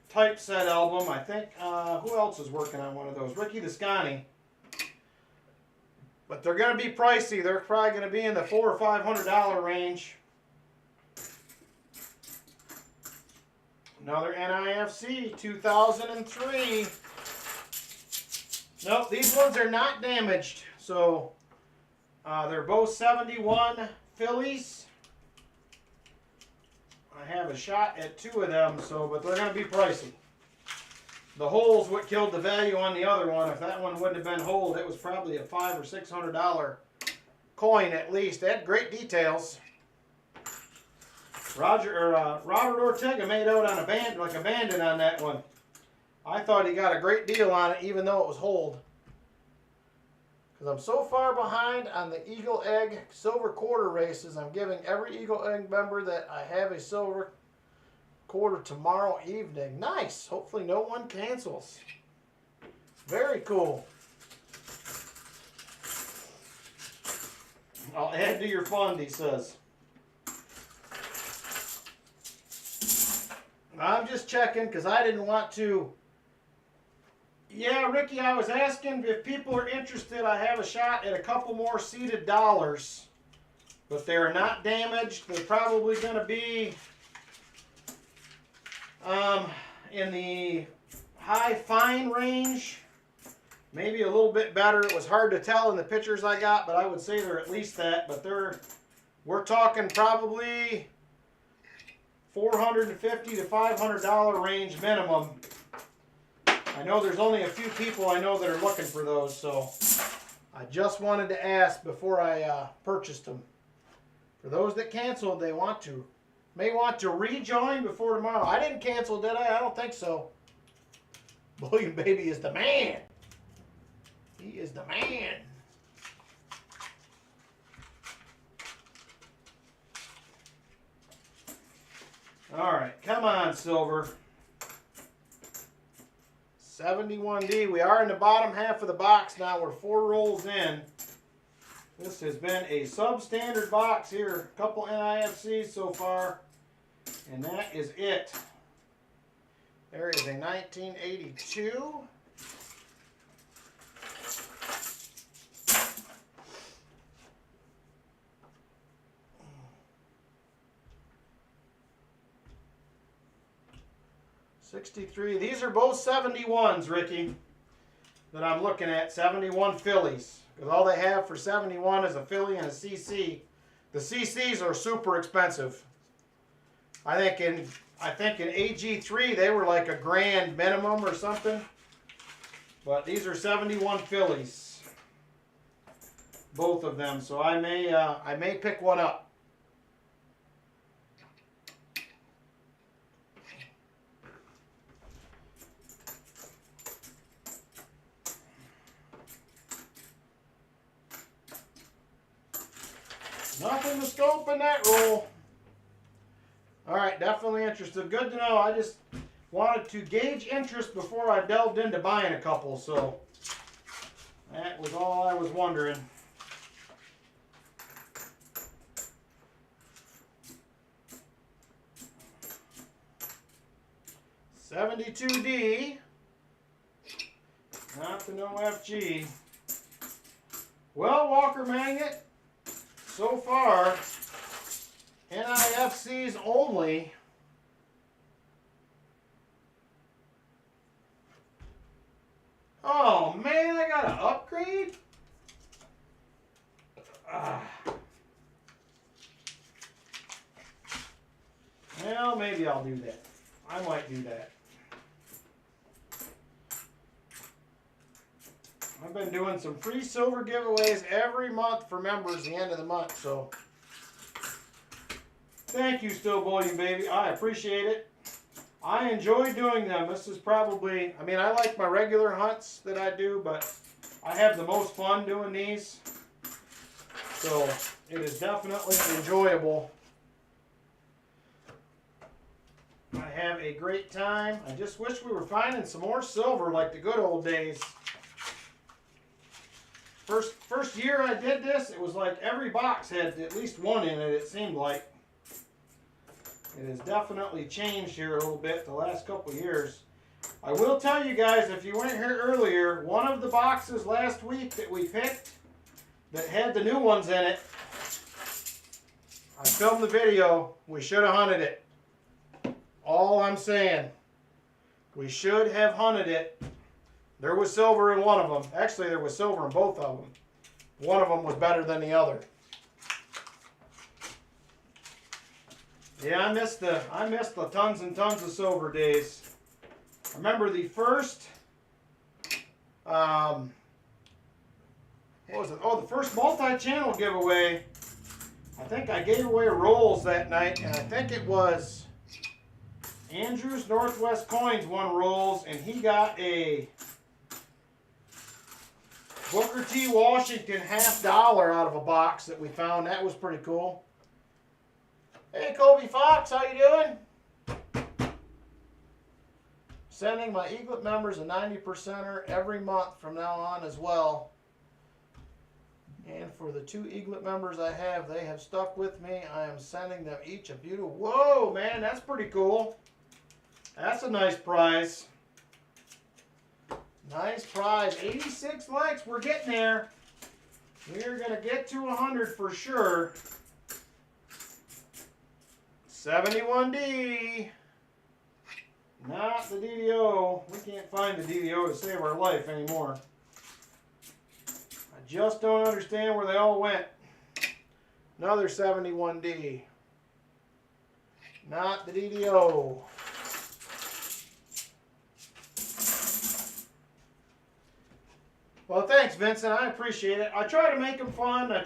typeset album. I think, who else is working on one of those? Ricky Descani. But they're going to be pricey. They're probably going to be in the $400 or $500 range. Another NIFC, 2003. Nope, these ones are not damaged. So, they're both 71 Phillies. I have a shot at two of them, but they're going to be pricey. The hole's what killed the value on the other one. If that one wouldn't have been hold, it was probably a $500 or $600 coin at least. It had great details. Robert Ortega made out on a bandit on that one. I thought he got a great deal on it, even though it was hold. Because I'm so far behind on the Eagle Egg silver quarter races, I'm giving every Eagle Egg member that I have a silver quarter tomorrow evening. Nice. Hopefully no one cancels. Very cool. I'll add to your fund, he says. I'm just checking because I didn't want to. Yeah, Ricky, I was asking if people are interested. I have a shot at a couple more seeded dollars, but they're not damaged. They're probably going to be in the high fine range, maybe a little bit better. It was hard to tell in the pictures I got, but I would say they're at least that. But we're talking probably $450 to $500 range minimum. I know there's only a few people I know that are looking for those, so I just wanted to ask before I purchased them. For those that canceled, may want to rejoin before tomorrow. I didn't cancel, did I? I don't think so. Bullion Baby is the man. He is the man. All right, come on, Silver. 71D. We are in the bottom half of the box now. We're 4 rolls in. This has been a substandard box here. A couple NIFCs so far. And that is it. There is a 1982. '63. These are both 71s, Ricky, that I'm looking at. 71 Phillies. Because all they have for 71 is a Philly and a CC. The CCs are super expensive. I think in AG3 they were like $1,000 minimum or something. But these are 71 Phillies. Both of them. So I may pick one up. Nothing to scope in that roll. All right, definitely interested. Good to know. I just wanted to gauge interest before I delved into buying a couple, so that was all I was wondering. '72D. Not the no FG. Well, Walker Magnet. So far, NIFCs only. I'll do that. I might do that. I've been doing some free silver giveaways every month for members the end of the month, so thank you, Still Bullion Baby. I appreciate it. I enjoy doing them. This is probably, I mean, I like my regular hunts that I do, but I have the most fun doing these. So it is definitely enjoyable. I have a great time. I just wish we were finding some more silver like the good old days. First year I did this, it was like every box had at least one in it, it seemed like. It has definitely changed here a little bit the last couple of years. I will tell you guys, if you weren't here earlier, one of the boxes last week that we picked that had the new ones in it, I filmed the video. We should have hunted it. All I'm saying, we should have hunted it. There was silver in one of them. Actually, there was silver in both of them. One of them was better than the other. Yeah, I missed the tons and tons of silver days. I remember the first, what was it? Oh, the first multi-channel giveaway. I think I gave away rolls that night, and I think it was Andrew's Northwest Coins won rolls, and he got a Booker T. Washington $50 out of a box that we found. That was pretty cool. Hey, Kobe Fox, how you doing? Sending my Eaglet members a 90%er every month from now on as well. And for the 2 Eaglet members I have, they have stuck with me. I am sending them each a beautiful... Whoa, man, that's pretty cool. That's a nice prize. Nice prize. 86 likes. We're getting there. We're going to get to 100 for sure. 71D. Not the DDO. We can't find the DDO to save our life anymore. I just don't understand where they all went. Another 71D. Not the DDO. Well, thanks, Vincent. I appreciate it. I try to make them fun. I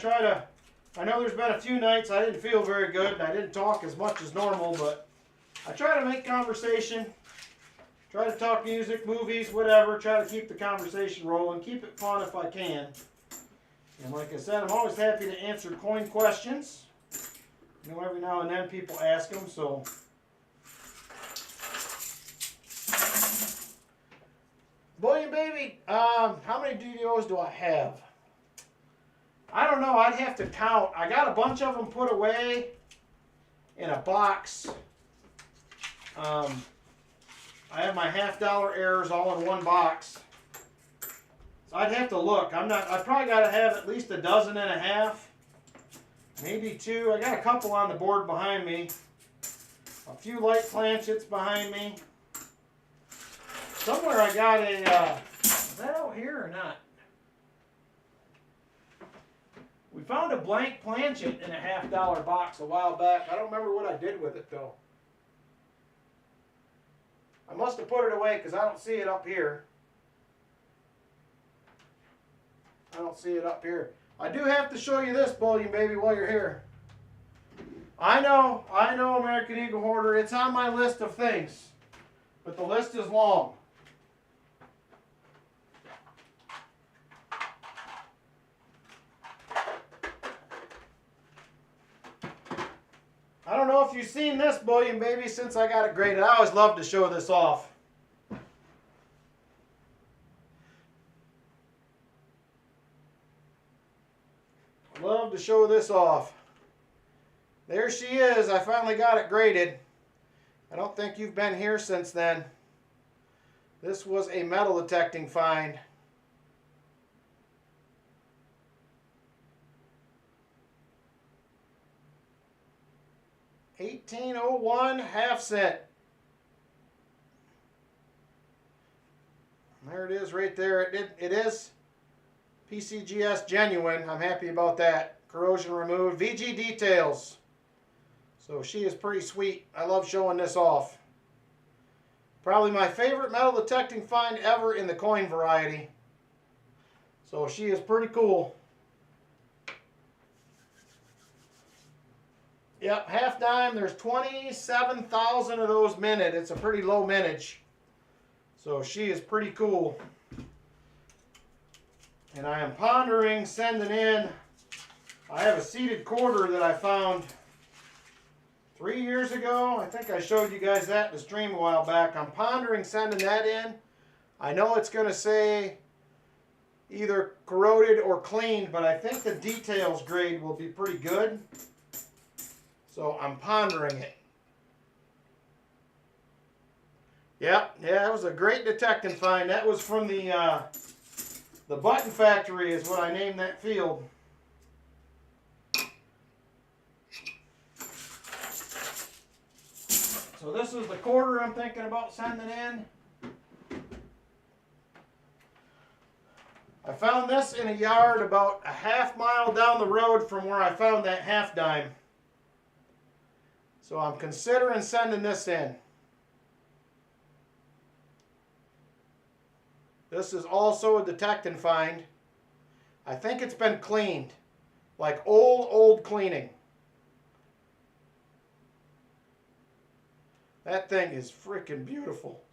know there's been a few nights I didn't feel very good and I didn't talk as much as normal, but I try to make conversation. Try to talk music, movies, whatever. Try to keep the conversation rolling. Keep it fun if I can. And like I said, I'm always happy to answer coin questions. You know, every now and then people ask them, so... Bullion Baby, how many DDOs do I have? I don't know. I'd have to count. I got a bunch of them put away in a box. I have my $50 errors all in one box. So I'd have to look. I probably got to have at least 12.5. Maybe 2. I got a couple on the board behind me. A few light planchets behind me. Somewhere I got a, is that out here or not? We found a blank planchet in a $50 box a while back. I don't remember what I did with it though. I must have put it away because I don't see it up here. I don't see it up here. I do have to show you this, Bullion Baby, while you're here. I know, American Eagle Hoarder. It's on my list of things, but the list is long. I don't know if you've seen this, Bullion Baby, since I got it graded. I always love to show this off. Love to show this off. There she is. I finally got it graded. I don't think you've been here since then. This was a metal detecting find. $18.01 half cent. There it is right there. It is PCGS genuine. I'm happy about that. Corrosion removed. VG details. So she is pretty sweet. I love showing this off. Probably my favorite metal detecting find ever in the coin variety. So she is pretty cool. Yep, half dime. There's 27,000 of those minted. It's a pretty low mintage. So she is pretty cool. And I am pondering sending in, I have a seated quarter that I found 3 years ago. I think I showed you guys that in the stream a while back. I'm pondering sending that in. I know it's going to say either corroded or cleaned, but I think the details grade will be pretty good. So I'm pondering it. Yep, yeah, it was a great detecting find. That was from the Button Factory is what I named that field. So this is the quarter I'm thinking about sending in. I found this in a yard about a half mile down the road from where I found that half dime. So I'm considering sending this in. This is also a detecting find. I think it's been cleaned. Like old cleaning. That thing is freaking beautiful.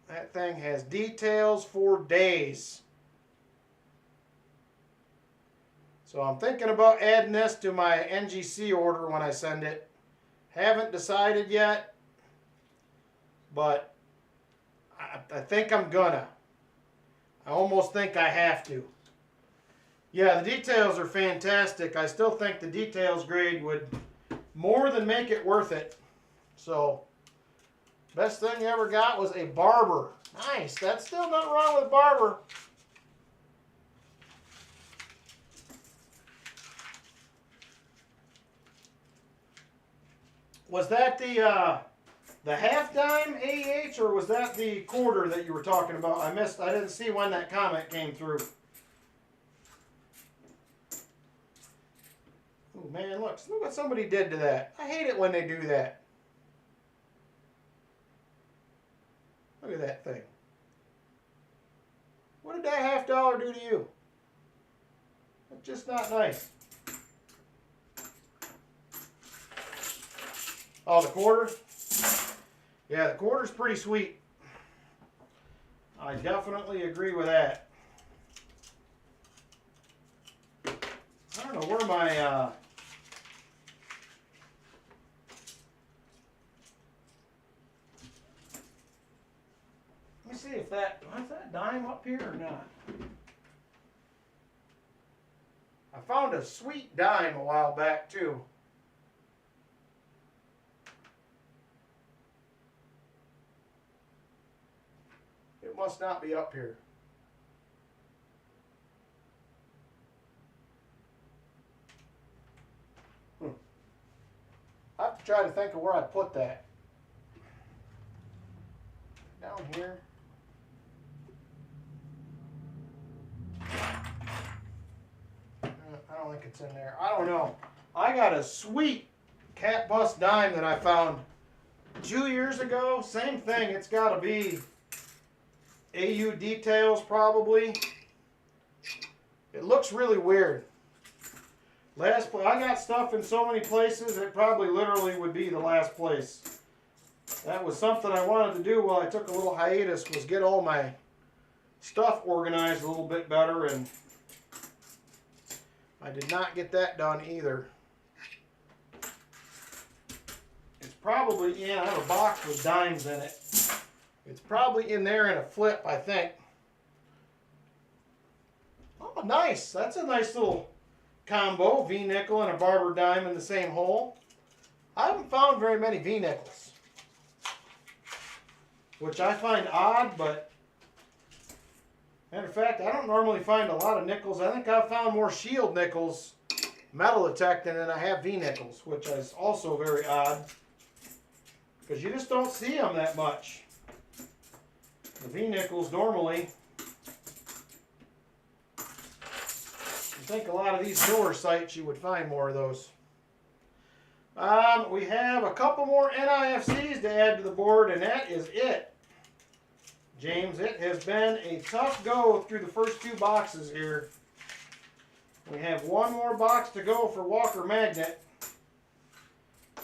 That thing has details for days. So I'm thinking about adding this to my NGC order when I send it. Haven't decided yet, but I think I'm gonna. I almost think I have to. Yeah, the details are fantastic. I still think the details grade would more than make it worth it. So, best thing you ever got was a barber. Nice. That's still nothing wrong with barber. Was that the half dime AH, or was that the quarter that you were talking about? I missed. I didn't see when that comment came through. Oh man, look what somebody did to that. I hate it when they do that. Look at that thing. What did that $50 do to you? It's just not nice. Oh, the quarter? Yeah, the quarter's pretty sweet. I definitely agree with that. I don't know where my let me see if that was that dime up here or not. I found a sweet dime a while back too. It must not be up here. I have to try to think of where I put that. Down here. I don't think it's in there. I don't know. I got a sweet cat bust dime that I found 2 years ago. Same thing. It's got to be AU details probably. It looks really weird. Last place. I got stuff in so many places it probably literally would be the last place. That was something I wanted to do while I took a little hiatus, was get all my stuff organized a little bit better, and I did not get that done either. It's probably in, I have a box with dimes in it. It's probably in there in a flip, I think. Oh, nice. That's a nice little combo. V-nickel and a barber dime in the same hole. I haven't found very many V-nickels, which I find odd, but matter of fact, I don't normally find a lot of nickels. I think I've found more shield nickels metal detecting than I have V-nickels, which is also very odd, because you just don't see them that much. The V-nickels normally, you think a lot of these newer sites you would find more of those. We have a couple more NIFCs to add to the board, and that is it. James, it has been a tough go through the first 2 boxes here. We have one more box to go for Walker Magnet.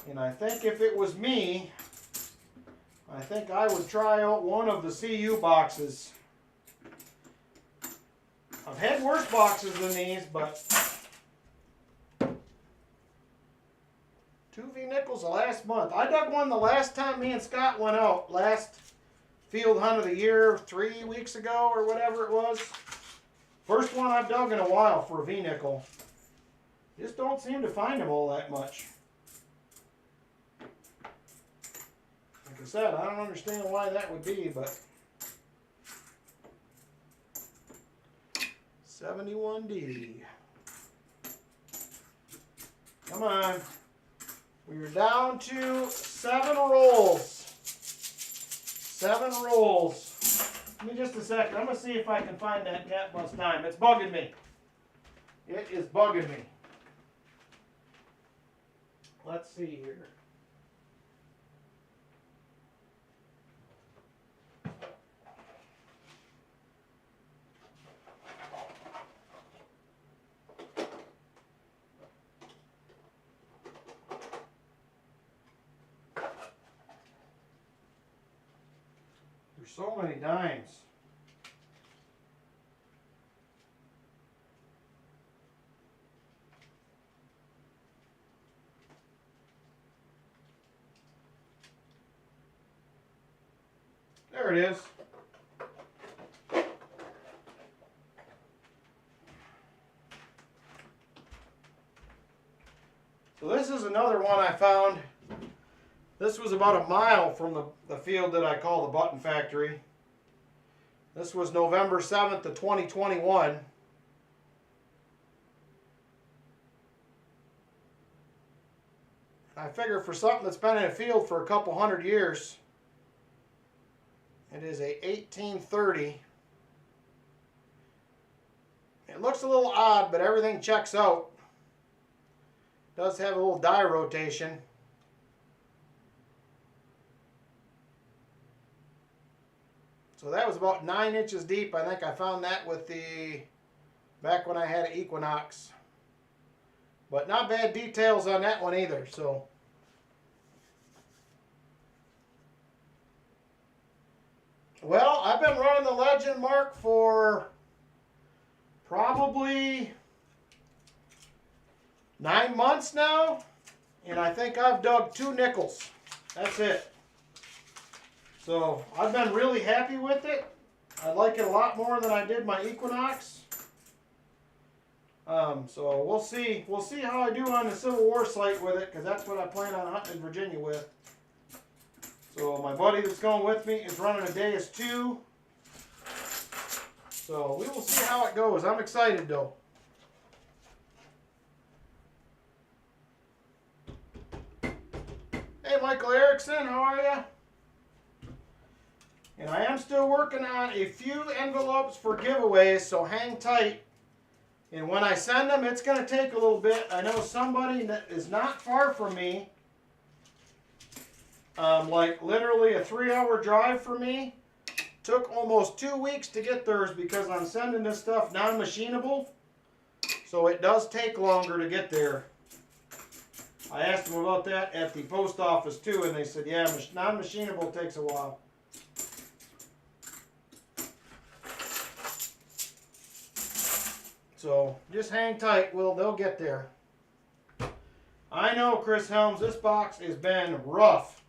And I think if it was me, I think I would try out one of the CU boxes. I've had worse boxes than these, but 2 V-nickels the last month. I dug one the last time me and Scott went out, last field hunt of the year, 3 weeks ago or whatever it was. First one I've dug in a while for a V-nickel. Just don't seem to find them all that much. Like I said, I don't understand why that would be, but 71D. Come on. We're down to 7 rolls. 7 rolls. Give me just a second. I'm going to see if I can find that cat bus time. It's bugging me. It is bugging me. Let's see here. There's so many dimes. There it is. So this is another one I found. This was about a mile from the field that I call the Button Factory. This was November 7th of 2021. I figure for something that's been in a field for a couple hundred years, it is a 1830. It looks a little odd, but everything checks out. It does have a little die rotation. So that was about 9 inches deep. I think I found that with back when I had an Equinox. But not bad details on that one either. So well, I've been running the Legend Mark for probably 9 months now, and I think I've dug 2 nickels. That's it. So I've been really happy with it. I like it a lot more than I did my Equinox. So we'll see. We'll see how I do on the Civil War site with it, because that's what I plan on hunting in Virginia with. So my buddy that's going with me is running a Deus 2. So we will see how it goes. I'm excited though. Hey Michael Erickson, how are you? And I am still working on a few envelopes for giveaways, so hang tight. And when I send them, it's going to take a little bit. I know somebody that is not far from me, like literally a 3-hour drive for me, took almost 2 weeks to get theirs because I'm sending this stuff non-machinable. So it does take longer to get there. I asked them about that at the post office too, and they said, yeah, non-machinable takes a while. So just hang tight, they'll get there. I know, Chris Helms, this box has been rough.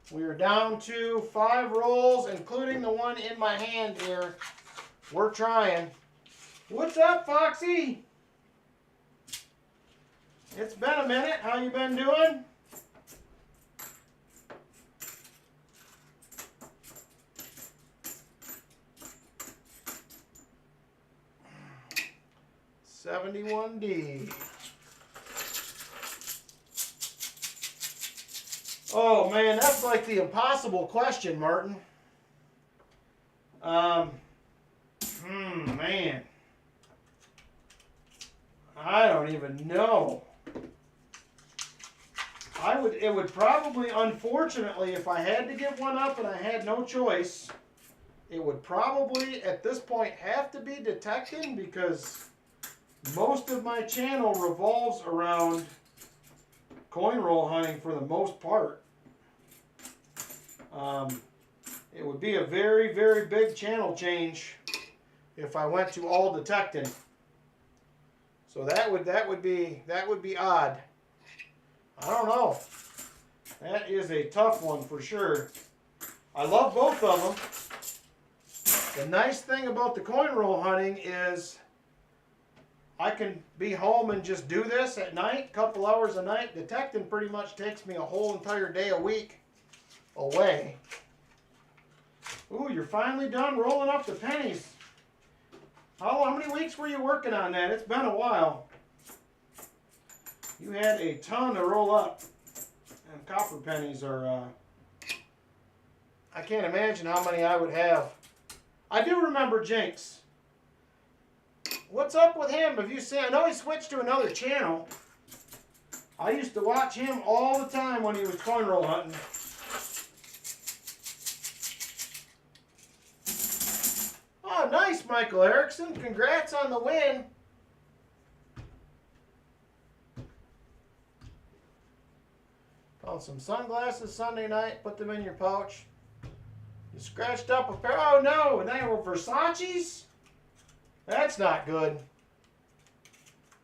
We are down to 5 rolls, including the one in my hand here. We're trying. What's up, Foxy? It's been a minute. How you been doing? $71D. Oh man, that's like the impossible question, Martin. Man. I don't even know. It would probably, unfortunately, if I had to give one up and I had no choice, it would probably at this point have to be detecting, because most of my channel revolves around coin roll hunting for the most part. It would be a very, very big channel change if I went to all detecting. So that would be odd. I don't know. That is a tough one for sure. I love both of them. The nice thing about the coin roll hunting is I can be home and just do this at night, a couple hours a night. Detecting pretty much takes me a whole entire day a week away. Ooh, you're finally done rolling up the pennies. How many weeks were you working on that? It's been a while. You had a ton to roll up. And copper pennies are, I can't imagine how many I would have. I do remember Jinx. What's up with him? Have you seen? I know he switched to another channel. I used to watch him all the time when he was coin roll hunting. Oh, nice, Michael Erickson. Congrats on the win. Found some sunglasses Sunday night. Put them in your pouch. You scratched up a pair. Oh, no. And they were Versace's? That's not good.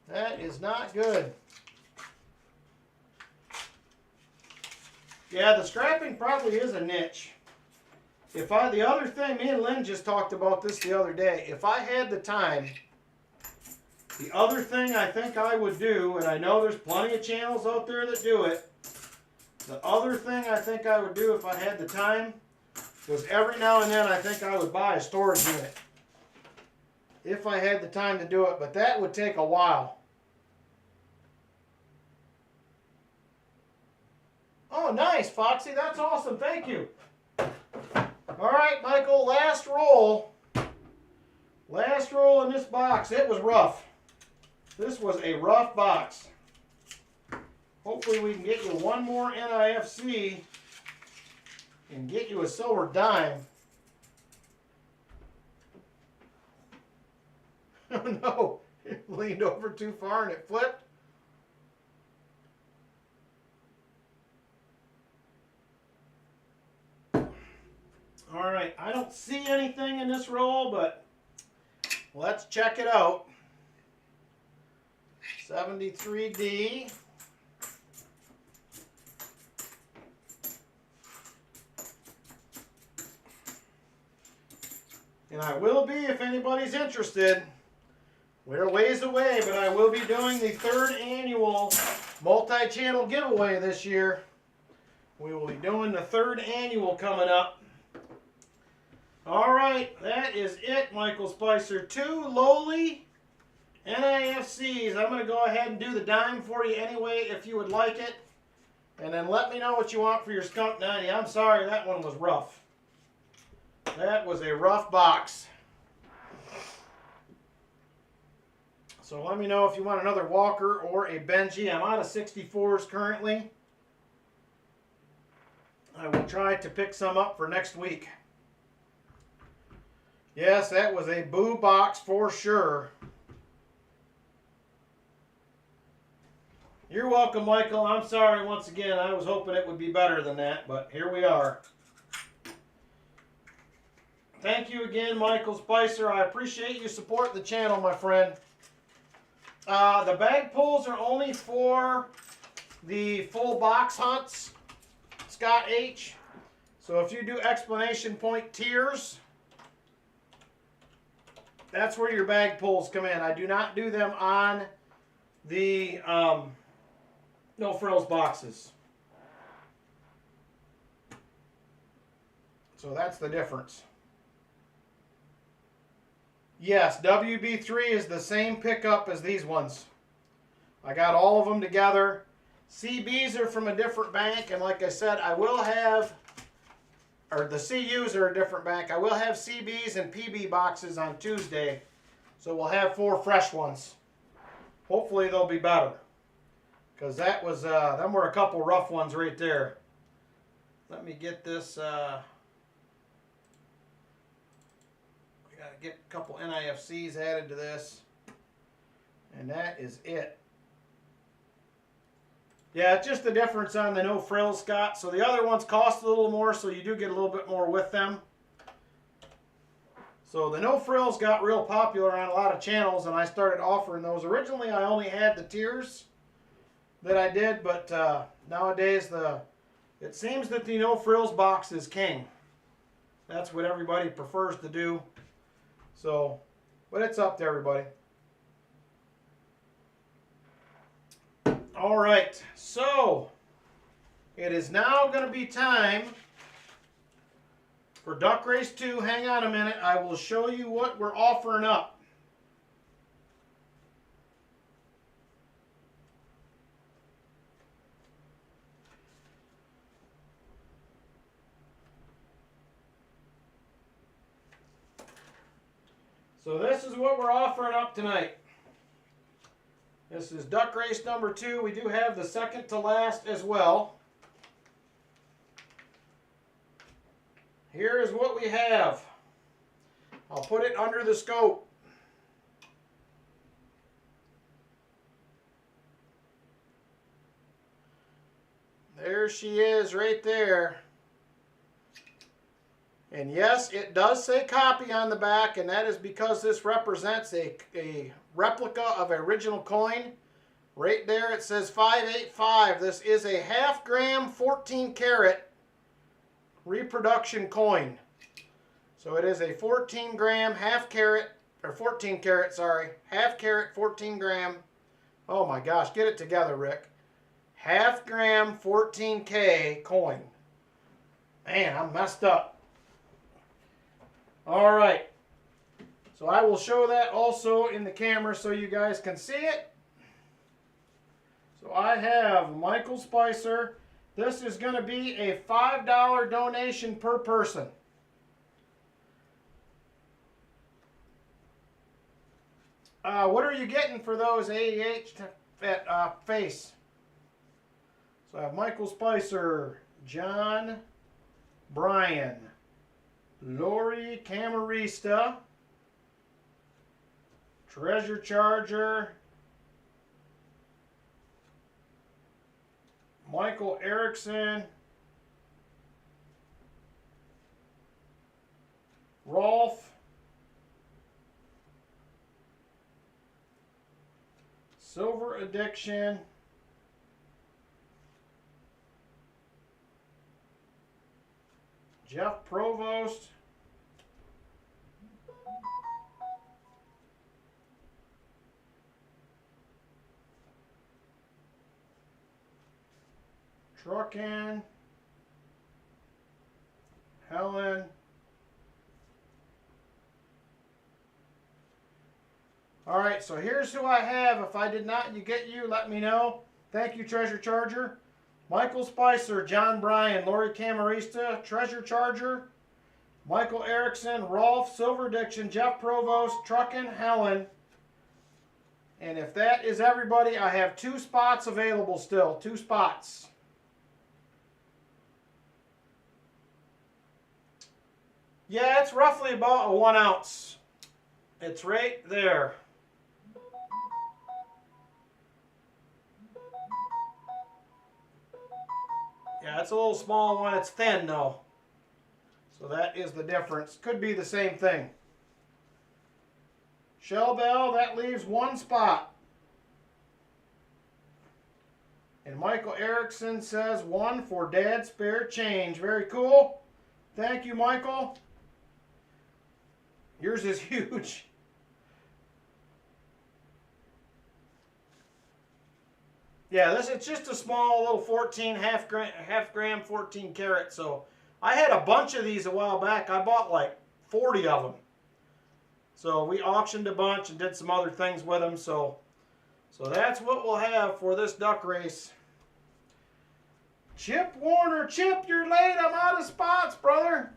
That is not good. Yeah, the scrapping probably is a niche. The other thing, me and Lynn just talked about this the other day. If I had the time, the other thing I think I would do, and I know there's plenty of channels out there that do it, the other thing I think I would do if I had the time was every now and then I think I would buy a storage unit. If I had the time to do it, but that would take a while. Oh, nice, Foxy. That's awesome. Thank you. All right, Michael, last roll. Last roll in this box. It was rough. This was a rough box. Hopefully we can get you one more NIFC and get you a silver dime. Oh no, it leaned over too far and it flipped. All right, I don't see anything in this roll, but let's check it out. 73D. And I will be, if anybody's interested, we're a ways away, but I will be doing the 3rd annual multi-channel giveaway this year. We will be doing the 3rd annual coming up. All right, that is it, Michael Spicer. 2 lowly NIFCs. I'm going to go ahead and do the dime for you anyway if you would like it. And then let me know what you want for your Skunk 90. I'm sorry, that one was rough. That was a rough box. So let me know if you want another Walker or a Benji. I'm out of 64s currently. I will try to pick some up for next week. Yes, that was a boo box for sure. You're welcome, Michael. I'm sorry once again. I was hoping it would be better than that, but here we are. Thank you again, Michael Spicer. I appreciate you supporting the channel, my friend. The bag pulls are only for the full box hunts, Scott H. So if you do explanation point tiers, that's where your bag pulls come in. I do not do them on the no frills boxes. So that's the difference. Yes, WB3 is the same pickup as these ones. I got all of them together. CBs are from a different bank, and like I said, I will have, or the CUs are a different bank. I will have CBs and PB boxes on Tuesday, so we'll have 4 fresh ones. hopefully they'll be better. Because that was, them were a couple rough ones right there. Let me get this, we gotta get a couple NIFCs added to this. And that is it. Yeah, it's just the difference on the no frills, Scott. So the other ones cost a little more, so you do get a little bit more with them. So the no frills got real popular on a lot of channels, and I started offering those. Originally, I only had the tiers that I did, but nowadays it seems that the no frills box is king. That's what everybody prefers to do. So, but it's up to everybody. All right, so it is now going to be time for Duck Race 2. Hang on a minute. I will show you what we're offering up. So this is what we're offering up tonight. This is Duck Race number 2. We do have the second to last as well. Here is what we have. I'll put it under the scope. There she is right there. And yes, it does say copy on the back, and that is because this represents a replica of an original coin. Right there it says 585. This is a half gram 14 karat reproduction coin. So it is a 14 gram half carat, or 14 karat, sorry, half carat 14 gram. Oh my gosh, get it together, Rick. Half gram 14K coin. Man, I'm messed up. All right, so I will show that also in the camera so you guys can see it. So I have Michael Spicer. This is going to be a $5 donation per person. What are you getting for those AEH at face? So I have Michael Spicer, John Bryan, Lori Camarista, Treasure Charger, Michael Erickson, Rolf, Silver Addiction, Jeff Provost, Truckin, Helen, all right, so here's who I have. If I did not get you, let me know. Thank you, Treasure Charger. Michael Spicer, John Bryan, Lori Camarista, Treasure Charger, Michael Erickson, Rolf, Silver Addiction, Jeff Provost, Truckin, Helen. And if that is everybody, I have 2 spots available still. 2 spots. Yeah, it's roughly about a 1 ounce. It's right there. Yeah, it's a little small one. It's thin though. So that is the difference. Could be the same thing. Shell Bell, that leaves 1 spot. And Michael Erickson says 1 for Dad's spare change. Very cool. Thank you, Michael. Yours is huge. Yeah, it's just a small little 14 half gram 14 karat. So I had a bunch of these a while back. I bought like 40 of them. So we auctioned a bunch and did some other things with them. So that's what we'll have for this duck race. Chip Warner, Chip, you're late. I'm out of spots, brother.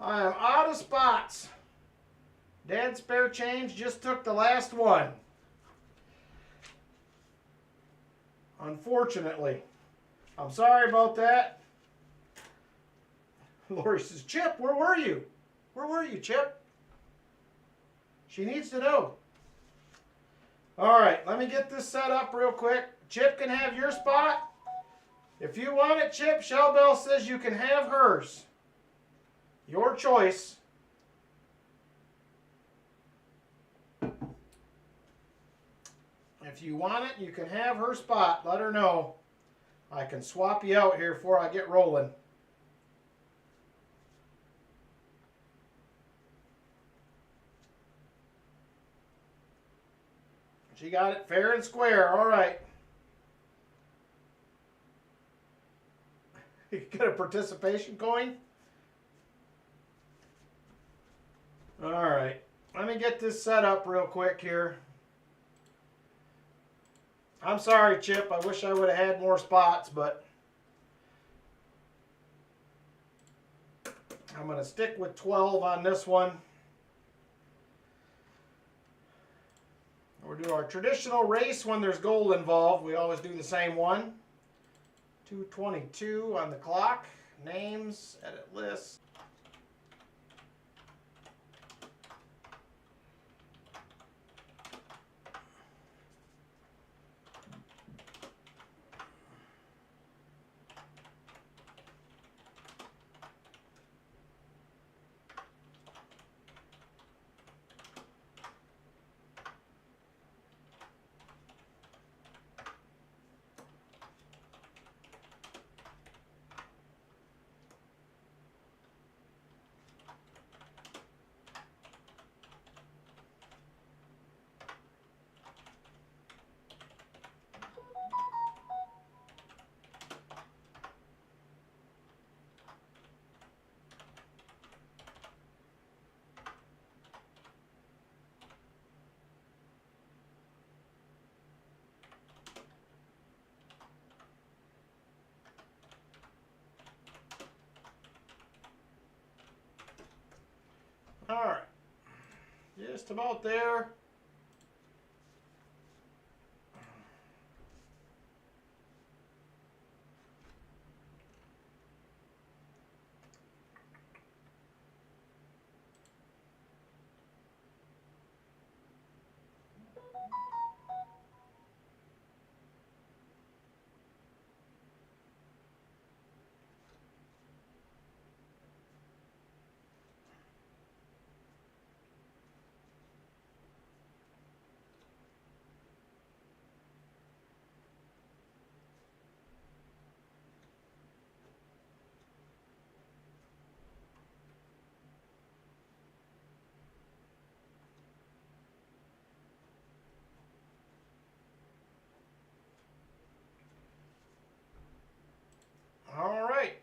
I am out of spots. Dad's spare change just took the last one. Unfortunately. I'm sorry about that. Lori says, Chip, where were you? Where were you, Chip? She needs to know. All right, let me get this set up real quick. Chip can have your spot. If you want it, Chip, Shellbell says you can have hers. Your choice. If you want it, you can have her spot. Let her know. I can swap you out here before I get rolling. She got it fair and square. All right. You get a participation coin? All right. Let me get this set up real quick here. I'm sorry, Chip. I wish I would have had more spots, but I'm going to stick with 12 on this one. We'll do our traditional race when there's gold involved. We always do the same one. 2:22 on the clock. Names, edit list. All right, just about there. All right,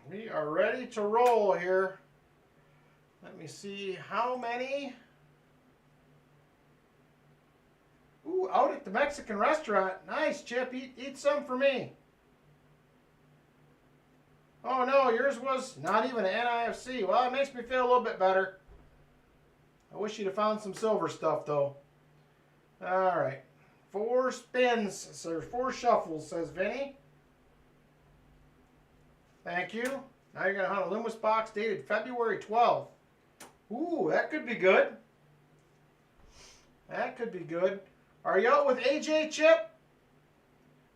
we are ready to roll here. Let me see how many. Ooh, out at the Mexican restaurant. Nice, Chip. Eat some for me. Oh no, yours was not even an NIFC. Well, it makes me feel a little bit better. I wish you'd have found some silver stuff though. All right, 4 spins. So there's 4 shuffles, says Vinny. Thank you. Now you're going to hunt a Loomis box dated February 12th. Ooh, that could be good. That could be good. Are you out with AJ, Chip?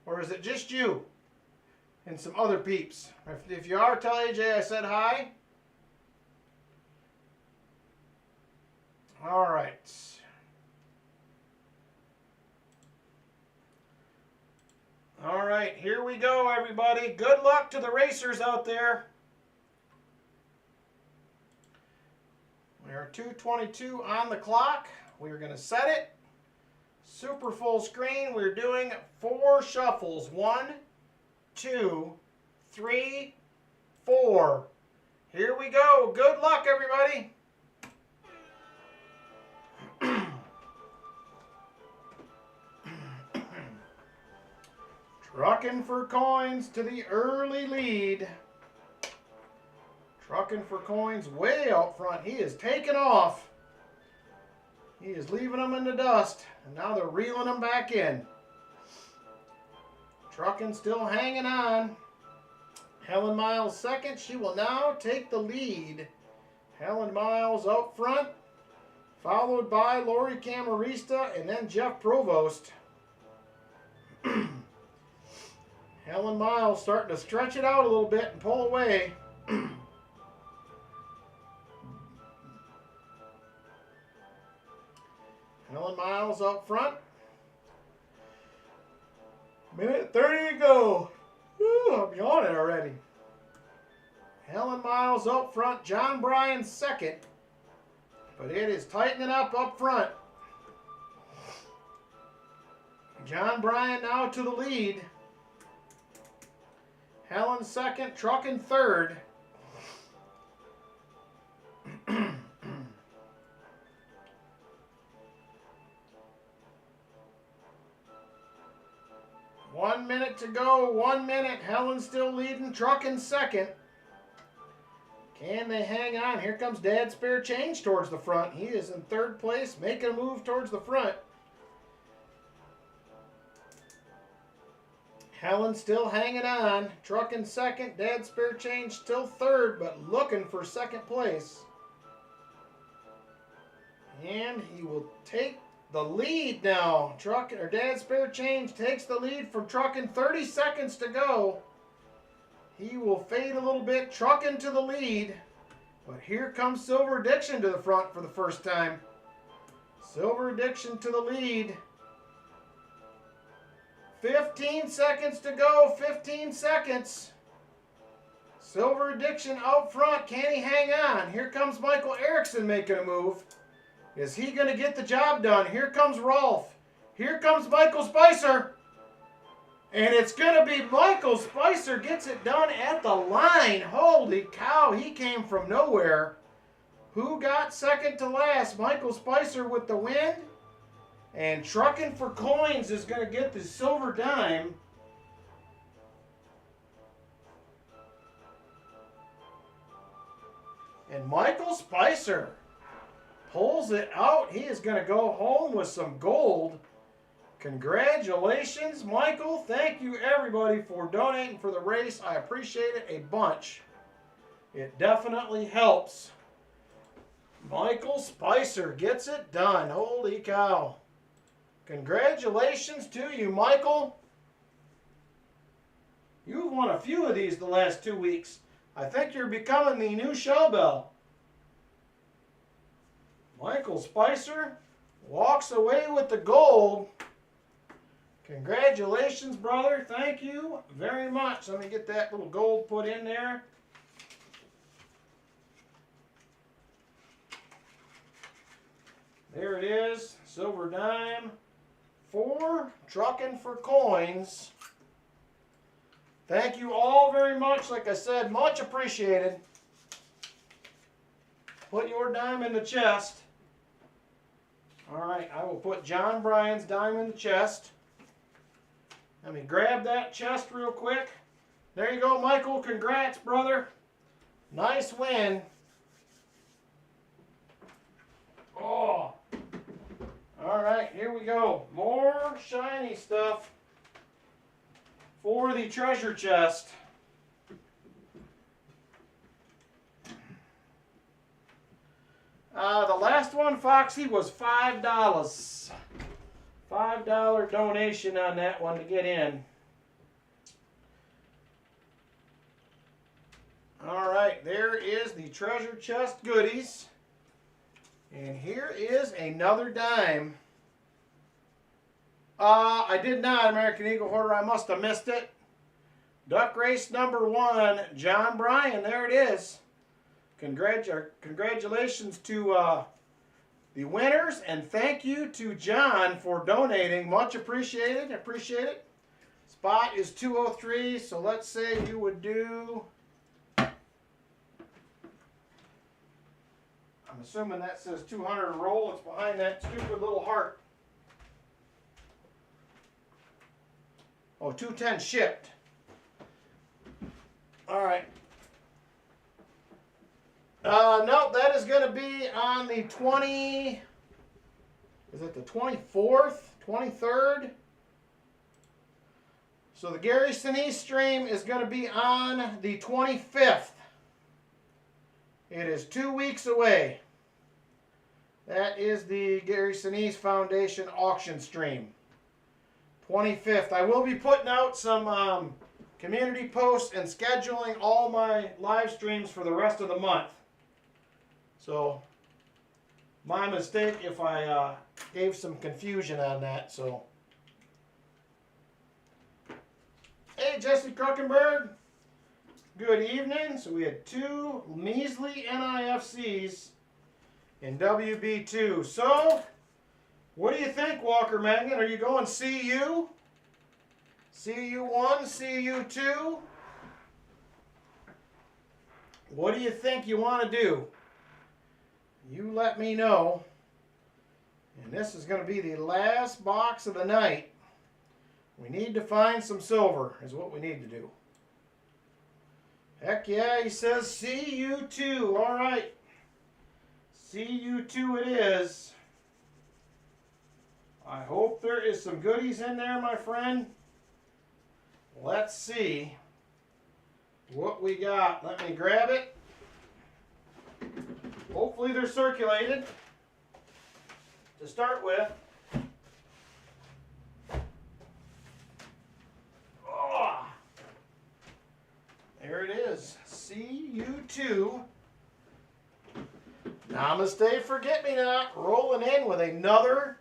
Or is it just you and some other peeps? If you are, tell AJ I said hi. All right. All right, here we go, everybody. Good luck to the racers out there. We are 2:22 on the clock. We're going to set it. Super full screen. We're doing 4 shuffles. 1, 2, 3, 4. Here we go. Good luck, everybody. Trucking for coins to the early lead. Trucking for coins way out front. He is taking off. He is leaving them in the dust. And now they're reeling them back in. Trucking still hanging on. Helen Miles second. She will now take the lead. Helen Miles out front, followed by Lori Camarista and then Jeff Provost. Helen Miles starting to stretch it out a little bit and pull away. Helen Miles up front. Minute 30 to go. Whew, I'm yawning already. Helen Miles up front. John Bryan second. But it is tightening up front. John Bryan now to the lead. Helen second. Trucking third. One minute to go, 1 minute. Helen still leading, Trucking second. Can they hang on? Here comes Dad Spare Change towards the front. He is in third place, making a move towards the front. Helen still hanging on, Trucking second. Dad Spare Change still third, but looking for second place. And he will take the lead now. Dad Spare Change takes the lead from Trucking. 30 seconds to go. He will fade a little bit. Trucking to the lead. But here comes Silver Addiction to the front for the first time. Silver Addiction to the lead. 15 seconds to go. 15 seconds. Silver Addiction out front. Can he hang on? Here comes Michael Erickson making a move. Is he going to get the job done? Here comes Rolf. Here comes Michael Spicer. And it's going to be Michael Spicer gets it done at the line. Holy cow, he came from nowhere. Who got second to last? Michael Spicer with the win. And Trucking for Coins is going to get the silver dime. And Michael Spicer pulls it out. He is going to go home with some gold. Congratulations, Michael. Thank you, everybody, for donating for the race. I appreciate it a bunch. It definitely helps. Michael Spicer gets it done. Holy cow. Congratulations to you, Michael. You've won a few of these the last 2 weeks. I think you're becoming the new Showbell. Michael Spicer walks away with the gold. Congratulations, brother. Thank you very much. Let me get that little gold put in there. There it is. Silver dime for Trucking for Coins. Thank you all very much. Like I said, much appreciated. Put your dime in the chest. All right, I will put John Bryan's dime in the chest. Let me grab that chest real quick. There you go, Michael. Congrats, brother. Nice win. Oh. All right, here we go. More shiny stuff for the treasure chest. The last one, Foxy, was $5. $5 donation on that one to get in. All right, there is the treasure chest goodies. And here is another dime. I did not, American Eagle Hoarder. I must have missed it. Duck Race number 1, John Bryan. There it is. Congratulations to the winners, and thank you to John for donating. Much appreciated. Appreciate it. Spot is 203, so let's say you would do... I'm assuming that says 200 a roll. It's behind that stupid little heart. Oh, 210 shipped. All right. No, that is going to be on the 20... Is it the 24th? 23rd? So the Gary Sinise stream is going to be on the 25th. It is 2 weeks away. That is the Gary Sinise Foundation auction stream. 25th. I will be putting out some community posts and scheduling all my live streams for the rest of the month. So, my mistake if I gave some confusion on that. So, hey, Jesse Kruckenberg. Good evening. So we had 2 measly NIFCs in WB2. So, what do you think, Walker Magnet? Are you going CU? CU1, CU2? What do you think you want to do? You let me know. And this is going to be the last box of the night. We need to find some silver, is what we need to do. Heck yeah, he says CU2. All right. CU2 it is. I hope there is some goodies in there, my friend. Let's see what we got. Let me grab it. Hopefully they're circulated to start with. Oh, there it is. CU2. Namaste, forget-me-not. Rolling in with another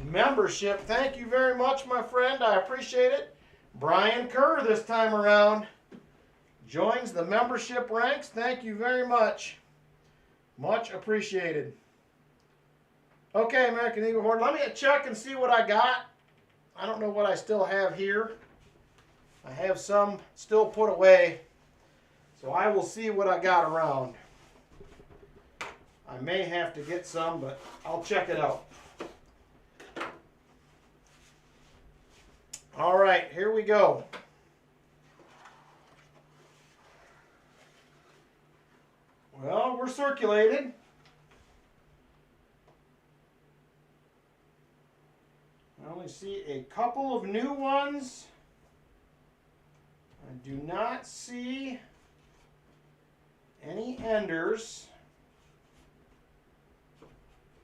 membership. Thank you very much, my friend. I appreciate it. Brian Kerr this time around joins the membership ranks. Thank you very much. Much appreciated. Okay, American Eagle Horde. Let me check and see what I got. I don't know what I still have here. I have some still put away. So I will see what I got around. I may have to get some, but I'll check it out. All right, here we go. Well, we're circulated. I only see a couple of new ones. I do not see any enders.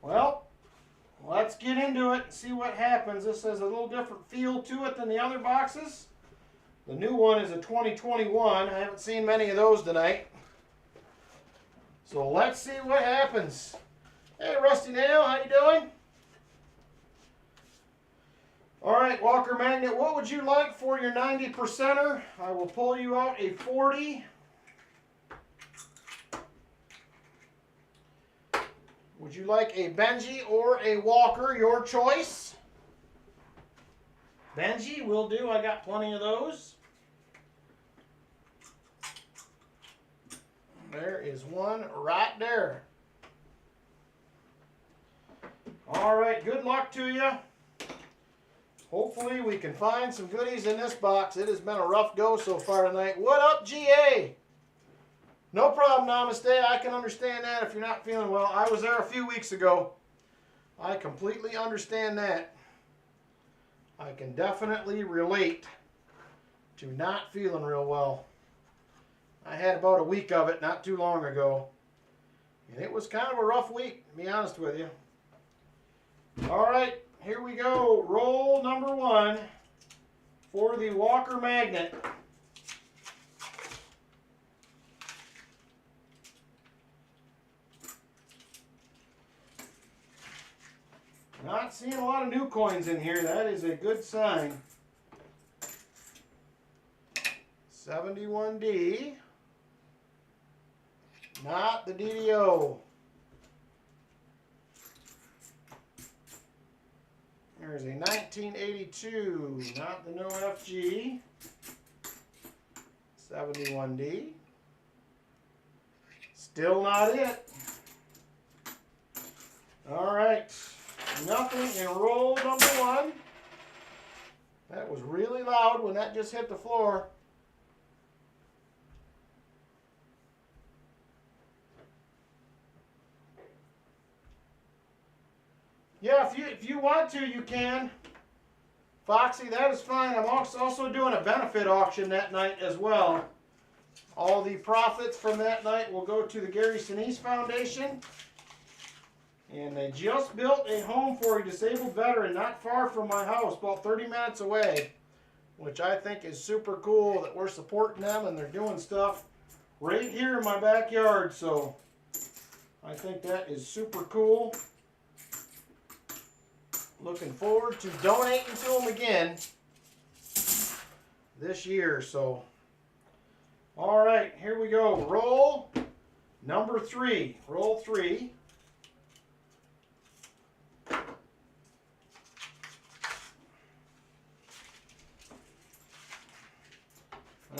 Well, let's get into it and see what happens. This has a little different feel to it than the other boxes. The new one is a 2021. I haven't seen many of those tonight. So let's see what happens. Hey, Rusty Nail, how you doing? All right, Walker Magnet, what would you like for your 90%er? I will pull you out a 40. Would you like a Benji or a Walker? Your choice. Benji will do. I got plenty of those. There is one right there. All right, good luck to you. Hopefully we can find some goodies in this box. It has been a rough go so far tonight. What up, GA? No problem, Namaste. I can understand that if you're not feeling well. I was there a few weeks ago. I completely understand that. I can definitely relate to not feeling real well. I had about a week of it not too long ago. And it was kind of a rough week, to be honest with you. All right, here we go. Roll number 1 for the Walker Magnet. Not seeing a lot of new coins in here. That is a good sign. 71D. Not the DDO. There's a 1982. Not the no FG. 71D. Still not it. All right. Nothing in roll number 1. That was really loud when that just hit the floor. Yeah, if you want to, you can. Foxy, that is fine. I'm also doing a benefit auction that night as well. All the profits from that night will go to the Gary Sinise Foundation. And they just built a home for a disabled veteran not far from my house, about 30 minutes away, which I think is super cool that we're supporting them and they're doing stuff right here in my backyard. So I think that is super cool. Looking forward to donating to them again this year. So, all right, here we go. Roll number 3. Roll 3.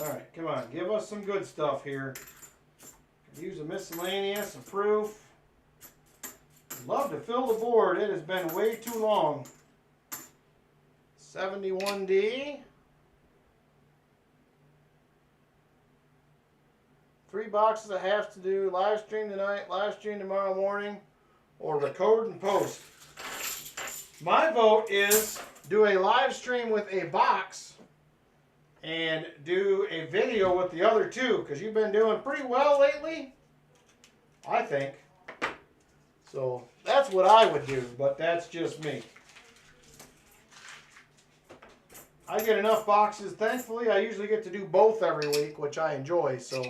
All right, come on, give us some good stuff here. Use a miscellaneous, a proof. Love to fill the board. It has been way too long. 71D. 3 boxes I have to do. Live stream tonight, live stream tomorrow morning, or record and post. My vote is do a live stream with a box and do a video with the other 2, because you've been doing pretty well lately, I think. So that's what I would do, but that's just me. I get enough boxes. Thankfully, I usually get to do both every week, which I enjoy. So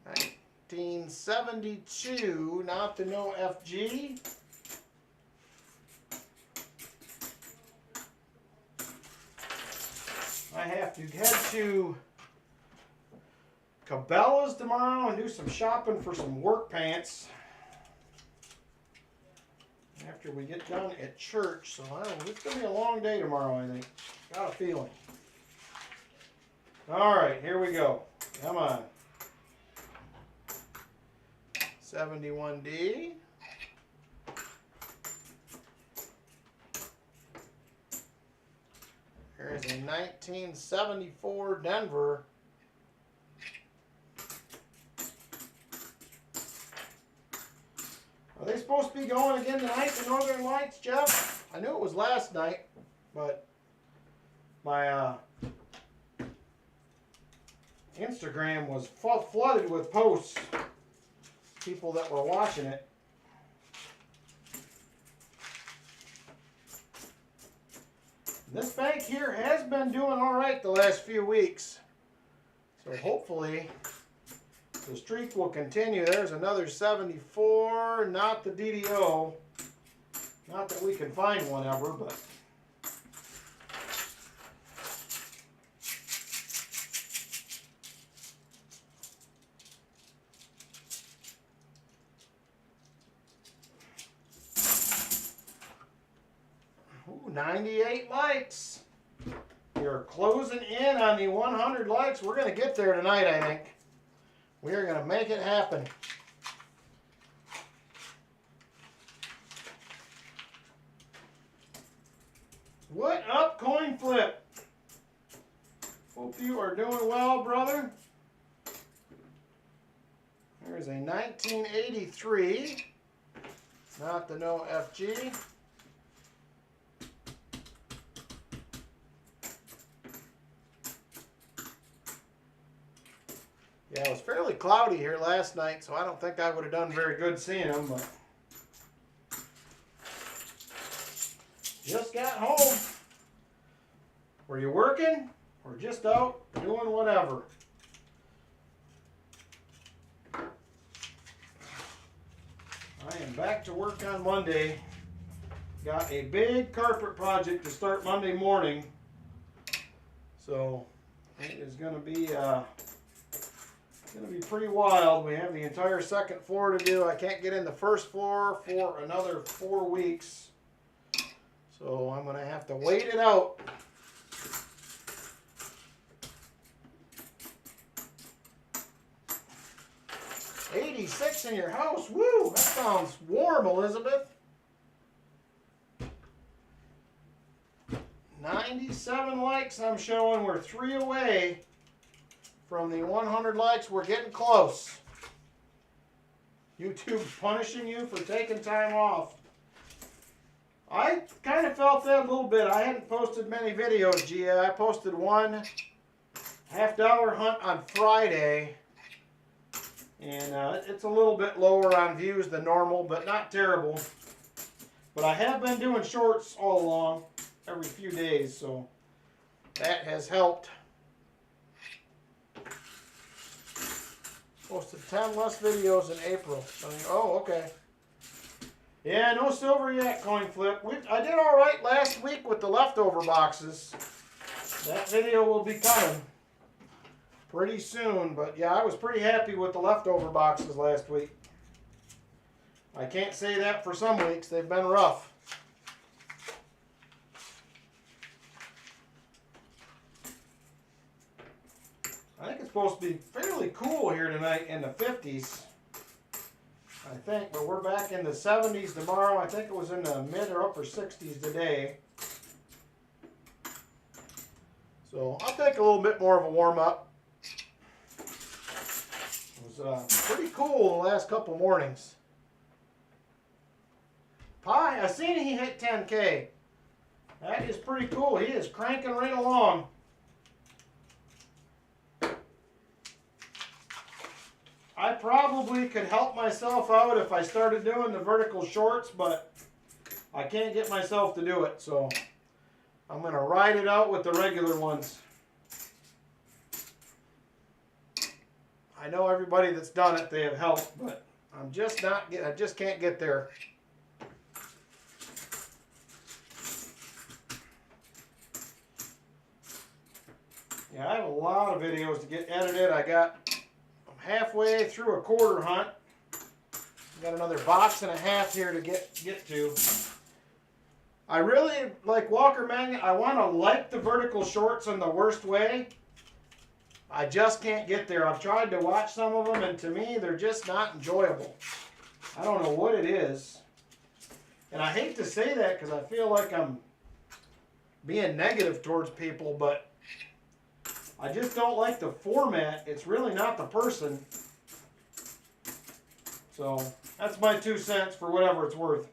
1972, not the no FG. I have to head to Cabela's tomorrow and do some shopping for some work pants after we get done at church. So it's going to be a long day tomorrow, I think. Got a feeling. All right, here we go. Come on. 71D. Here's a 1974 Denver. Are they supposed to be going again tonight, the Northern Lights, Jeff? I knew it was last night, but my Instagram was flooded with posts, people that were watching it. This bank here has been doing all right the last few weeks, so hopefully the streak will continue. There's another 74, not the DDO. Not that we can find one ever, but. Ooh, 98 likes. You're closing in on the 100 likes. We're going to get there tonight, I think. We are going to make it happen. What up, Coin Flip? Hope you are doing well, brother. There's a 1983. Not the no FG. Yeah, it was fairly cloudy here last night, so I don't think I would have done very good seeing them, but just got home. Were you working or just out doing whatever? I am back to work on Monday. Got a big carpet project to start Monday morning, so it is going to be pretty wild. We have the entire second floor to do. I can't get in the first floor for another 4 weeks. So I'm going to have to wait it out. '86 in your house. Woo! That sounds warm, Elizabeth. 97 likes I'm showing. We're 3 away from the 100 likes. We're getting close. YouTube punishing you for taking time off. I kind of felt that a little bit. I hadn't posted many videos, Gia. I posted one $50 hunt on Friday. And it's a little bit lower on views than normal, but not terrible. But I have been doing shorts all along, every few days, so that has helped. Posted 10 less videos in April. Oh, okay. Yeah, no silver yet, coin flip. I did all right last week with the leftover boxes. That video will be coming pretty soon, but yeah, I was pretty happy with the leftover boxes last week. I can't say that for some weeks. They've been rough. I think it's supposed to be fairly cool here tonight in the 50s. I think, but we're back in the 70s tomorrow. I think it was in the mid or upper 60s today. So I'll take a little bit more of a warm up. It was pretty cool the last couple mornings. Pie, I seen he hit 10K. That is pretty cool. He is cranking right along. I probably could help myself out if I started doing the vertical shorts, but I can't get myself to do it, so I'm going to ride it out with the regular ones. I know everybody that's done it, they have helped, but I just can't get there. Yeah, I have a lot of videos to get edited. I'm halfway through a quarter hunt. Got another box and a half here to get to. I really like Walker Magnet. I want to like the vertical shorts in the worst way. I just can't get there. I've tried to watch some of them, and to me, they're just not enjoyable. I don't know what it is. And I hate to say that because I feel like I'm being negative towards people, but I just don't like the format. It's really not the person. So that's my 2 cents for whatever it's worth.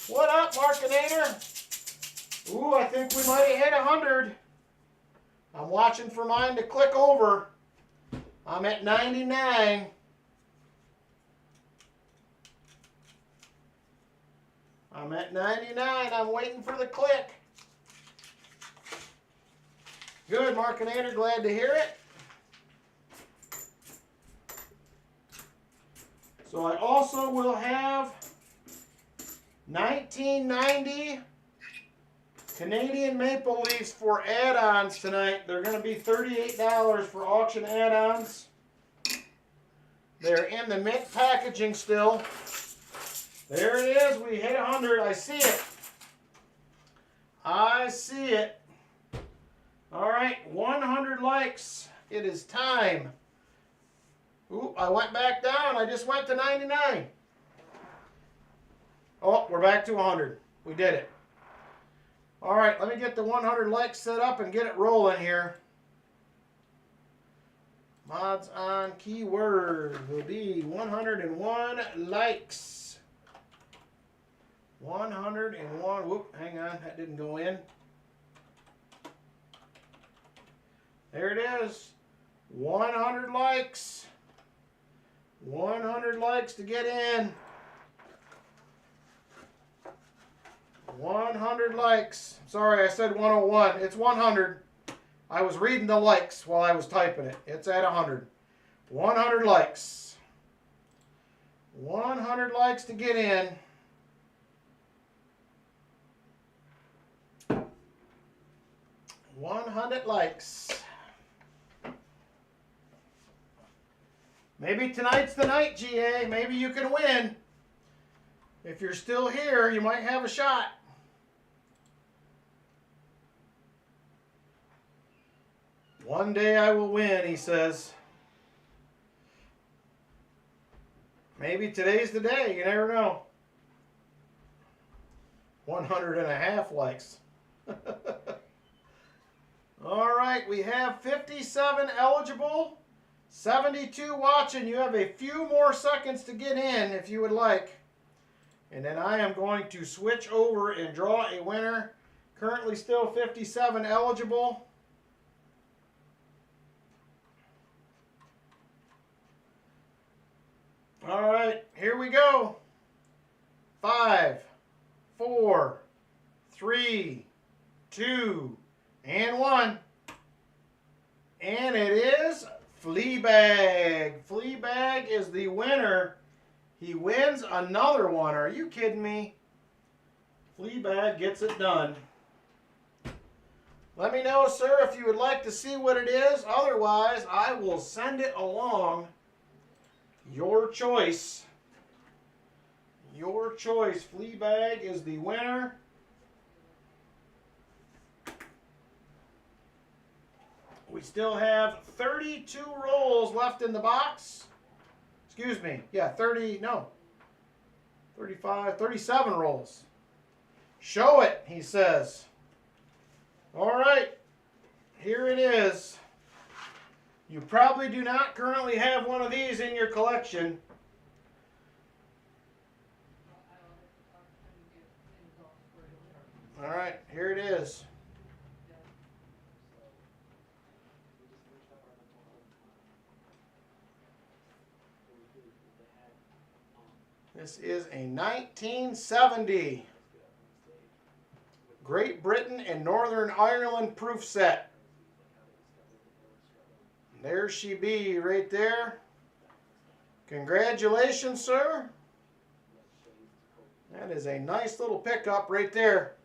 What up, Markinator? Ooh, I think we might have hit 100. I'm watching for mine to click over. I'm at 99. I'm at 99. I'm waiting for the click. Good, Markinator. Glad to hear it. So I also will have 1990 Canadian Maple Leafs for add-ons tonight. They're going to be $38 for auction add-ons. They're in the mint packaging still. There it is. We hit 100. I see it. I see it. All right, 100 likes. It is time. Ooh, I went back down. I just went to 99. Oh, we're back to 100. We did it. All right, let me get the 100 likes set up and get it rolling here. Mods on keyword will be 101 likes. 101. Whoop, hang on, that didn't go in. There it is. 100 likes. 100 likes to get in. 100 likes. Sorry, I said 101. It's 100. I was reading the likes while I was typing it. It's at 100. 100 likes. 100 likes to get in. $100 likes. Maybe tonight's the night, GA. Maybe you can win. If you're still here, you might have a shot. One day I will win, he says. Maybe today's the day. You never know. 100.5 likes. All right, we have 57 eligible, 72 watching. You have a few more seconds to get in if you would like. And then I am going to switch over and draw a winner. Currently still 57 eligible. All right, here we go. 5, 4, 3, 2, and 1. And it is Fleabag. Fleabag is the winner. He wins another one. Are you kidding me? Fleabag gets it done. Let me know, sir, if you would like to see what it is. Otherwise, I will send it along. Your choice. Your choice. Fleabag is the winner. We still have 32 rolls left in the box. Excuse me. Yeah, 37 rolls. Show it, he says. All right. Here it is. You probably do not currently have one of these in your collection. All right, here it is. This is a 1970 Great Britain and Northern Ireland proof set. There she be right there. Congratulations, sir. That is a nice little pickup right there.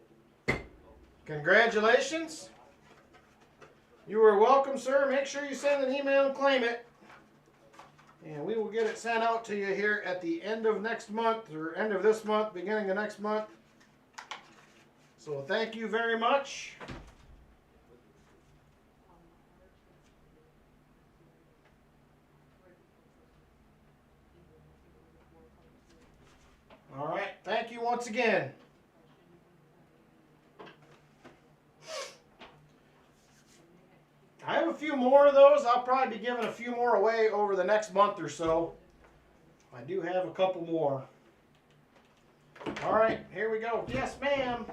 Congratulations. You are welcome, sir. Make sure you send an email and claim it. And we will get it sent out to you here at the end of next month, or end of this month, beginning of next month. So thank you very much. All right, thank you once again. I have a few more of those. I'll probably be giving a few more away over the next month or so. I do have a couple more. All right, here we go. Yes, ma'am.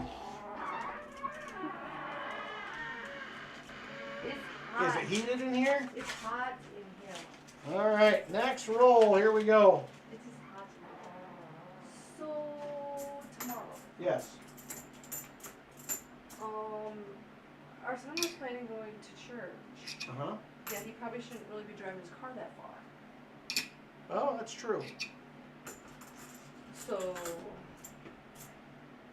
Is it heated in here?
It's hot in here.
All right, next roll. Here we go.
It is hot in here. So, tomorrow.
Yes.
Our son was planning going to church.
Uh-huh.
Yeah, he probably shouldn't really be driving his car that far.
Oh, that's true.
So,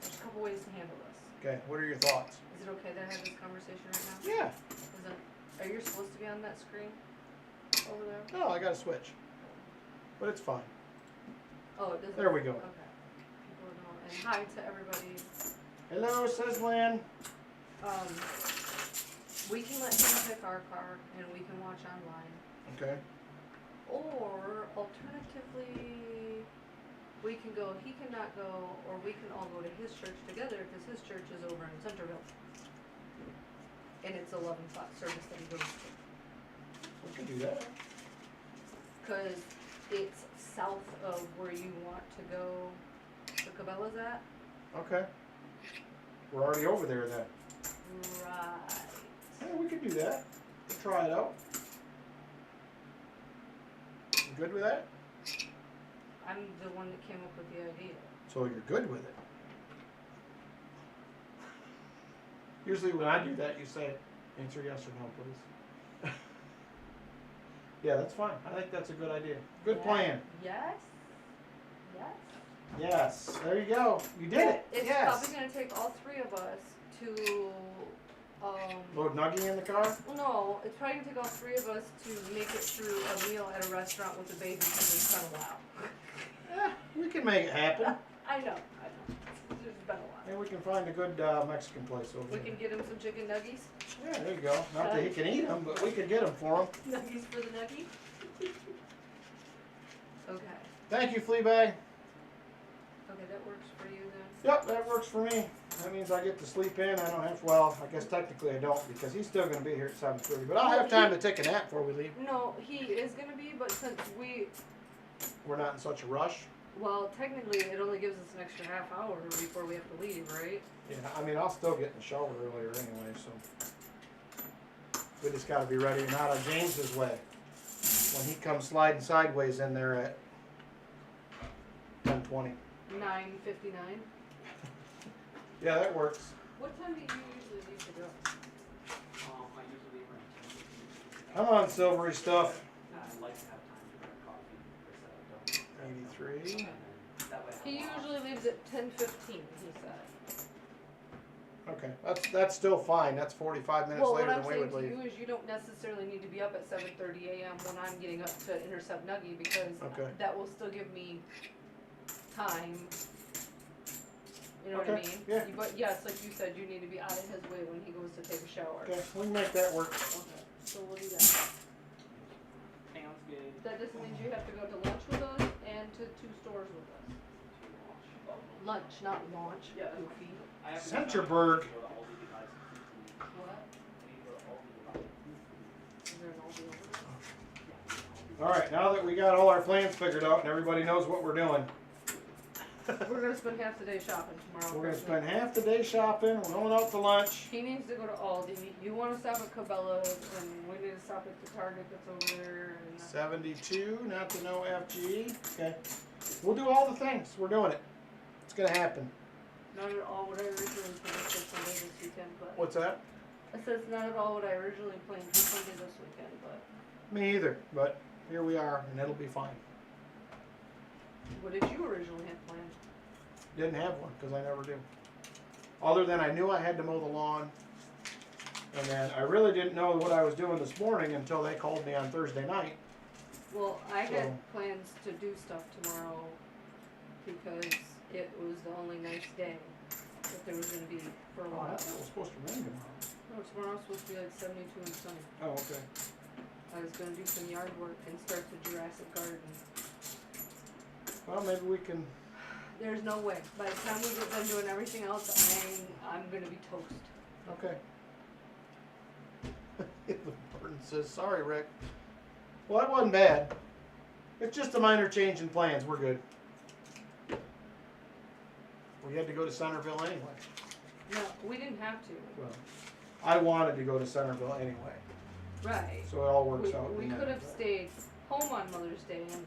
there's a couple ways to handle this.
Okay, what are your thoughts?
Is it okay that I have this conversation right now?
Yeah.
Are you supposed to be on that screen over there?
No, I got to switch. But it's fine.
Oh, it doesn't.
There we go.
Okay. People know. And hi to everybody.
Hello, says Lynn.
We can let him pick our car and we can watch online.
Okay.
Or alternatively, we can go, he cannot go, or we can all go to his church together because his church is over in Centerville. And it's 11 o'clock service that he goes to.
We can do that.
Because it's south of where you want to go, the Cabela's at.
Okay. We're already over there then.
Right.
Yeah, we could do that. We'll try it out. You good with that?
I'm the one that came up with the idea.
So you're good with it. Usually when I do that, you say, answer yes or no, please. Yeah, that's fine. I think that's a good idea. Good plan.
Yes. Yes.
Yes. There you go. You did it.
It's
yes.
probably going to take all three of us to,
Load Nuggie in the car?
well, no, it's probably going to take all three of us to make it through a meal at a restaurant with a baby because it's been a while.
Yeah, we can make it happen.
I know. It's been a while.
Maybe we can find a good Mexican place over
We
there.
can get him some chicken nuggies.
Yeah, there you go. Not that he can eat them, but we could get them for him.
Nuggies for the nuggie. Okay.
Thank you, Fleabag.
Okay, that works for you then?
Yep, that works for me. That means I get to sleep in. I don't have to, well, I guess technically I don't because he's still going to be here at 7:30. But I'll have time to take a nap before we leave.
No, he is going to be, but since
We're not in such a rush.
Well, technically, it only gives us an extra half hour before we have to leave, right?
Yeah, I mean, I'll still get in the shower earlier anyway, so. We just gotta be ready and out of James's way. When he comes sliding sideways in there at 10:20.
9:59.
Yeah, that works.
What time do you usually leave to go?
I usually leave around 10.
Come on, silvery stuff.
I like to have time to grab coffee. So don't.
83.
And that way I
He
have
usually leaves at 10:15. He said.
Okay, that's still fine. That's 45 minutes
Well,
later
what I'm
than we
saying
would
to
leave.
you is you don't necessarily need to be up at 7:30 a.m. when I'm getting up to intercept Nuggy because
Okay.
that will still give me time. You know what I
Okay,
mean?
yeah.
But yes, like you said, you need to be out of his way when he goes to take a shower.
Okay, we can make that work.
Okay, so we'll do that.
Sounds good.
That just means you have to go to lunch with us and to 2 stores with us. Lunch, not launch,
Yeah.
goofy.
I have to
Centerburg.
go to Aldi to buy some food to eat.
What?
I need to go to Aldi to buy food.
Is there an Aldi over there?
All right, now that we got all our plans figured out and everybody knows what we're doing,
We're gonna spend half the day shopping tomorrow.
we're gonna spend half the day shopping. We're going out to lunch.
He needs to go to Aldi. You wanna stop at Cabela's, and we need to stop at the Target that's over there. And
72, not to know FG. Okay, we'll do all the things. We're doing it. It's gonna happen.
not at all what I originally planned for Sunday this weekend, but
What's that?
I said it's not at all what I originally planned for Sunday this weekend, but
Me either. But here we are, and it'll be fine.
what did you originally have planned?
Didn't have one because I never do. Other than I knew I had to mow the lawn, and then I really didn't know what I was doing this morning until they called me on Thursday night.
Well, I
So-
had plans to do stuff tomorrow because it was the only nice day that there was gonna be for a
Oh, I
while.
thought it was supposed to rain tomorrow.
No, tomorrow's supposed to be like 72 and sunny.
Oh, okay.
I was gonna do some yard work and start the Jurassic Garden.
Well, maybe we can.
There's no way. By the time we get done doing everything else, I'm gonna be toast.
Okay. Burton says, "Sorry, Rick." Well, that wasn't bad. It's just a minor change in plans. We're good. We had to go to Centerville anyway.
No, we didn't have to.
Well, I wanted to go to Centerville anyway,
Right.
so it all works
We,
out.
we
in the
could
end.
have stayed home on Mother's Day and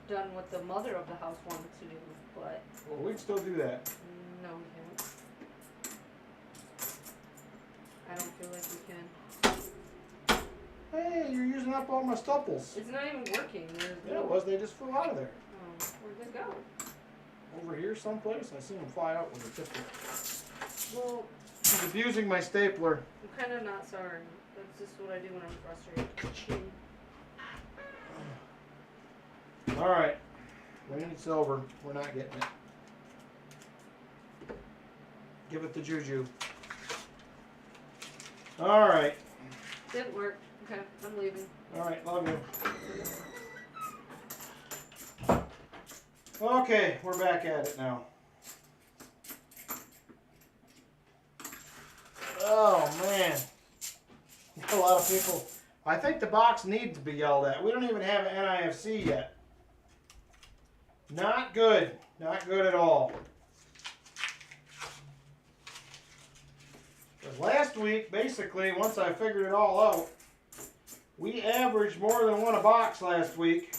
done what the mother of the house wanted to do, but
Well, we'd still do that.
no, we can't. I don't feel like we can.
Hey, you're using up all my staples.
It's not even working. There's
Yeah,
no.
it was. They just flew out of there.
Oh, where'd they go?
Over here someplace. I seen them fly out with a tip.
Well,
He's abusing my stapler.
I'm kind of not sorry. That's just what I do when I'm frustrated.
All right. We need silver. We're not getting it. Give it to Juju. All right.
Didn't work. Okay, I'm leaving.
All right. Love you. Okay, we're back at it now. Oh man. A lot of people. I think the box needs to be yelled at. We don't even have an NIFC yet. Not good. Not good at all. 'Cause last week, basically, once I figured it all out, we averaged more than one a box last week.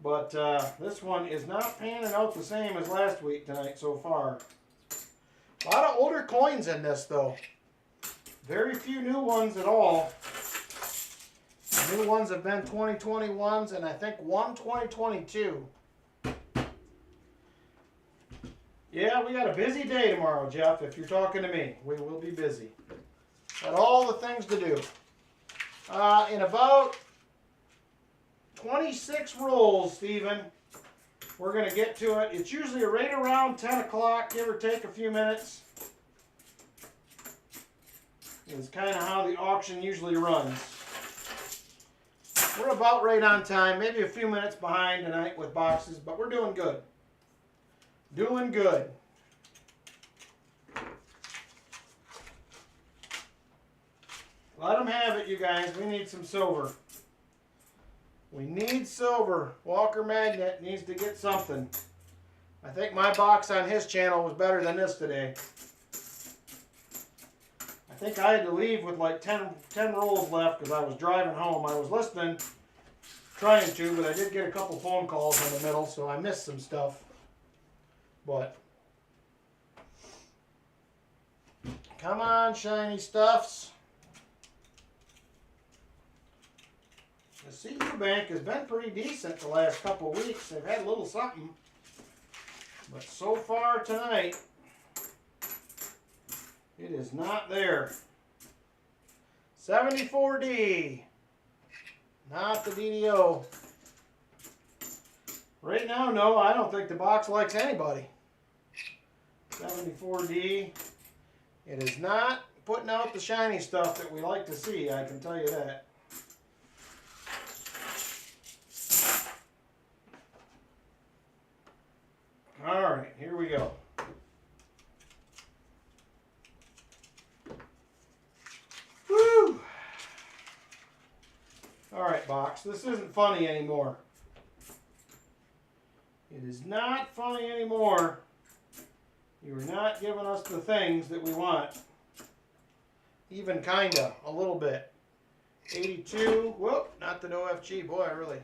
But this one is not panning out the same as last week tonight so far. A lot of older coins in this, though. Very few new ones at all. The new ones have been 2021s, and I think one 2022. Yeah, we got a busy day tomorrow, Jeff, if you're talking to me. We will be busy. Got all the things to do. In about 26 rolls, Stephen, we're going to get to it. It's usually right around 10 o'clock, give or take a few minutes. It's kind of how the auction usually runs. We're about right on time, maybe a few minutes behind tonight with boxes, but we're doing good. Doing good. Let them have it, you guys. We need some silver. We need silver. Walker Magnet needs to get something. I think my box on his channel was better than this today. I think I had to leave with like 10 rolls left because I was driving home. I was listening, trying to, but I did get a couple phone calls in the middle, so I missed some stuff. But come on, shiny stuffs. The CU Bank has been pretty decent the last couple of weeks. They've had a little something. But so far tonight, it is not there. 74D. Not the DDO. Right now, no, I don't think the box likes anybody. 74D. It is not putting out the shiny stuff that we like to see, I can tell you that. Alright, here we go. Woo! Alright, box, this isn't funny anymore. It is not funny anymore. You are not giving us the things that we want. Even kinda, a little bit. 82, whoop, not the OFG. Boy, I really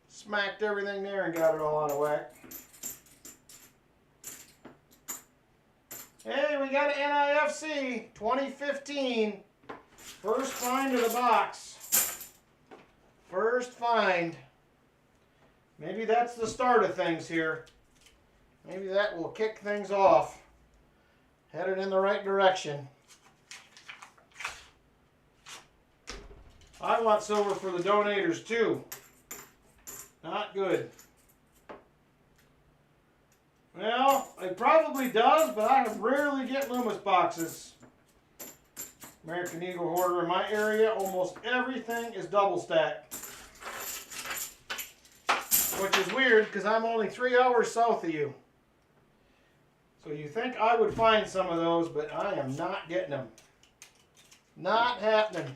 smacked everything there and got it all out of whack. Hey, we got an NIFC 2015. First find of the box. First find. Maybe that's the start of things here. Maybe that will kick things off. Headed in the right direction. I want silver for the donators too. Not good. Well, it probably does, but I rarely get Loomis boxes. American Eagle Hoarder in my area, almost everything is double stacked. Which is weird because I'm only 3 hours south of you. So you think I would find some of those, but I am not getting them. Not happening.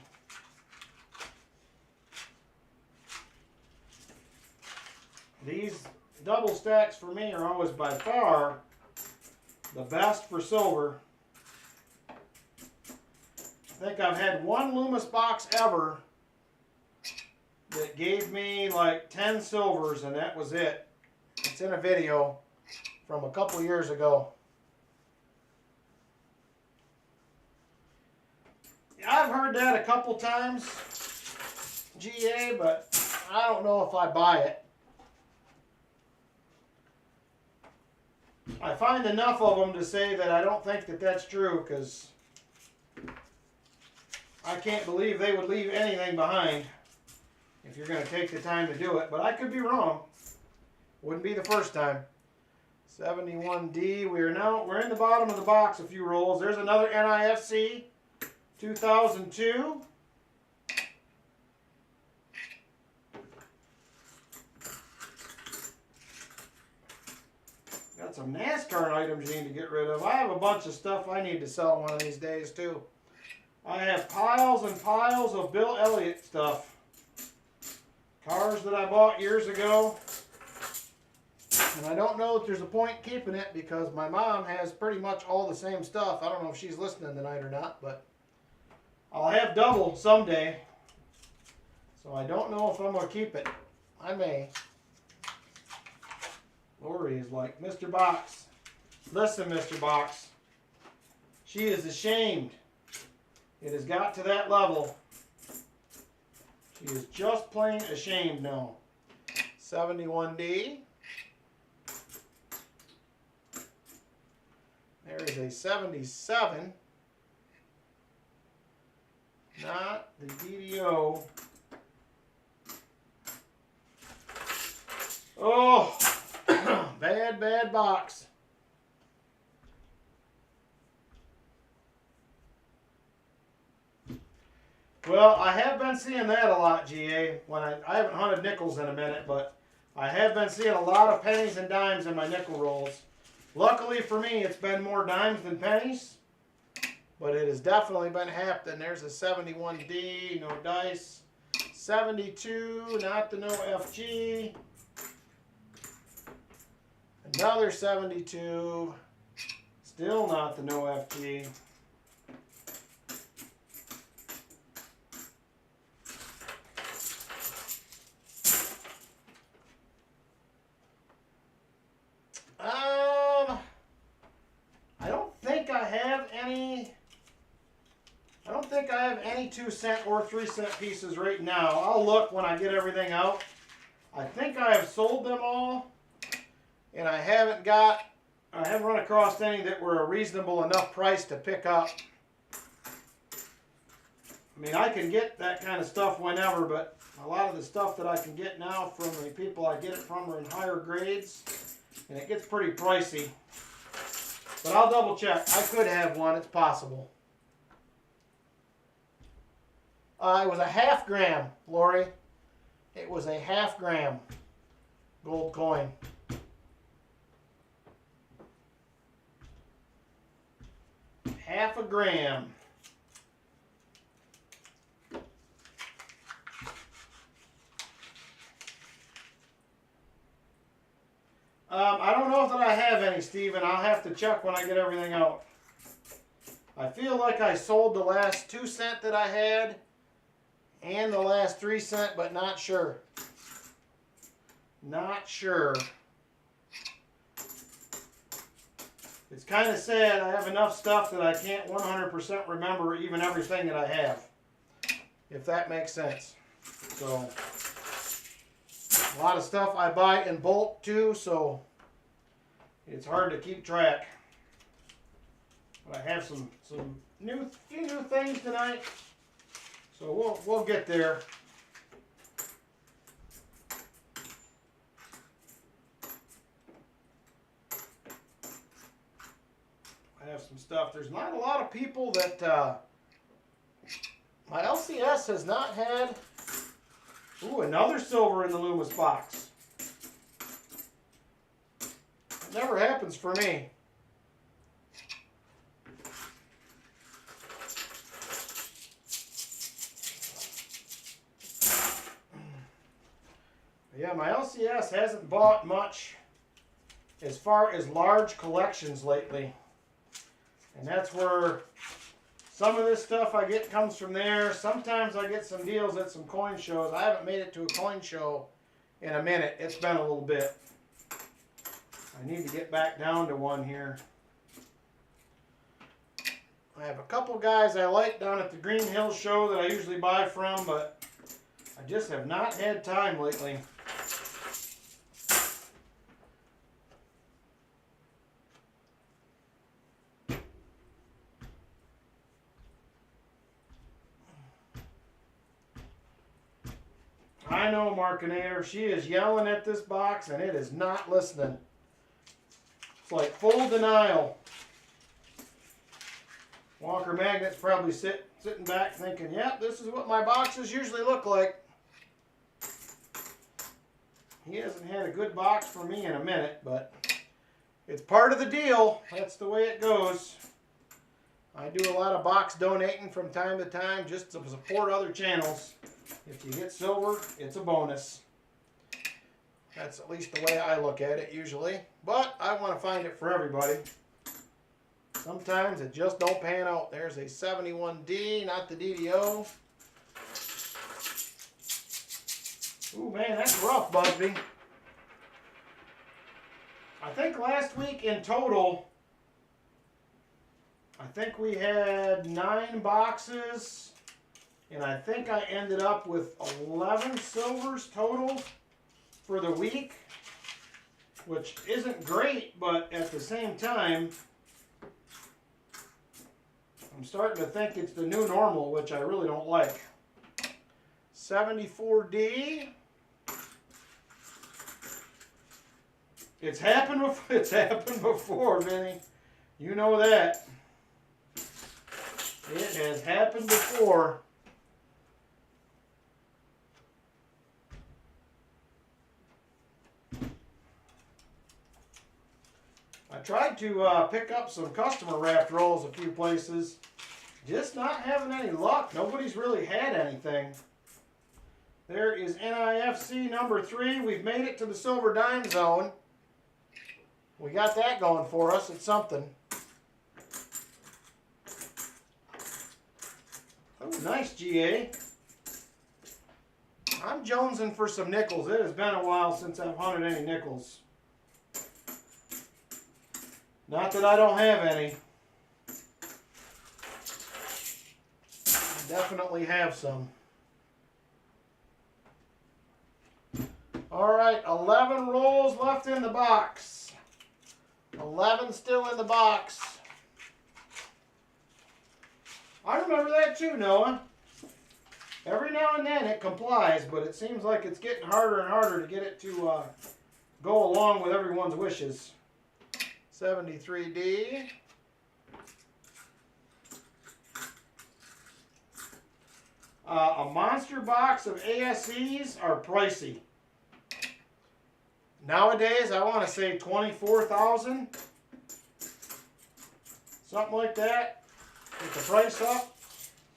These double stacks for me are always by far the best for silver. I think I've had one Loomis box ever that gave me like 10 silvers, and that was it. It's in a video from a couple years ago. I've heard that a couple times, GA, but I don't know if I buy it. I find enough of them to say that I don't think that that's true, because I can't believe they would leave anything behind if you're going to take the time to do it. But I could be wrong. Wouldn't be the first time. 71D. We're in the bottom of the box a few rolls. There's another NIFC 2002. Got some NASCAR items you need to get rid of. I have a bunch of stuff I need to sell one of these days too. I have piles and piles of Bill Elliott stuff. Cars that I bought years ago. And I don't know if there's a point keeping it because my mom has pretty much all the same stuff. I don't know if she's listening tonight or not, but I'll have double someday. So I don't know if I'm going to keep it. I may. Lori is like, Mr. Box, listen, Mr. Box. She is ashamed. It has got to that level. She is just plain ashamed now. 71D. There is a 77. Not the DDO. Oh, bad box. Well, I have been seeing that a lot, GA. When I haven't hunted nickels in a minute, but I have been seeing a lot of pennies and dimes in my nickel rolls. Luckily for me, it's been more dimes than pennies, but it has definitely been happening. There's a 71D, no dice. 72, not the no FG. Another 72, still not the no FG. I don't think I have any 2 cent or 3 cent pieces right now. I'll look when I get everything out. I think I have sold them all, and I haven't run across any that were a reasonable enough price to pick up. I mean, I can get that kind of stuff whenever, but a lot of the stuff that I can get now from the people I get it from are in higher grades, and it gets pretty pricey. But I'll double check. I could have one. It's possible. It was a ½ gram, Lori. It was a ½ gram gold coin. Half a gram. I don't know that I have any, Steven. I'll have to check when I get everything out. I feel like I sold the last 2 cent that I had and the last 3 cent, but not sure. Not sure. It's kind of sad. I have enough stuff that I can't 100% remember even everything that I have, if that makes sense. So, a lot of stuff I buy in bulk too, so it's hard to keep track. But I have some few new things tonight, so we'll get there. I have some stuff. There's not a lot of people that my LCS has not had. Ooh, another silver in the Loomis box. It never happens for me. Yeah, my LCS hasn't bought much as far as large collections lately. And that's where some of this stuff I get comes from there. Sometimes I get some deals at some coin shows. I haven't made it to a coin show in a minute. It's been a little bit. I need to get back down to one here. I have a couple guys I like down at the Green Hills show that I usually buy from, but I just have not had time lately. I know, Markinator. She is yelling at this box and it is not listening. It's like full denial. Walker Magnet's probably sitting back thinking, yep, this is what my boxes usually look like. He hasn't had a good box for me in a minute, but it's part of the deal. That's the way it goes. I do a lot of box donating from time to time just to support other channels. If you get silver, it's a bonus. That's at least the way I look at it usually. But I want to find it for everybody. Sometimes it just don't pan out. There's a 71D, not the DDO. Ooh, man, that's rough, Busby. I think last week in total, I think we had 9 boxes. And I think I ended up with 11 silvers total for the week, which isn't great, but at the same time, I'm starting to think it's the new normal, which I really don't like. 74D. It's happened before, Vinny. You know that. It has happened before. I tried to pick up some customer wrapped rolls a few places. Just not having any luck. Nobody's really had anything. There is NIFC number 3. We've made it to the silver dime zone. We got that going for us. It's something. Oh, nice GA. I'm jonesing for some nickels. It has been a while since I've hunted any nickels. Not that I don't have any. I definitely have some. All right, 11 rolls left in the box. 11 still in the box. I remember that too, Noah. Every now and then it complies, but it seems like it's getting harder and harder to get it to go along with everyone's wishes. 73D. A monster box of ASEs are pricey. Nowadays, I want to say 24,000. Something like that. Get the price up.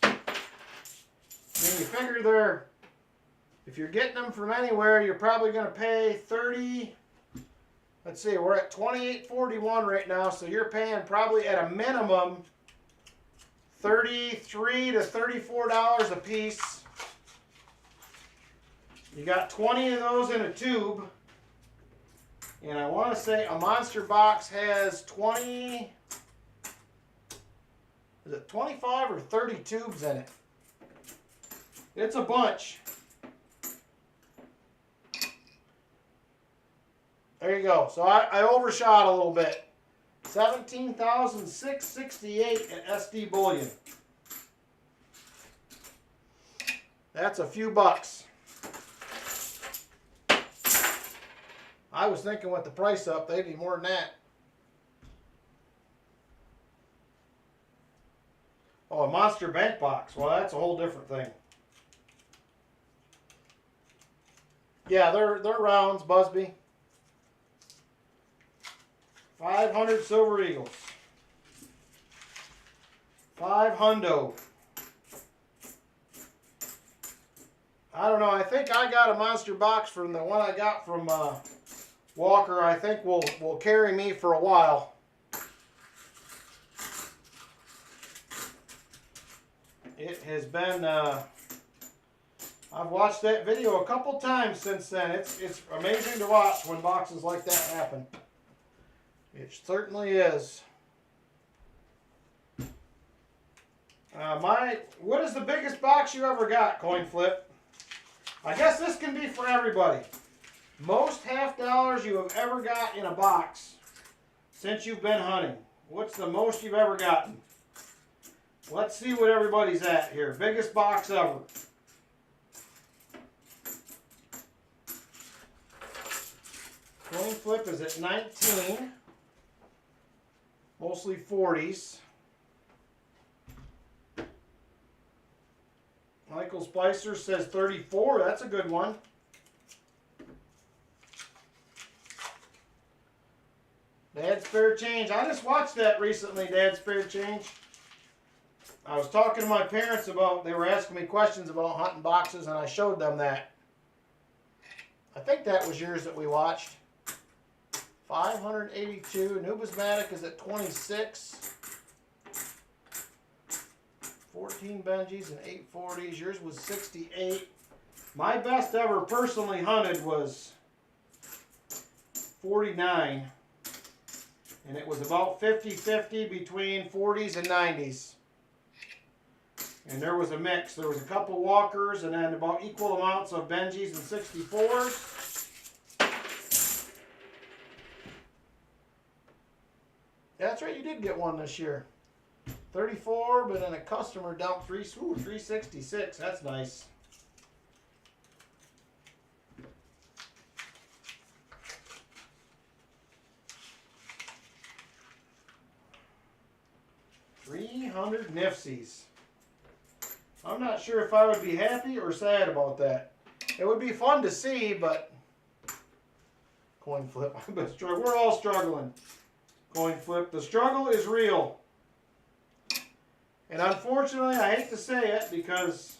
Then you figure they're, if you're getting them from anywhere, you're probably going to pay 30. Let's see, we're at $28.41 right now, so you're paying probably at a minimum $33 to $34 a piece. You got 20 of those in a tube. And I want to say a monster box has 20, is it 25 or 30 tubes in it? It's a bunch. There you go. So I overshot a little bit. 17,668 in SD bullion. That's a few bucks. I was thinking with the price up, they'd be more than that. Oh, a monster bank box. Well, that's a whole different thing. Yeah, they're rounds, Busby. 500 Silver Eagles. 5 hundo. I don't know. I think I got a monster box from the one I got from Walker. I think will carry me for a while. It has been. I've watched that video a couple times since then. It's amazing to watch when boxes like that happen. It certainly is. What is the biggest box you ever got, Coin Flip? I guess this can be for everybody. Most half dollars you have ever got in a box since you've been hunting. What's the most you've ever gotten? Let's see what everybody's at here. Biggest box ever. Coin Flip is at 19. Mostly 40s. Michael Spicer says 34. That's a good one. Dad's Spare Change. I just watched that recently, Dad's Spare Change. I was talking to my parents about, they were asking me questions about hunting boxes, and I showed them that. I think that was yours that we watched. 582. Numismatic is at 26. 14 Benjis and 8 40s. Yours was 68. My best ever personally hunted was 49. And it was about 50-50 between 40s and 90s. And there was a mix. There was a couple Walkers and then about equal amounts of Benjis and 64s. That's right, you did get one this year. 34, but then a customer dumped 366. That's nice. $300 Nifsies. I'm not sure if I would be happy or sad about that. It would be fun to see, but Coin Flip. We're all struggling. Coin Flip. The struggle is real. And unfortunately, I hate to say it because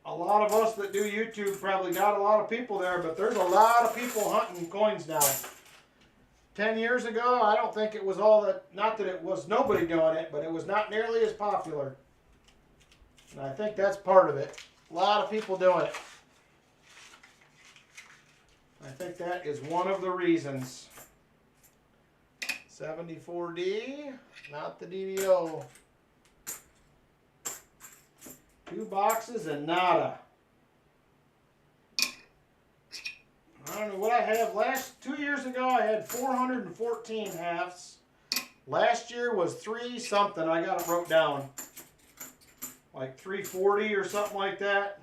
a lot of us that do YouTube probably got a lot of people there, but there's a lot of people hunting coins now. 10 years ago, I don't think it was all that, not that it was nobody doing it, but it was not nearly as popular. And I think that's part of it. A lot of people doing it. I think that is one of the reasons. 74D, not the DDO. 2 boxes and nada. I don't know what I have. 2 years ago I had 414 halves. Last year was 3 something. I got it wrote down. Like 340 or something like that.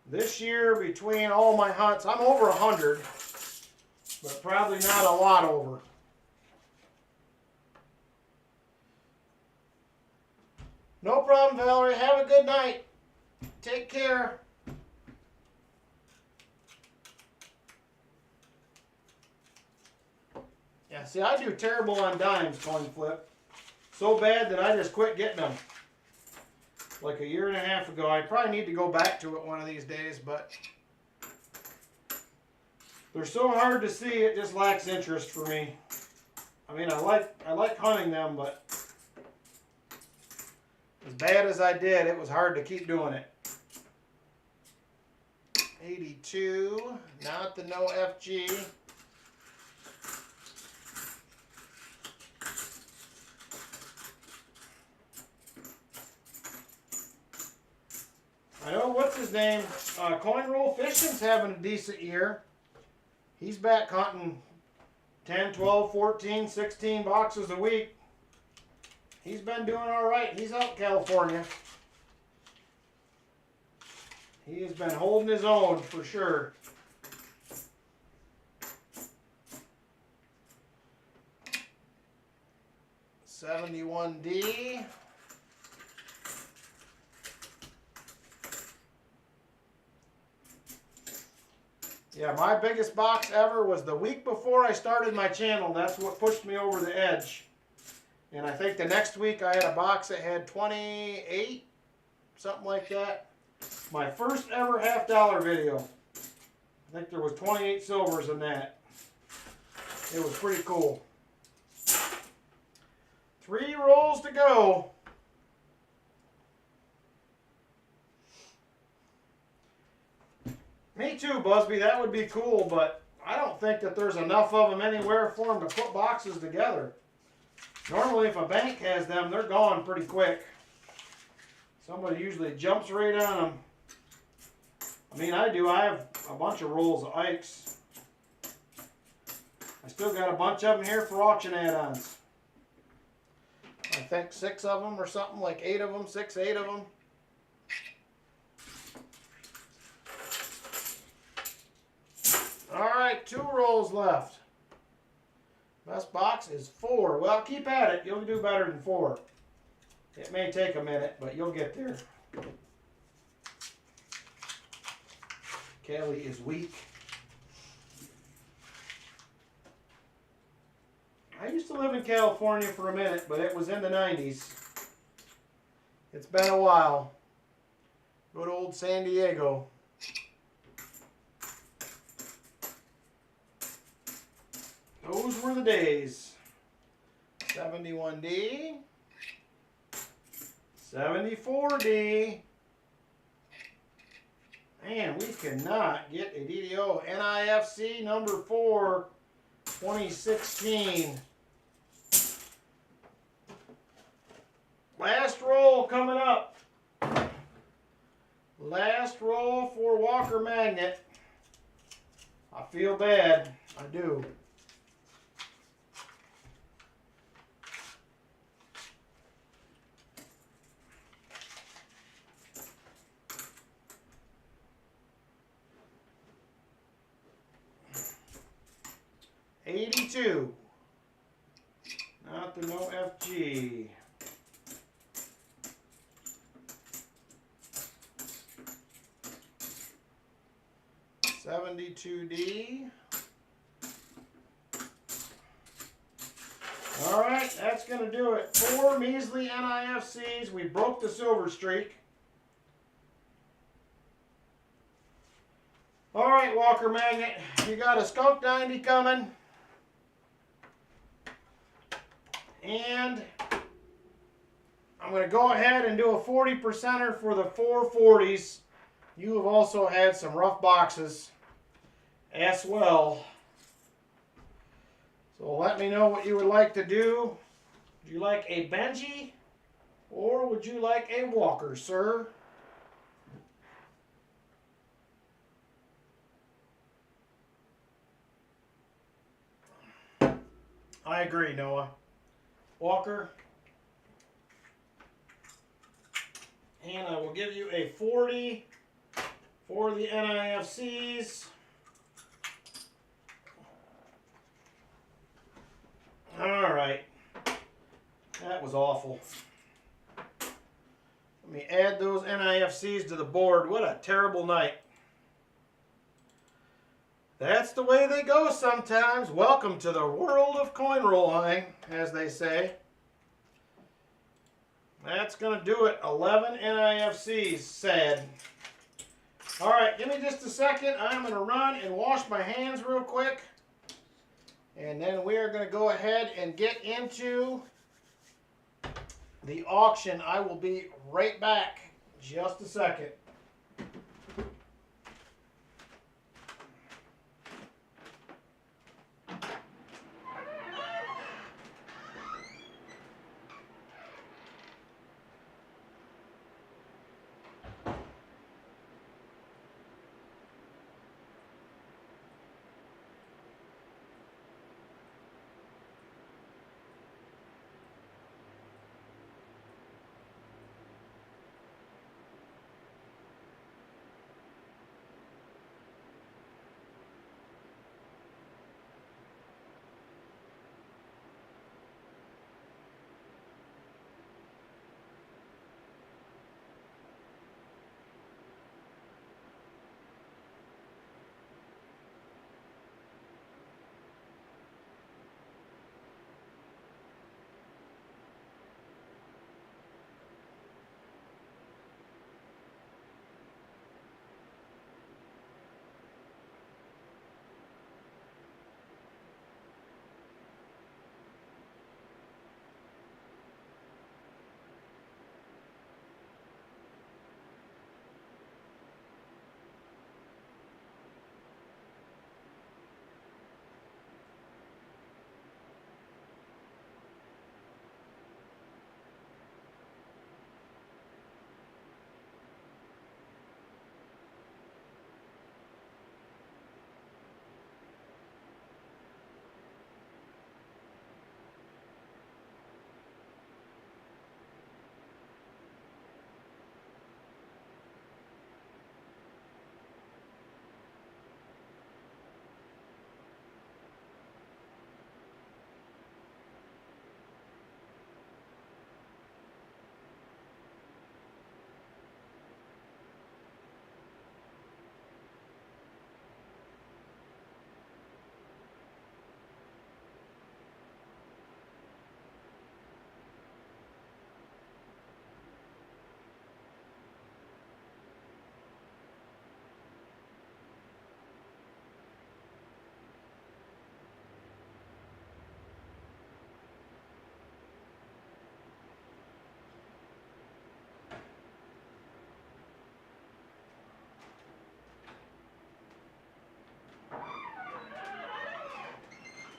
This year between all my hunts, I'm over 100. But probably not a lot over. No problem, Valerie. Have a good night. Take care. Yeah, see, I do terrible on dimes, coin flip. So bad that I just quit getting them. Like a year and a half ago. I probably need to go back to it one of these days, but they're so hard to see, it just lacks interest for me. I mean, I like hunting them, but as bad as I did, it was hard to keep doing it. 82, not the no FG. I know, what's his name? Coin Roll Fishing's having a decent year. He's back hunting 10, 12, 14, 16 boxes a week. He's been doing all right. He's out in California. He has been holding his own for sure. $71D. Yeah, my biggest box ever was the week before I started my channel. That's what pushed me over the edge. And I think the next week I had a box that had 28, something like that. My first ever $50 video. I think there was 28 silvers in that. It was pretty cool. 3 rolls to go. Me too, Busby. That would be cool, but I don't think that there's enough of them anywhere for them to put boxes together. Normally, if a bank has them, they're gone pretty quick. Somebody usually jumps right on them. I mean, I do. I have a bunch of rolls of Ikes. I still got a bunch of them here for auction add-ons. I think 6 of them or something, like 8 of them, 6, 8 of them. All right, 2 rolls left. Best box is 4. Well, keep at it. You'll do better than 4. It may take a minute, but you'll get there. Kelly is weak. I used to live in California for a minute, but it was in the 90s. It's been a while. Good old San Diego. Those were the days. 71D. 74D. Man, we cannot get a DDO. NIFC number 4, 2016. Last roll coming up. Last roll for Walker Magnet. I feel bad. I do. $82. Not the no FG. $72D. All right, that's going to do it. 4 measly NIFCs. We broke the silver streak. right, Walker Magnet, you got a skunk 90 coming. And I'm going to go ahead and do a 40%er for the 440s. You have also had some rough boxes as well. So let me know what you would like to do. Would you like a Benji or would you like a Walker, sir? I agree, Noah. Walker. And I will give you a 40 for the NIFCs. All right. That was awful. Let me add those NIFCs to the board. What a terrible night. That's the way they go sometimes. Welcome to the world of coin rolling, as they say. That's going to do it. 11 NIFCs. Sad. All right, give me just a second. I'm going to run and wash my hands real quick. And then we are going to go ahead and get into the auction. I will be right back. Just a second.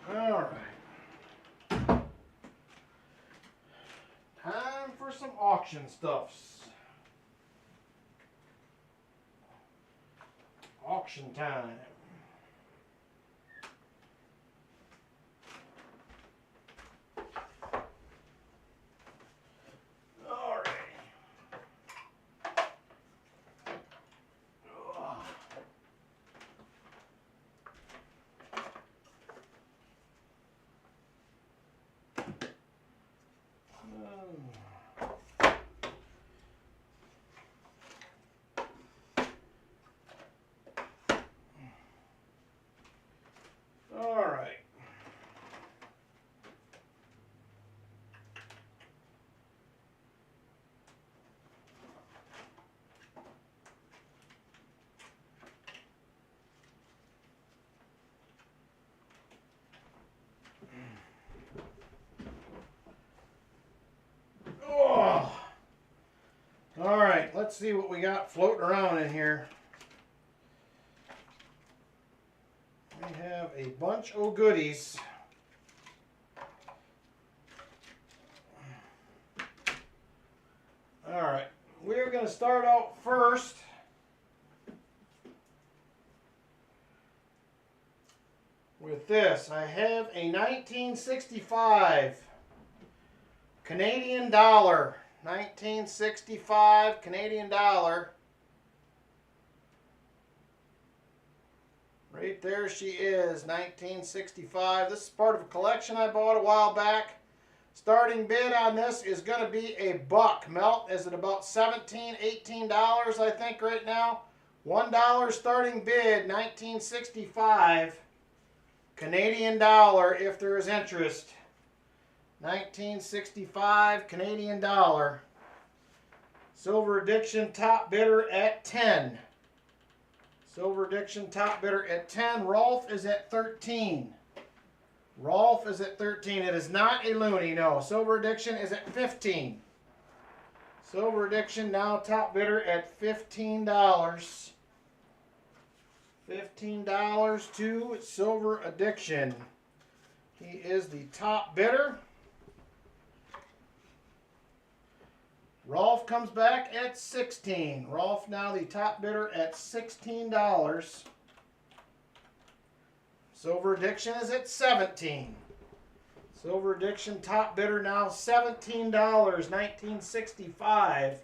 All right. Time for some auction stuffs. Auction time. All right. let's see what we got floating around in here. We have a bunch of goodies. All right, we're going to start out first with this. I have a 1965 Canadian dollar. 1965 Canadian dollar. Right there she is, 1965. This is part of a collection I bought a while back. Starting bid on this is going to be $1. Melt is at about $17, $18 I think right now. $1 starting bid, 1965 Canadian dollar if there is interest. 1965 Canadian dollar. Silver Addiction top bidder at 10. Silver Addiction top bidder at 10. Rolf is at 13. Rolf is at 13. It is not a loony, no. Silver Addiction is at 15. Silver Addiction now top bidder at $15. $15 to Silver Addiction. He is the top bidder. Rolf comes back at 16. Rolf now the top bidder at $16. Silver Addiction is at 17. Silver Addiction top bidder now $17. 1965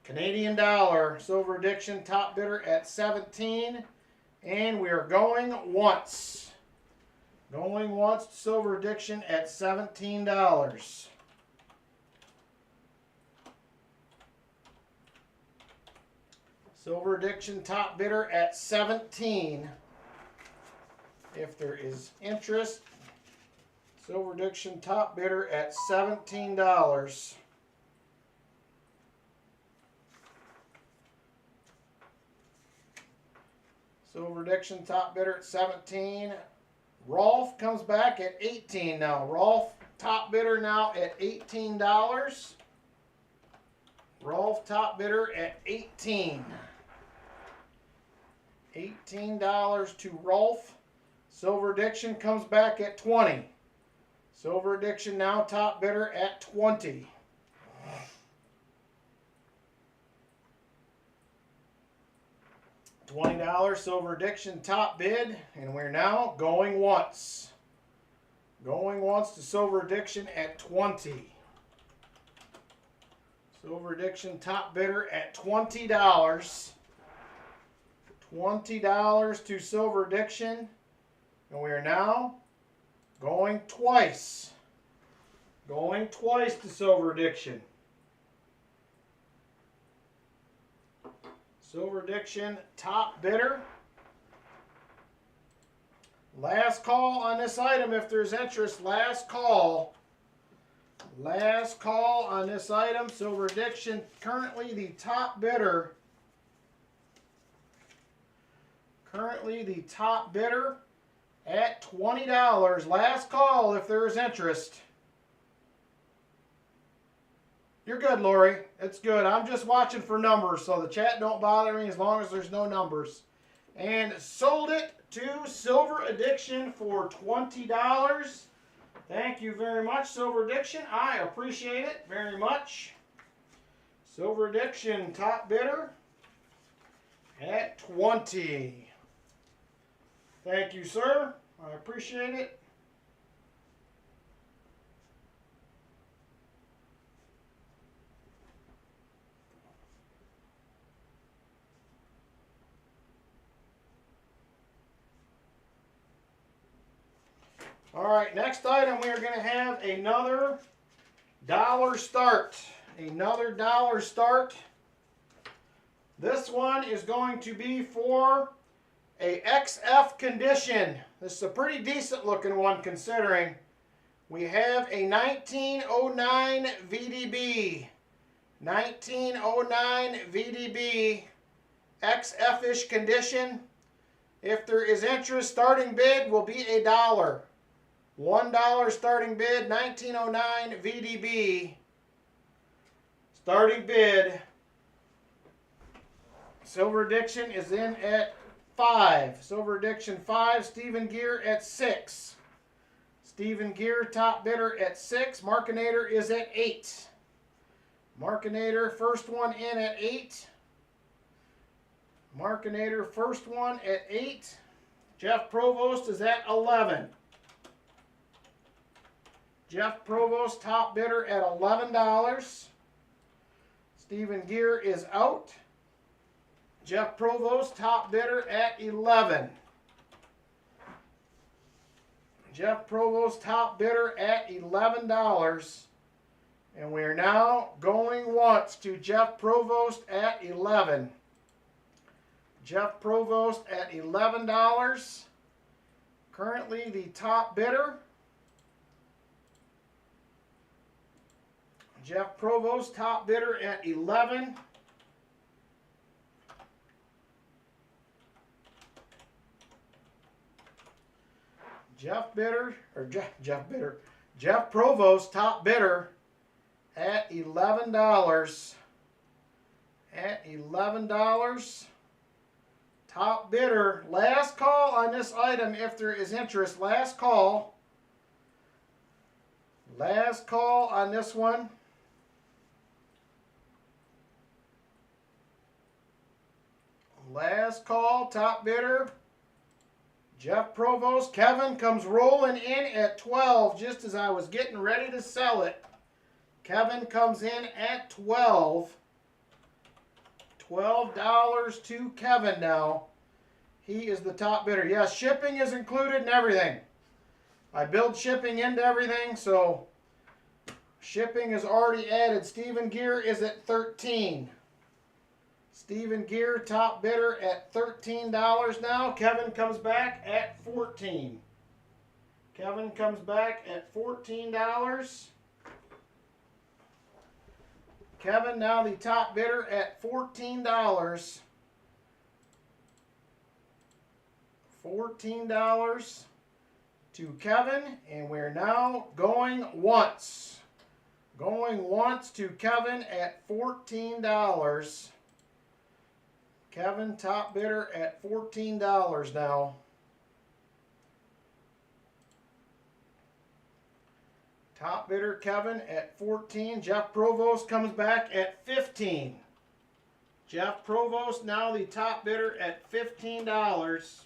Canadian dollar. Silver Addiction top bidder at 17. And we are going once. Going once to Silver Addiction at $17. Silver Addiction top bidder at 17. If there is interest, Silver Addiction top bidder at $17. Silver Addiction top bidder at 17. Rolf comes back at 18 now. Rolf top bidder now at $18. Rolf top bidder at 18. $18 to Rolf. Silver Addiction comes back at 20. Silver Addiction now top bidder at 20. $20 Silver Addiction top bid, and we're now going once. Going once to Silver Addiction at 20. Silver Addiction top bidder at $20. $20 to Silver Addiction. And we are now going twice. Going twice to Silver Addiction. Silver Addiction top bidder. Last call on this item if there's interest. Last call. Last call on this item. Silver Addiction currently the top bidder. Currently the top bidder at $20. Last call if there is interest. You're good, Lori. It's good. I'm just watching for numbers, so the chat don't bother me as long as there's no numbers. And sold it to Silver Addiction for $20. Thank you very much, Silver Addiction. I appreciate it very much. Silver Addiction top bidder at 20. Thank you, sir. I appreciate it. All right, next item we are going to have another dollar start. Another dollar start. This one is going to be for a XF condition. This is a pretty decent looking one considering. We have a 1909 VDB. 1909 VDB XF-ish condition. If there is interest, starting bid will be $1. $1 starting bid, 1909 VDB. Starting bid Silver Addiction is in at 5. Silver Addiction 5. Stephen Gear at 6. Stephen Gear, top bidder at 6. Markinator is at 8. Markinator, first one in at 8. Markinator, first one at 8. Jeff Provost is at 11. Jeff Provost, top bidder at $11. Stephen Gear is out. Jeff Provost, top bidder at 11. Jeff Provost, top bidder at $11. And we are now going once to Jeff Provost at 11. Jeff Provost at $11. Currently the top bidder. Jeff Provost, top bidder at 11. Jeff Provost, top bidder at $11. At $11. Top bidder. Last call on this item if there is interest. Last call. Last call on this one. Last call, top bidder. Jeff Provost. Kevin comes rolling in at 12 just as I was getting ready to sell it. Kevin comes in at 12. $12 to Kevin now. He is the top bidder. Yes, shipping is included and everything. I build shipping into everything, so shipping is already added. Stephen Gear is at 13. Stephen Gear, top bidder at $13 now. Kevin comes back at 14. Kevin comes back at $14. Kevin now the top bidder at $14. $14 to Kevin, and we're now going once. Going once to Kevin at $14. Kevin, top bidder at $14 now. Top bidder Kevin at 14. Jeff Provost comes back at 15. Jeff Provost now the top bidder at $15.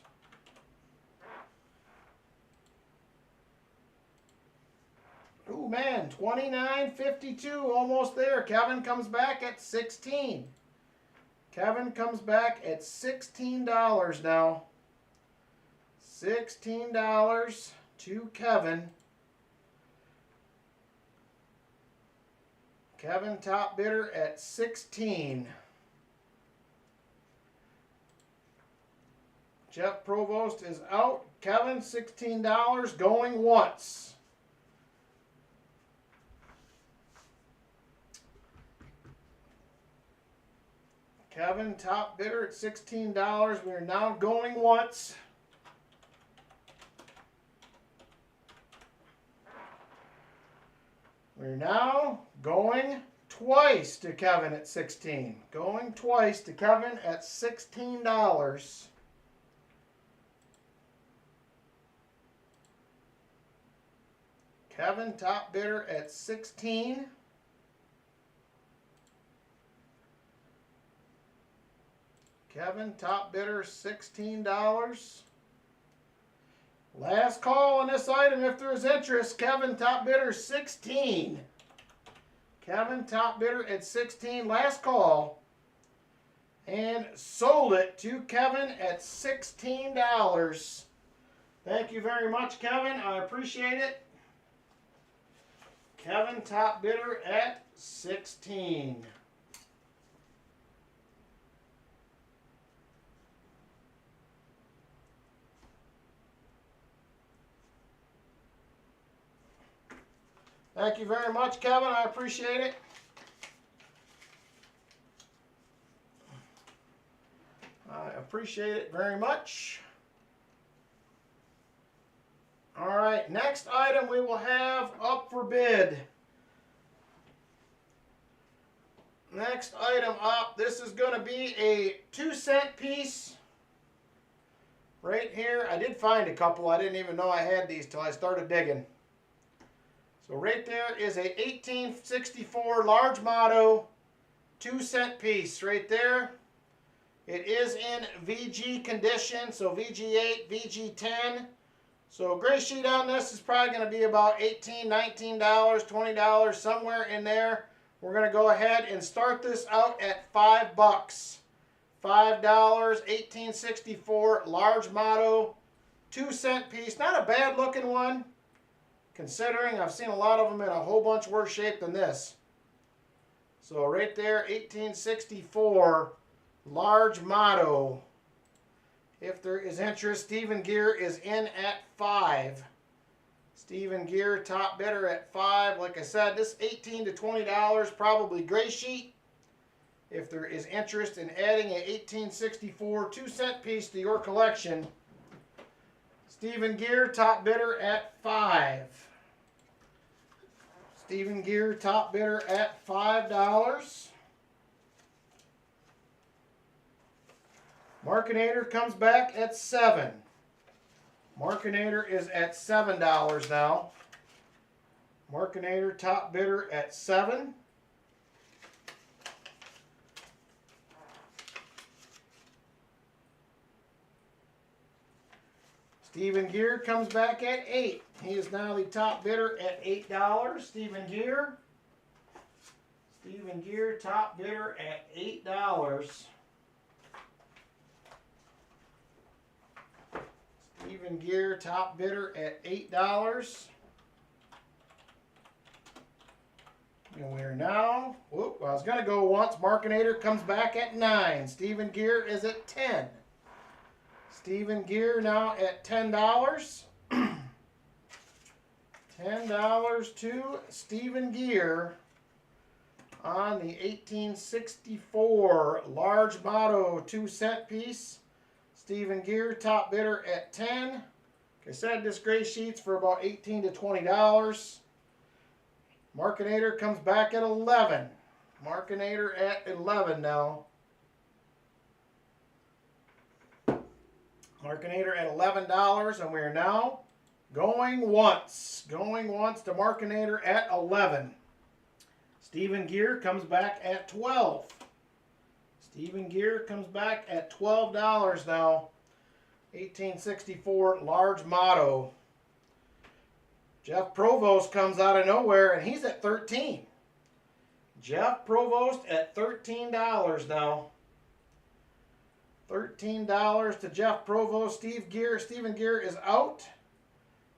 Oh man, $29.52, almost there. Kevin comes back at 16. Kevin comes back at $16 now. $16 to Kevin. Kevin, top bidder at 16. Jeff Provost is out. Kevin, $16, going once. Kevin, top bidder at $16. We are now going once. We're now going twice to Kevin at 16. Going twice to Kevin at $16. Kevin, top bidder at 16. Kevin, top bidder, $16. Last call on this item if there is interest. Kevin, top bidder, 16. Kevin, top bidder at 16. Last call. And sold it to Kevin at $16. Thank you very much, Kevin. I appreciate it. Kevin, top bidder at 16. Thank you very much, Kevin. I appreciate it. I appreciate it very much. All right, next item we will have up for bid. Next item up, this is going to be a 2-cent piece. Right here, I did find a couple. I didn't even know I had these till I started digging. So right there is a 1864 large motto 2-cent piece right there. It is in VG condition, so VG8, VG10. So gray sheet on this is probably going to be about $18, $19, $20, somewhere in there. We're going to go ahead and start this out at $5. $5, 1864 large motto 2-cent piece. Not a bad looking one, considering I've seen a lot of them in a whole bunch worse shape than this. So right there, 1864 large motto. If there is interest, Stephen Gear is in at 5. Stephen Gear, top bidder at 5. Like I said, this $18 to $20, probably gray sheet. If there is interest in adding a 1864 2-cent piece to your collection, Stephen Gear, top bidder at 5. Stephen Gear, top bidder at $5. Markinator comes back at 7. Markinator is at $7 now. Markinator, top bidder at 7. Stephen Gear comes back at 8. He is now the top bidder at $8. Stephen Gear. Stephen Gear, top bidder at $8. Stephen Gear, top bidder at $8. And we're now, whoop, I was going to go once. Markinator comes back at 9. Stephen Gear is at 10. Stephen Gear now at $10. $10 to Stephen Gear on the 1864 large motto 2-cent piece. Stephen Gear, top bidder at 10. Like I said, this gray sheet's for about $18 to $20. Markinator comes back at 11. Markinator at 11 now. Markinator at $11, and we are now going once. Going once to Markinator at 11. Stephen Gear comes back at 12. Stephen Gear comes back at $12 now. 1864 large motto. Jeff Provost comes out of nowhere, and he's at 13. Jeff Provost at $13 now. $13 to Jeff Provost. Stephen Gear is out.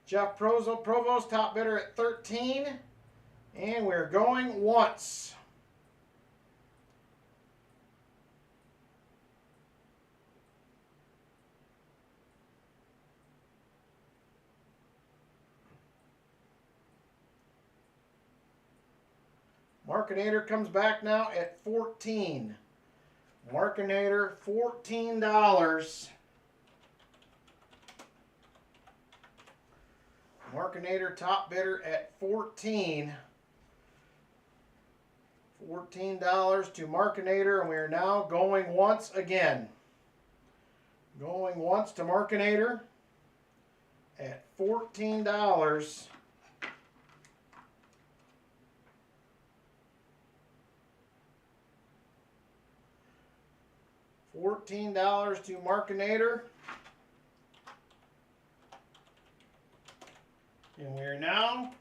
Jeff Provost, top bidder at 13. And we're going once. Markinator comes back now at 14. Markinator, $14. Markinator, top bidder at 14. $14 to Markinator, and we are now going once again. Going once to Markinator at $14. $14 to Markinator. And we're now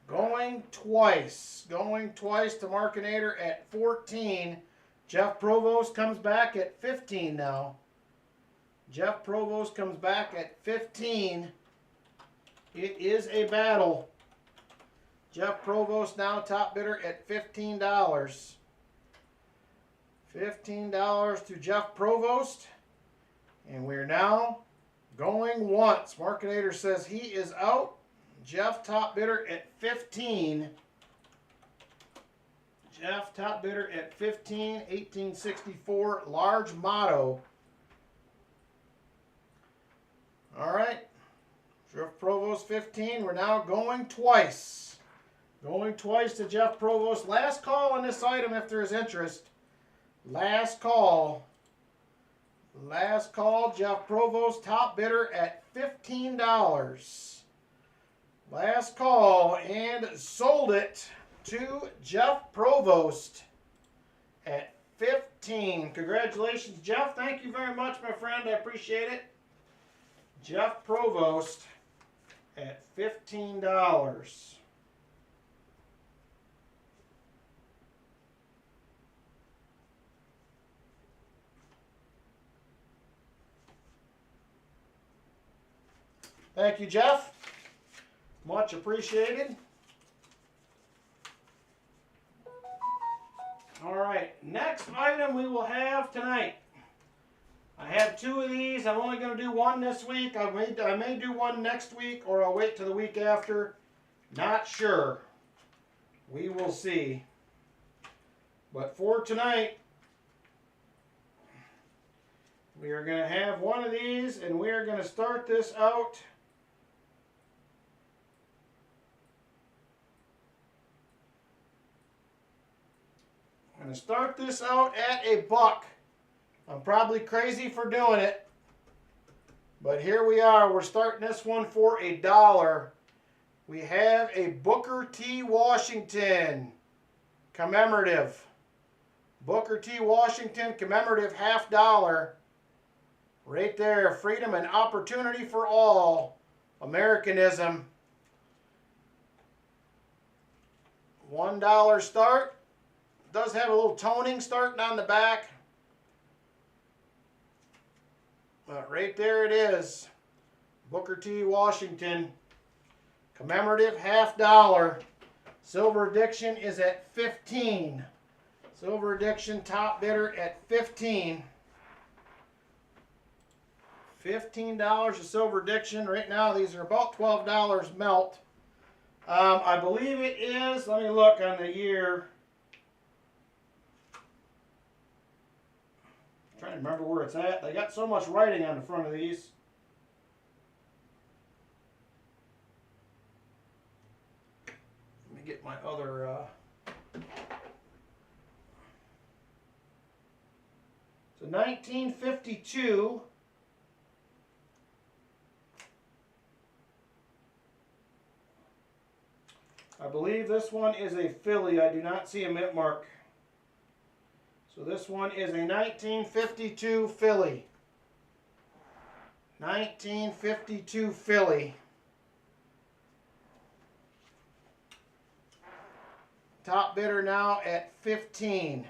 going twice. Going twice to Markinator at 14. Jeff Provost comes back at 15 now. Jeff Provost comes back at 15. It is a battle. Jeff Provost now top bidder at $15. $15 to Jeff Provost. And we're now going once. Markinator says he is out. Jeff top bidder at 15. Jeff top bidder at 15. 1864 large motto. All right. Jeff Provost 15. We're now going twice. Going twice to Jeff Provost. Last call on this item if there is interest. Last call. Last call, Jeff Provost, top bidder at $15. Last call, and sold it to Jeff Provost at $15. Congratulations, Jeff. Thank you very much, my friend. I appreciate it. Jeff Provost at $15. Thank you, Jeff. Much appreciated. All right, next item we will have tonight. I have two of these. I'm only going to do one this week. I may do one next week, or I'll wait till the week after. Not sure. We will see. But for tonight, we are going to have one of these, and we are going to start this out. I'm going to start this out at $1. I'm probably crazy for doing it, but here we are. We're starting this one for $1. We have a Booker T. Washington commemorative. Booker T. Washington commemorative $50. Right there. Freedom and opportunity for all. Americanism. $1 start. Does have a little toning starting on the back. But right there it is. Booker T. Washington. Commemorative $50. Silver Addiction is at $15. Silver Addiction top bidder at $15. $15 of Silver Addiction. Right now these are about $12 melt. I believe it is, let me look on the year. Trying to remember where it's at. They got so much writing on the front of these. Let me get my other. So 1952. I believe this one is a Philly. I do not see a mint mark. So this one is a 1952 Philly. 1952 Philly. Top bidder now at $15.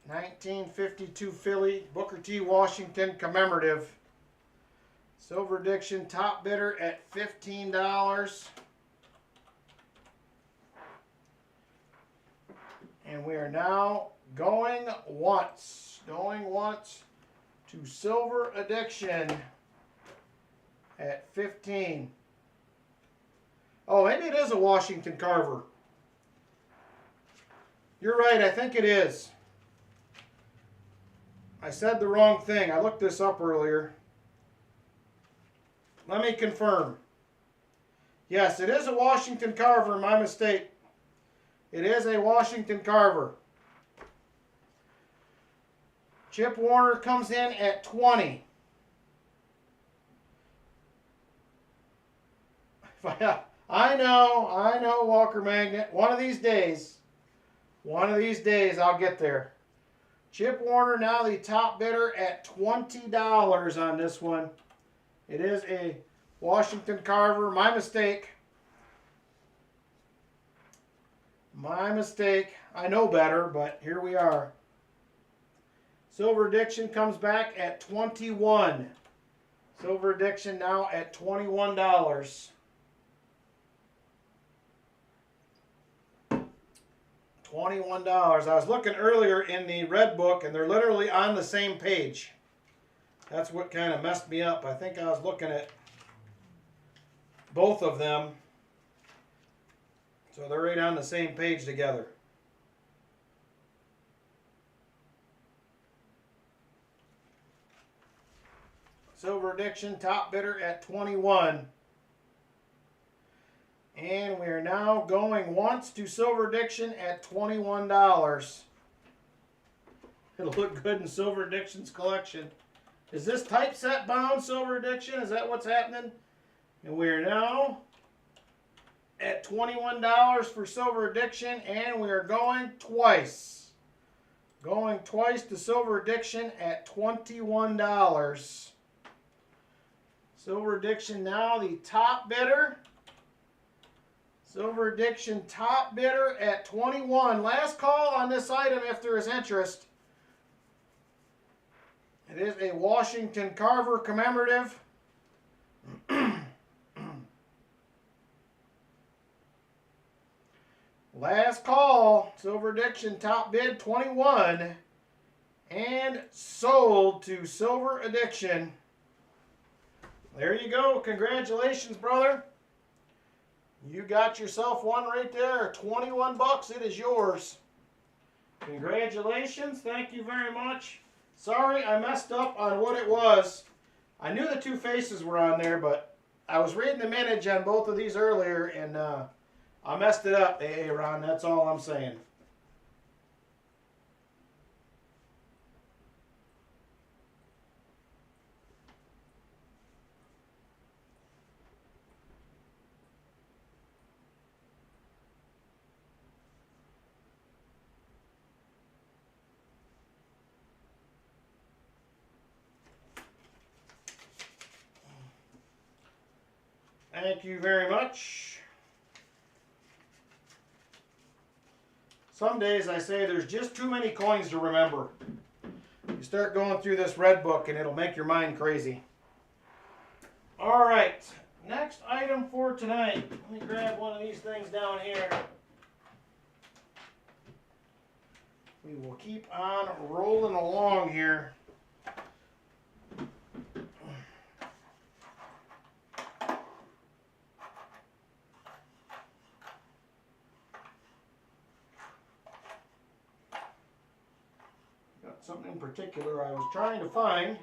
1952 Philly, Booker T. Washington commemorative. Silver Addiction top bidder at $15. And we are now going once to Silver Addiction at 15. Oh, maybe it is a Washington Carver. You're right, I think it is. I said the wrong thing. I looked this up earlier. Let me confirm. Yes, it is a Washington Carver, my mistake. It is a Washington Carver. Chip Warner comes in at 20. I know, Walker Magnet. One of these days I'll get there. Chip Warner now the top bidder at $20 on this one. It is a Washington Carver. My mistake. My mistake. I know better, but here we are. Silver Addiction comes back at 21. Silver Addiction now at $21. $21. I was looking earlier in the red book, and they're literally on the same page. That's what kind of messed me up. I think I was looking at both of them. So they're right on the same page together. Silver Addiction, top bidder at 21. And we are now going once to Silver Addiction at $21. It'll look good in Silver Addiction's collection. Is this typeset bound, Silver Addiction? Is that what's happening? And we are now at $21 for Silver Addiction, and we are going twice. Going twice to Silver Addiction at $21. Silver Addiction now the top bidder. Silver Addiction top bidder at 21. Last call on this item if there is interest. It is a Washington Carver commemorative. Last call. Silver Addiction top bid 21 and sold to Silver Addiction. There you go. Congratulations, brother. You got yourself one right there. 21 bucks. It is yours. Congratulations. Thank you very much. Sorry, I messed up on what it was. I knew the two faces were on there, but I was reading the mintage on both of these earlier, and I messed it up, AA Ron. That's all I'm saying. Thank you very much. Some days I say there's just too many coins to remember. You start going through this red book and it'll make your mind crazy. All right, next item for tonight. Let me grab one of these things down here. We will keep on rolling along here. Something in particular I was trying to find.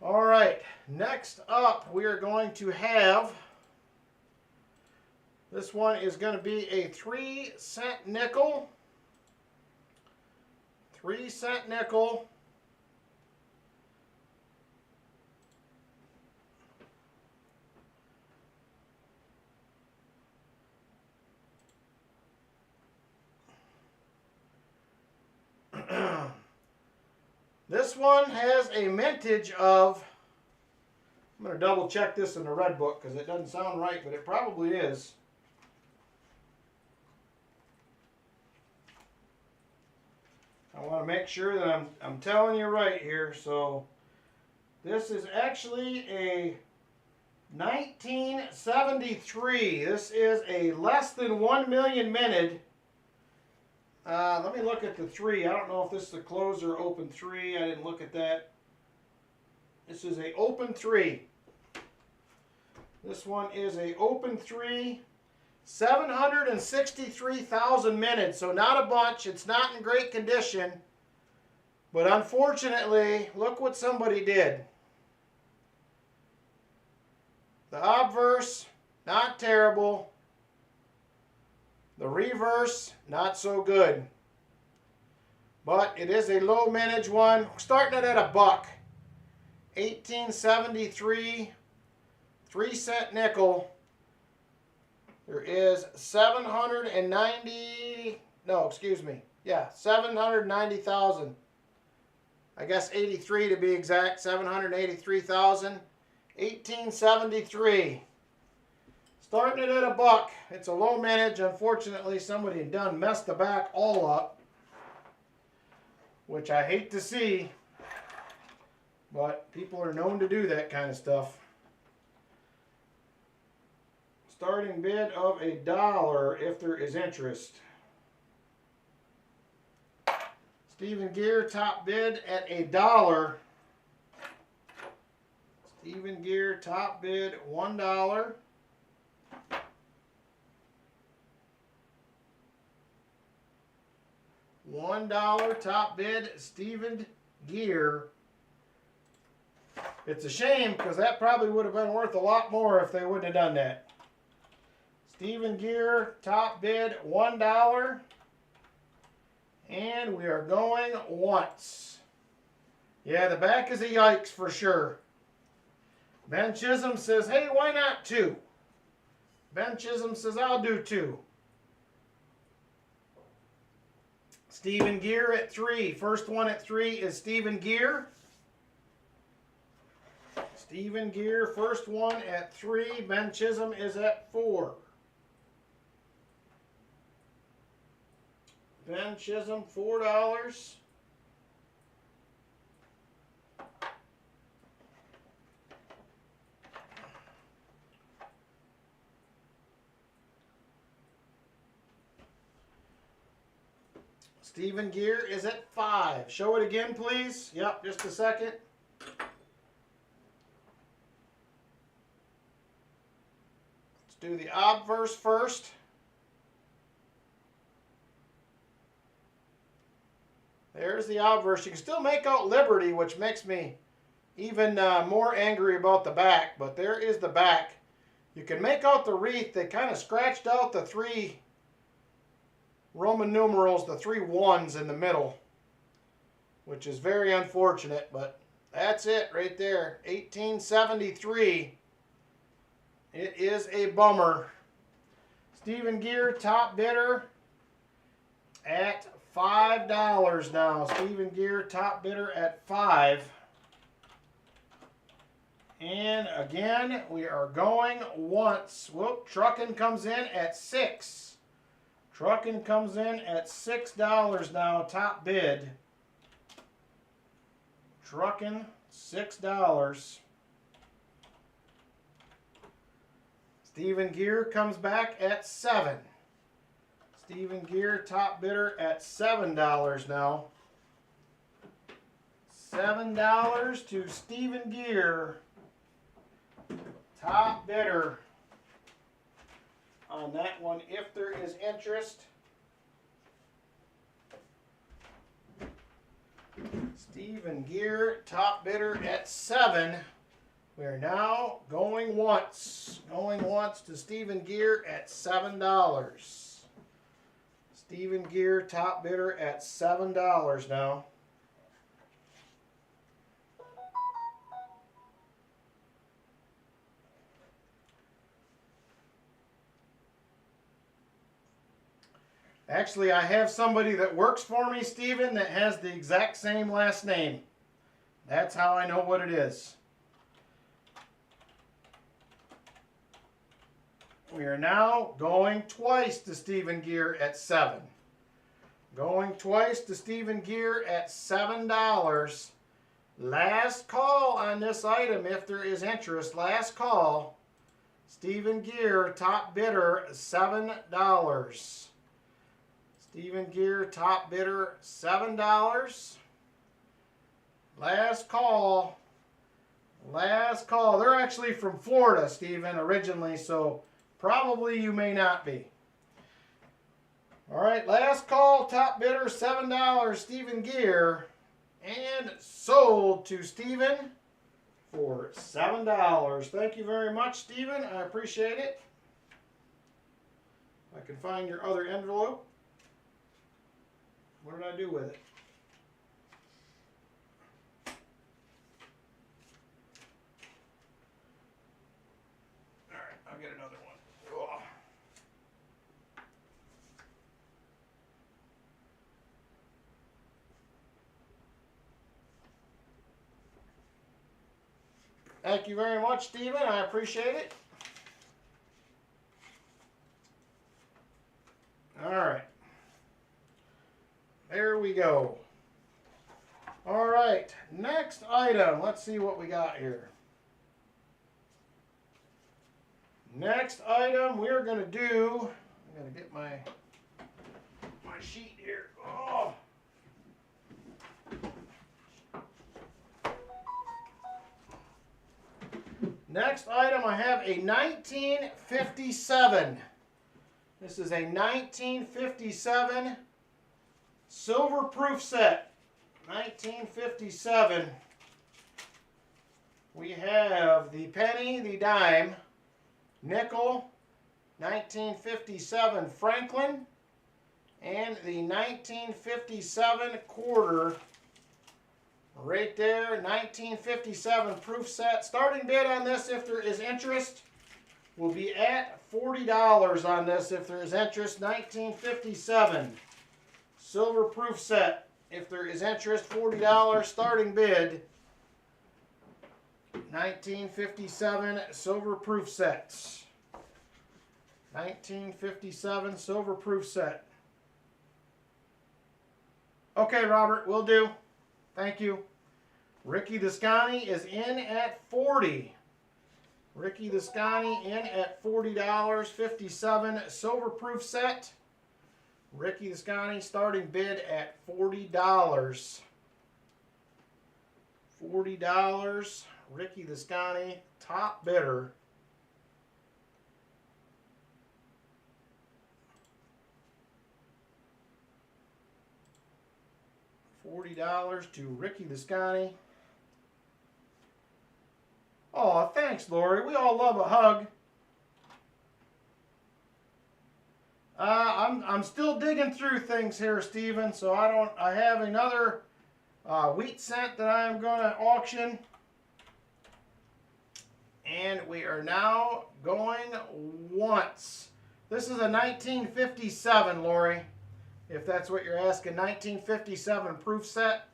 All right, next up we are going to have, this one is going to be a 3-cent nickel. 3-cent nickel. This one has a mintage of, I'm going to double check this in the red book because it doesn't sound right, but it probably is. I want to make sure that I'm telling you right here. So this is actually a 1973. This is a less than 1 million minted. Let me look at the 3. I don't know if this is a closed or open 3. I didn't look at that. This is a open 3. This one is a open 3. 763,000 minutes, so not a bunch. It's not in great condition, but unfortunately, look what somebody did. The obverse, not terrible. The reverse, not so good. But it is a low mintage one. Starting it at $1. 1873, 3-cent nickel. There is 790,000. I guess 83 to be exact, 783,000. 1873. Starting it at $1. It's a low mintage. Unfortunately, somebody done messed the back all up, which I hate to see, but people are known to do that kind of stuff. Starting bid of $1 if there is interest. Stephen Gear top bid at $1. Stephen Gear top bid $1. $1 top bid, Stephen Gear. It's a shame because that probably would have been worth a lot more if they wouldn't have done that. Stephen Gear, top bid $1. And we are going once. Yeah, the back is a yikes for sure. Ben Chisholm says, hey, why not 2? Ben Chisholm says, I'll do 2. Stephen Gear at 3. First one at 3 is Stephen Gear. Stephen Gear, first one at 3. Ben Chisholm is at 4. Ben Chisholm, $4. Stephen Gear is at 5. Show it again, please. Yep, just a second. Let's do the obverse first. There's the obverse. You can still make out Liberty, which makes me even more angry about the back. But there is the back. You can make out the wreath. They kind of scratched out the 3 Roman numerals, the 3 1s in the middle, which is very unfortunate. But that's it right there. 1873. It is a bummer. Stephen Gear, top bidder at $5 now. Stephen Gear, top bidder at 5. And again, we are going once. Whoop, Truckin' comes in at 6. Truckin' comes in at $6 now, top bid. Truckin', $6. Stephen Gear comes back at 7. Stephen Gear, top bidder at $7 now. $7 to Stephen Gear, top bidder on that one if there is interest. Stephen Gear, top bidder at 7. We are now going once. Going once to Stephen Gear at $7. Stephen Gear, top bidder at $7 now. Actually, I have somebody that works for me, Stephen, that has the exact same last name. That's how I know what it is. We are now going twice to Stephen Gear at 7. Going twice to Stephen Gear at $7. Last call on this item if there is interest. Last call. Stephen Gear, top bidder, $7. Stephen Gear, top bidder, $7. Last call. Last call. They're actually from Florida, Stephen, originally, so probably you may not be. All right, last call, top bidder, $7, Stephen Gear, and sold to Stephen for $7. Thank you very much, Stephen. I appreciate it. I can find your other envelope. What did I do with it? All right, I'll get another one. Oh. Thank you very much, Stephen. I appreciate it. All right. There we go. All right, next item. Let's see what we got here. Next item we're going to do, I'm going to get my sheet here. Oh. Next item I have a 1957. This is a 1957 Silver proof set, 1957. We have the penny, the dime, nickel, 1957 Franklin, and the 1957 quarter. Right there, 1957 proof set. Starting bid on this, if there is interest, will be at $40 on this if there is interest. 1957 silver proof set. If there is interest, $40 starting bid. 1957 silver proof sets. 1957 silver proof set. Okay, Robert, will do. Thank you. Ricky Descani is in at 40. Ricky Descani in at $40. 57 silver proof set. Ricky Descani starting bid at $40. $40. Ricky Descani, top bidder. $40 to Ricky Descani. Oh, thanks, Lori. We all love a hug. I'm still digging through things here, Steven. So I have another wheat cent that I am going to auction, and we are now going once. This is a 1957, Lori. If that's what you're asking, 1957 proof set.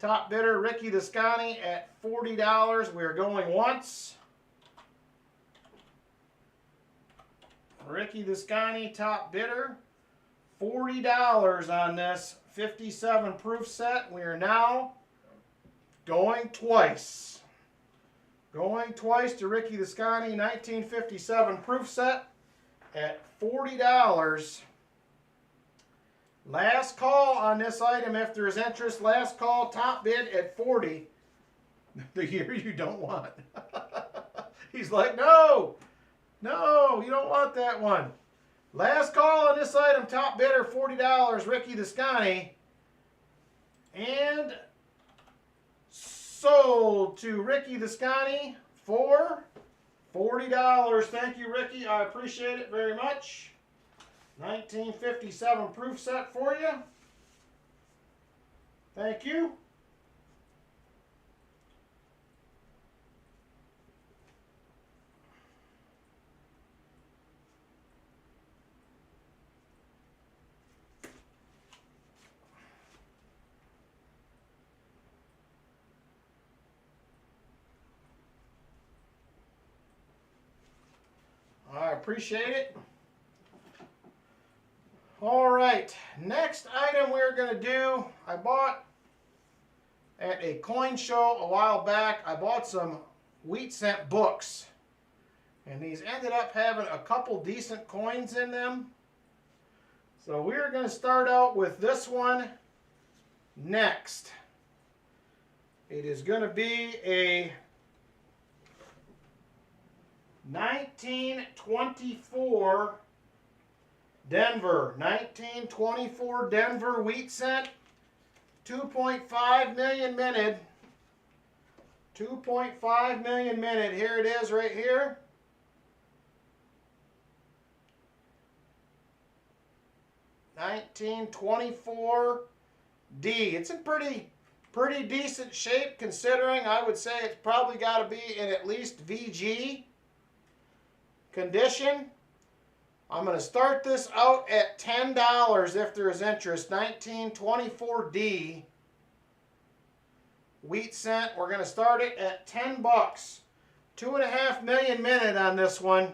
Top bidder, Ricky Descani at $40. We're going once. Ricky Descani, top bidder. $40 on this 57 proof set. We are now going twice. Going twice to Ricky Descani, 1957 proof set at $40. Last call on this item if there is interest. Last call, top bid at $40. The year you don't want. He's like, no, no, you don't want that one. Last call on this item, top bidder, $40, Ricky Descani. And sold to Ricky Descani for $40. Thank you, Ricky. I appreciate it very much. 1957 proof set for you. Thank you. I appreciate it. All right, next item we're going to do, I bought at a coin show a while back, I bought some wheat cent books. And these ended up having a couple decent coins in them. So we're going to start out with this one next. It is going to be a 1924 Denver, 1924 Denver wheat cent, 2.5 million minted, 2.5 million minted. Here it is right here. $1924 D. It's in pretty decent shape considering. I would say it's probably got to be in at least VG condition. I'm going to start this out at $10 if there is interest. 1924 D wheat cent. We're going to start it at $10. 2.5 million minute on this one.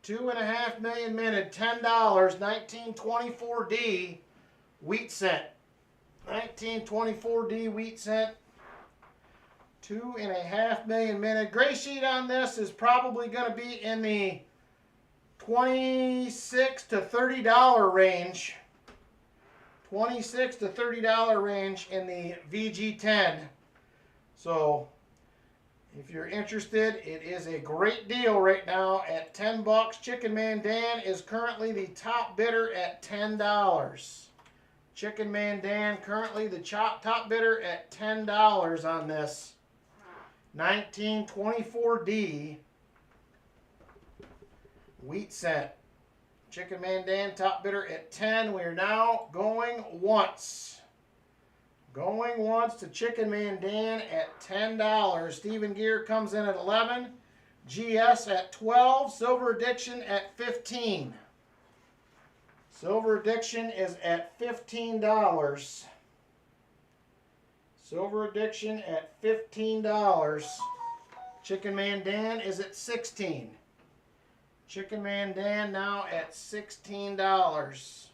2.5 million minute, $10. 1924 D wheat cent. 1924 D wheat cent. 2.5 million minute. Gray sheet on this is probably going to be in the $26 to $30 range. $26 to $30 range in the VG10. So if you're interested, it is a great deal right now at $10. Chicken Man Dan is currently the top bidder at $10. Chicken Man Dan, currently the top bidder at $10 on this. 1924D wheat cent. Chicken Man Dan, top bidder at 10. We are now going once. Going once to Chicken Man Dan at $10. Stephen Gear comes in at 11. GS at 12. Silver Addiction at 15. Silver Addiction is at $15. Silver Addiction at $15. Chicken Man Dan is at 16. Chicken Man Dan now at $16.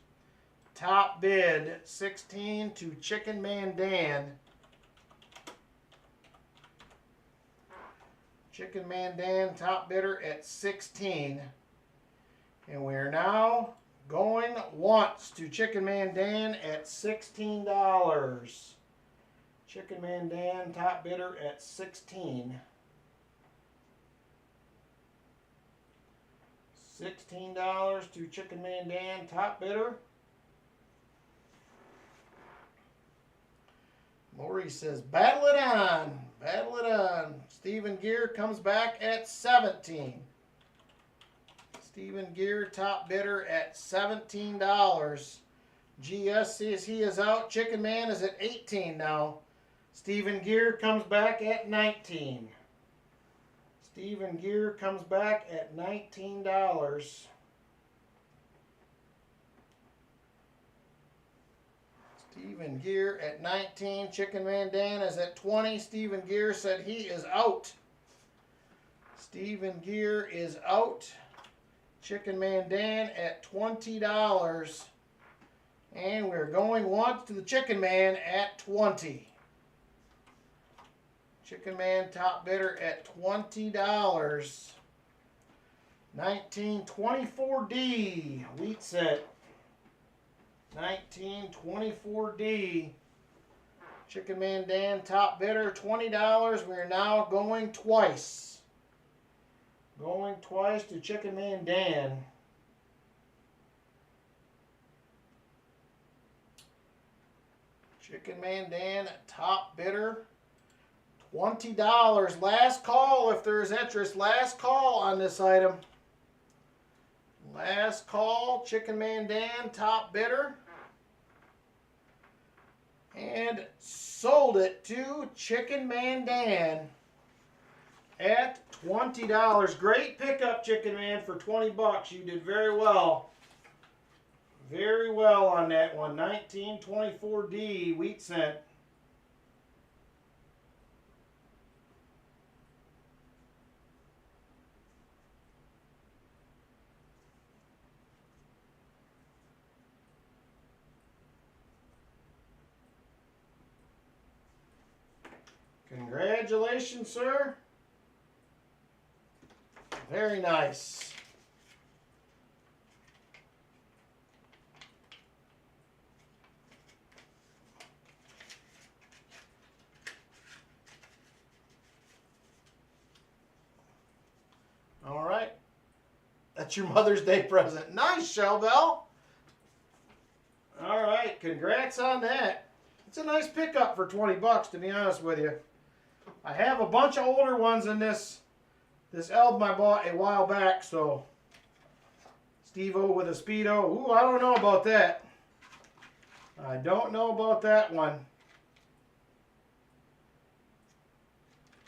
Top bid 16 to Chicken Man Dan. Chicken Man Dan, top bidder at 16. And we are now going once to Chicken Man Dan at $16. Chicken Man Dan, top bidder at 16. $16 to Chicken Man Dan, top bidder. Maurice says, battle it on. Battle it on. Stephen Gear comes back at 17. Stephen Gear, top bidder at $17. GS says he is out. Chicken Man is at 18 now. Stephen Gear comes back at 19. Stephen Gear comes back at $19. Stephen Gear at 19. Chicken Man Dan is at 20. Stephen Gear said he is out. Stephen Gear is out. Chicken Man Dan at $20. And we're going once to the Chicken Man at 20. Chicken Man, top bidder at $20. 1924D wheat set. 1924D. Chicken Man Dan, top bidder, $20. We are now going twice. Going twice to Chicken Man Dan. Chicken Man Dan, top bidder, $20. Last call if there is interest. Last call on this item. Last call, Chicken Man Dan, top bidder. And sold it to Chicken Man Dan at $20. Great pickup, Chicken Man, for $20. You did very well. Very well on that one. 1924D wheat cent. Congratulations, sir. Very nice. All right. That's your Mother's Day present. Nice, Shellbell. All right. Congrats on that. It's a nice pickup for $20, to be honest with you. I have a bunch of older ones in this album I bought a while back, so Steve-O with a Speedo. Ooh, I don't know about that. I don't know about that one.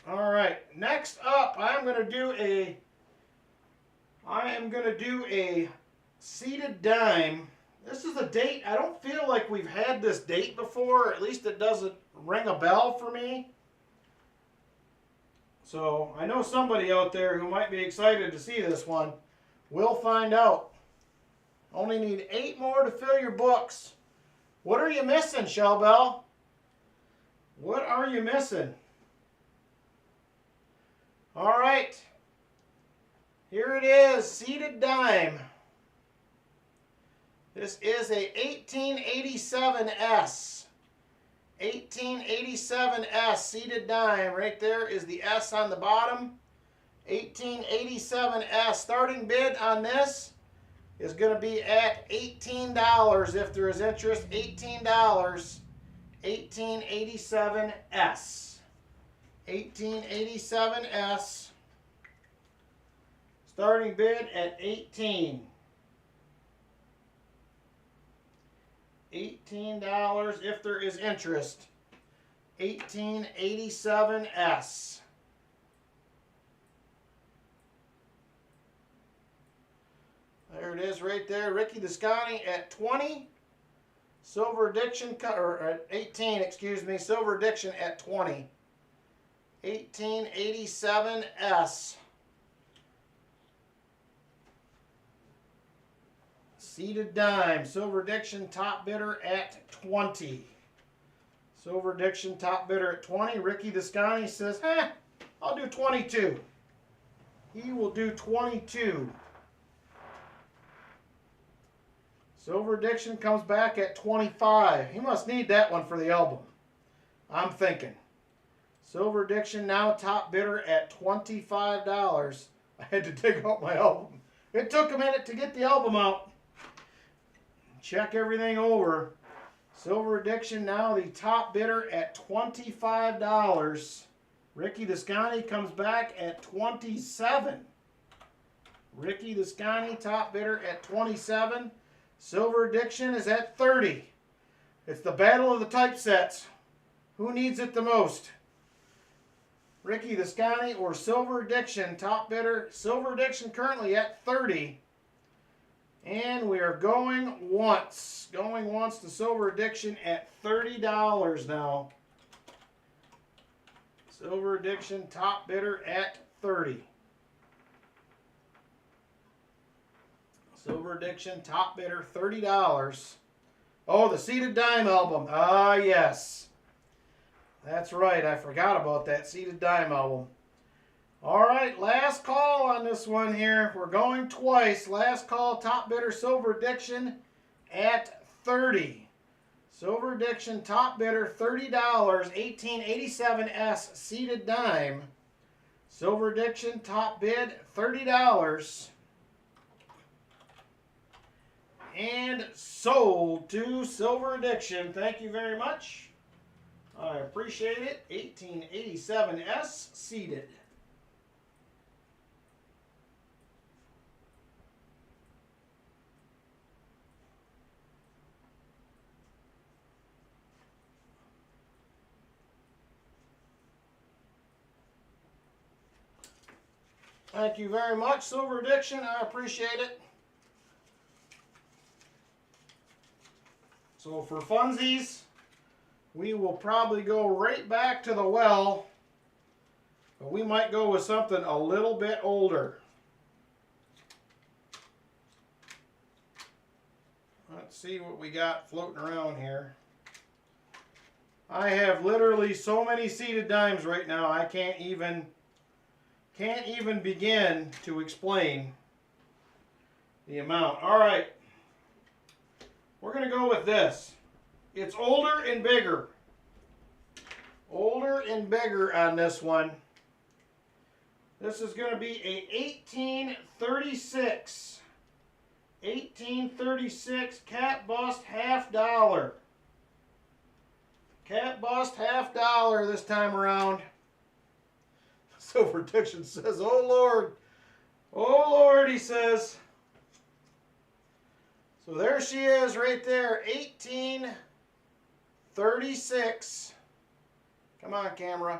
All right, next up, I am going to do a seated dime. This is a date. I don't feel like we've had this date before, or at least it doesn't ring a bell for me. So I know somebody out there who might be excited to see this one. We'll find out. Only need 8 more to fill your books. What are you missing, Shellbell? What are you missing? All right. Here it is, seated dime. This is a 1887S. 1887S seated dime. Right there is the S on the bottom. 1887S. Starting bid on this, is going to be at $18 if there is interest. $18. 1887S. 1887S. Starting bid at 18. $18 if there is interest. 1887S. There it is right there. Ricky Descani at 20. Silver Addiction, or at 18, excuse me. Silver Addiction at 20. 1887S. Seated dime. Silver Addiction top bidder at 20. Silver Addiction top bidder at 20. Ricky Descani says, I'll do 22. He will do 22. Silver Addiction comes back at 25. He must need that one for the album, I'm thinking. Silver Addiction now top bidder at $25. I had to dig out my album. It took a minute to get the album out. Check everything over. Silver Addiction now the top bidder at $25. Ricky Descani comes back at 27. Ricky Descani top bidder at 27. Silver Addiction is at 30. It's the battle of the typesets. Who needs it the most? Ricky Descani or Silver Addiction, top bidder. Silver Addiction currently at 30. And we are going once. Going once to Silver Addiction at $30 now. Silver Addiction, top bidder at 30. Silver Addiction, top bidder, $30. Oh, the Seated Dime album. Ah, yes. That's right. I forgot about that Seated Dime album. All right, last call on this one here. We're going twice. Last call, top bidder, Silver Addiction at 30. Silver Addiction, top bidder, $30. 1887S Seated Dime. Silver Addiction, top bid, $30. And sold to Silver Addiction. Thank you very much. I appreciate it. 1887S seated. Thank you very much, Silver Addiction. I appreciate it. So for funsies, we will probably go right back to the well, but we might go with something a little bit older. Let's see what we got floating around here. I have literally so many seated dimes right now, I can't even begin to explain the amount. All right. We're going to go with this. It's older and bigger. Older and bigger on this one. This is going to be a 1836. 1836 cat bust $50. Cat bust $50 this time around. Silver Addiction says, oh Lord. Oh Lord, he says. So there she is right there, 1836. Come on, camera.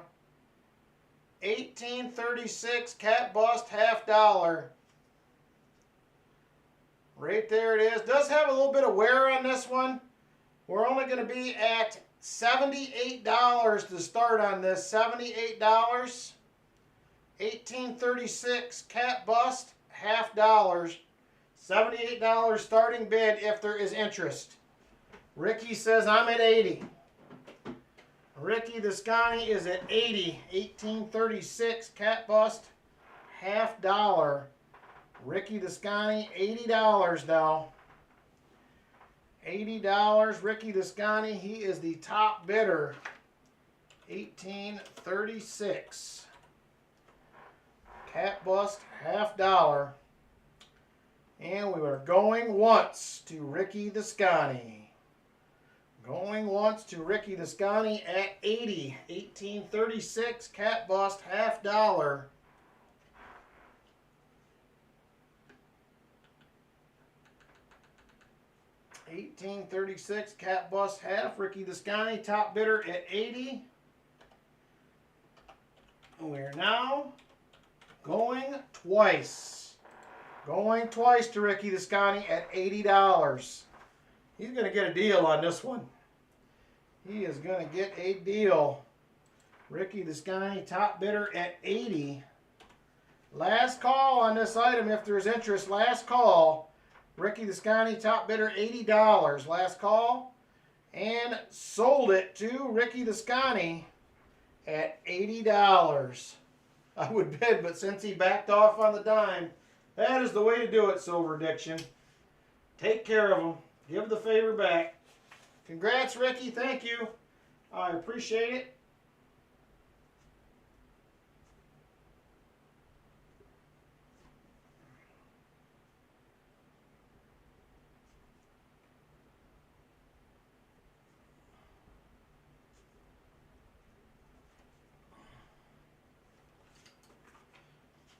1836 cat bust $50. Right there it is. Does have a little bit of wear on this one. We're only going to be at $78 to start on this. $78. 1836 cat bust $50. $78 starting bid if there is interest. Ricky says I'm at 80. Ricky Descani is at 80. 1836 cat bust $50. Ricky Descani $80 now. $80. Ricky Descani, he is the top bidder. 1836 cat bust $50. And we are going once to Ricky the Scotty. Going once to Ricky the Scotty at 80. 1836 cat bust half dollar. $18.36 cat bust half. Ricky the Scotty top bidder at 80. We're now going twice. Going twice to Ricky the Scotty at $80. He's going to get a deal on this one. He is going to get a deal. Ricky the Scotty top bidder at 80. Last call on this item if there's interest. Last call. Ricky the Scotty top bidder $80. Last call. And sold it to Ricky the Scotty at $80. I would bid, but since he backed off on the dime, that is the way to do it, Silver Addiction. Take care of him. Give the favor back. Congrats, Ricky. Thank you. I appreciate it.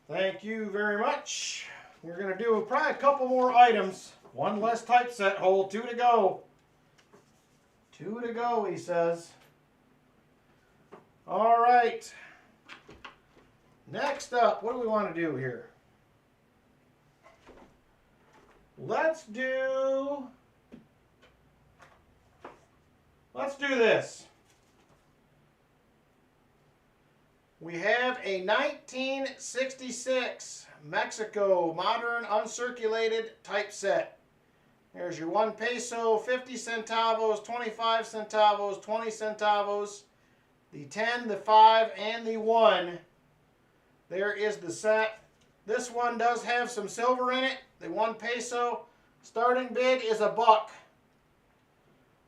Thank you very much. We're going to do probably a couple more items. One less typeset hole. 2 to go. 2 to go, he says. All right. Next up, what do we want to do here? Let's do this. We have a 1966 Mexico modern uncirculated typeset. There's your 1 peso, 50 centavos, 25 centavos, 20 centavos, the 10, the 5, and the 1. There is the set. This one does have some silver in it. The 1 peso. Starting bid is $1.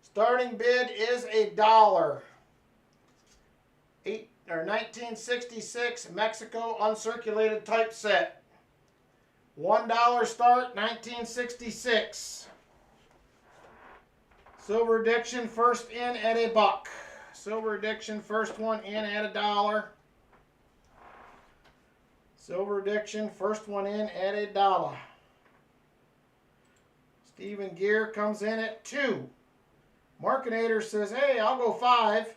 Starting bid is $1. 1966 Mexico uncirculated typeset. $1 start, 1966. Silver Addiction first in at $1. Silver Addiction first one in at $1. Silver Addiction first one in at $1. Stephen Gear comes in at 2. Markinator says, hey, I'll go 5.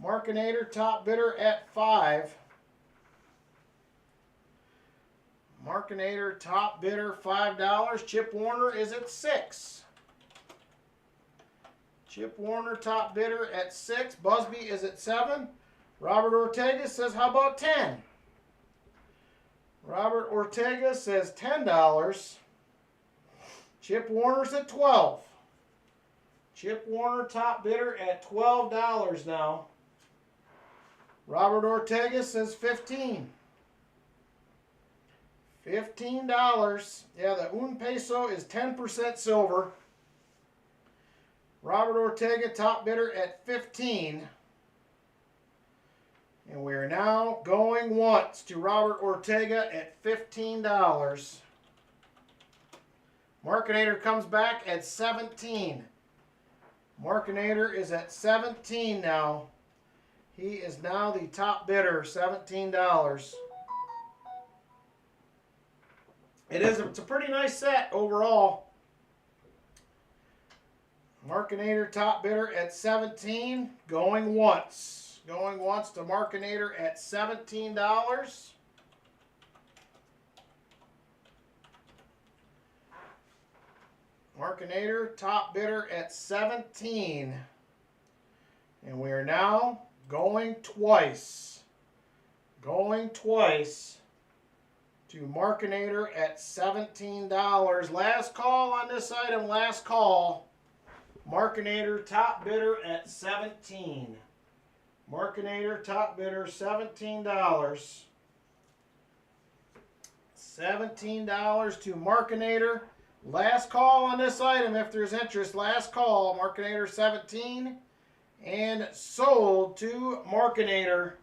Markinator top bidder at 5. Markinator top bidder $5. Chip Warner is at 6. Chip Warner top bidder at 6. Busby is at 7. Robert Ortega says, how about 10? Robert Ortega says $10. Chip Warner's at 12. Chip Warner top bidder at $12 now. Robert Ortega says 15. $15. Yeah, the 1 peso is 10% silver. Robert Ortega top bidder at 15. And we are now going once to Robert Ortega at $15. Markinator comes back at 17. Markinator is at 17 now. He is now the top bidder, $17. It's a pretty nice set overall. Markinator top bidder at 17, going once. Going once to Markinator at $17. Markinator top bidder at 17. And we are now going twice. Going twice to Markinator at $17. Last call on this item, last call. Markinator top bidder at 17. Markinator top bidder $17. $17 to Markinator. Last call on this item if there's interest. Last call. Markinator 17. And sold to Markinator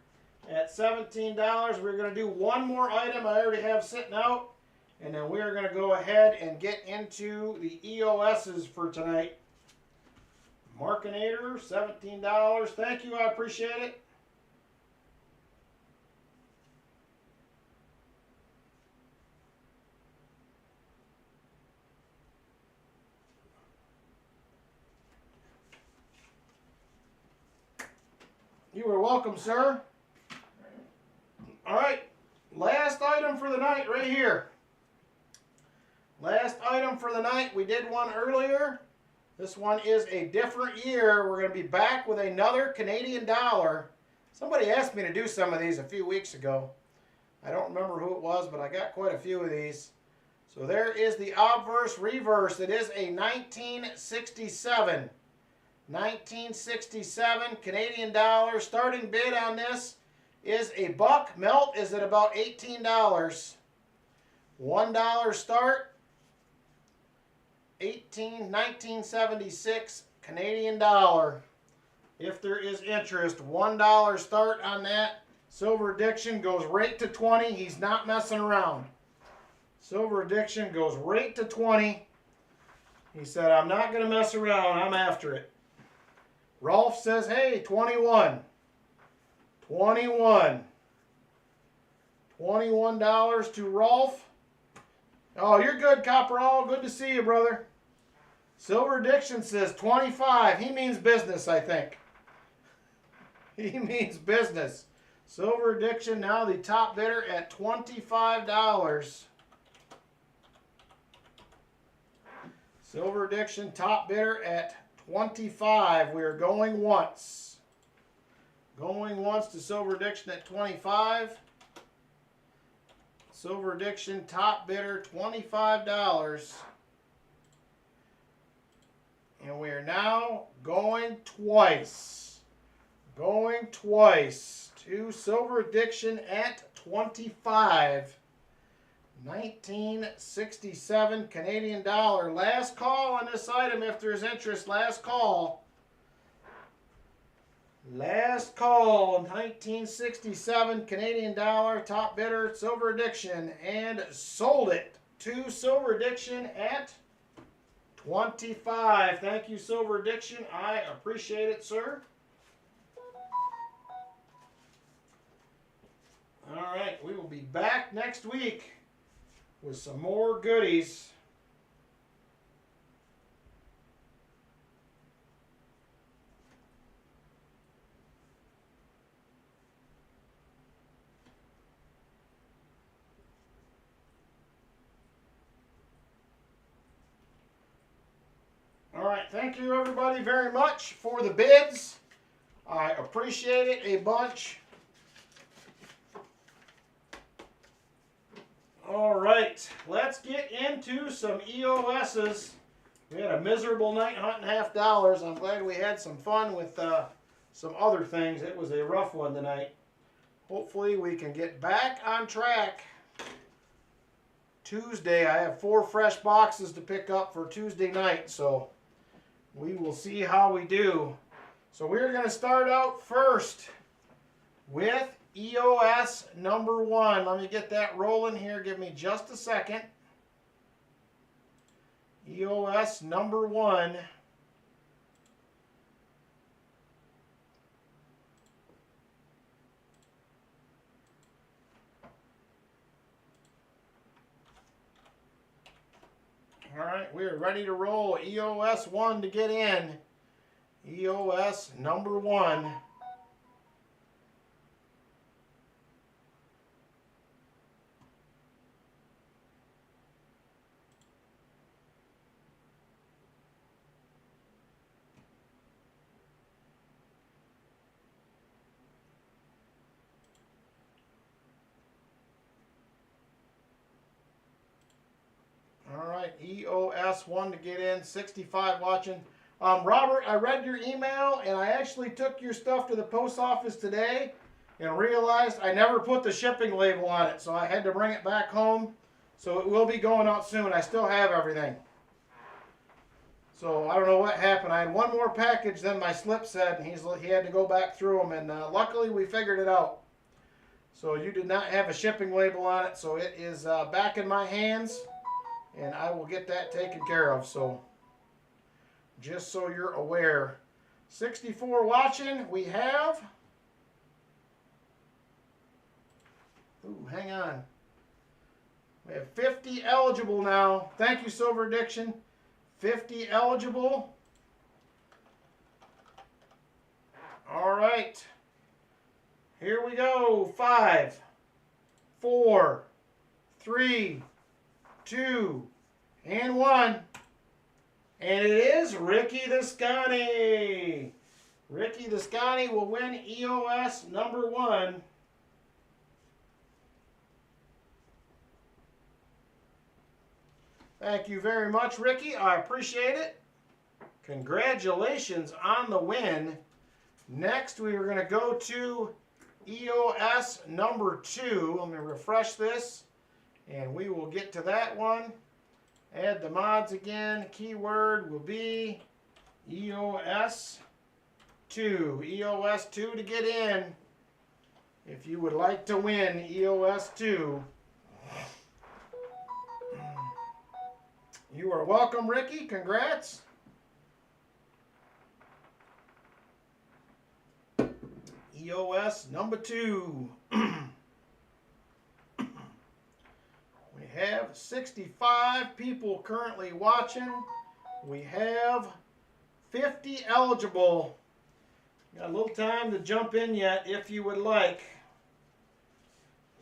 at $17. We're going to do one more item I already have sitting out. And then we are going to go ahead and get into the EOSs for tonight. Markinator, $17. Thank you, I appreciate it. You are welcome, sir. All right, last item for the night right here. Last item for the night. We did one earlier. This one is a different year. We're going to be back with another Canadian dollar. Somebody asked me to do some of these a few weeks ago. I don't remember who it was, but I got quite a few of these. So there is the obverse reverse. It is a 1967. 1967 Canadian dollar. Starting bid on this is a buck. Melt is at about $18. $1 start. 1976 Canadian dollar. If there is interest, $1 start on that. Silver Addiction goes right to 20. He's not messing around. Silver Addiction goes right to 20. He said, I'm not going to mess around. I'm after it. Rolf says, hey, 21. 21. $21 to Rolf. Oh, you're good, Copperall. Good to see you, brother. Silver Addiction says 25. He means business, I think. He means business. Silver Addiction now the top bidder at $25. Silver Addiction top bidder at 25. We are going once. Going once to Silver Addiction at 25. Silver Addiction top bidder $25. And we are now going twice. Going twice to Silver Addiction at 25. 1967 Canadian dollar. Last call on this item if there's interest. Last call. Last call. 1967 Canadian dollar. Top bidder Silver Addiction. And sold it to Silver Addiction at 25. Thank you, Silver Addiction. I appreciate it, sir. All right, we will be back next week with some more goodies. All right, thank you everybody very much for the bids. I appreciate it a bunch. All right, let's get into some EOSs. We had a miserable night hunting $50. I'm glad we had some fun with some other things. It was a rough one tonight. Hopefully we can get back on track. Tuesday, I have 4 fresh boxes to pick up for Tuesday night, so we will see how we do. So we're going to start out first with EOS number 1. Let me get that rolling here. Give me just a second. EOS number 1. All right, we are ready to roll. EOS 1 to get in. EOS number 1. All right, EOS 1 to get in, 65 watching. Robert, I read your email, and I actually took your stuff to the post office today and realized I never put the shipping label on it, so I had to bring it back home. So it will be going out soon. I still have everything. So I don't know what happened. I had one more package than my slip said, and he had to go back through them, and luckily we figured it out. So you did not have a shipping label on it, so it is back in my hands, and I will get that taken care of. So just so you're aware. 64 watching. We have... Ooh, hang on. We have 50 eligible now. Thank you, Silver Addiction. 50 eligible. All right. Here we go. 5, 4, 3, 2, and 1. And it is Ricky the Scotty. Ricky the Scotty will win EOS number 1. Thank you very much, Ricky. I appreciate it. Congratulations on the win. Next, we are going to go to EOS number 2. Let me refresh this, and we will get to that one. Add the mods again. Keyword will be EOS 2. EOS 2 to get in. If you would like to win EOS 2. You are welcome, Ricky. Congrats. EOS number 2. We have 65 people currently watching. We have 50 eligible. Got a little time to jump in yet if you would like.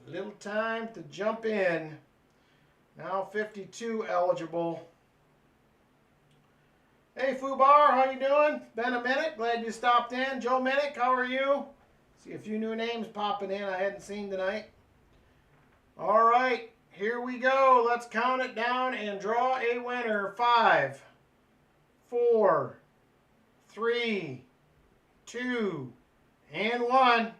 A little time to jump in. Now 52 eligible. Hey Fubar, how you doing? Been a minute. Glad you stopped in. Joe Minnick, how are you? See a few new names popping in I hadn't seen tonight. All right, here we go. Let's count it down and draw a winner. 5, 4, 3, 2, and 1.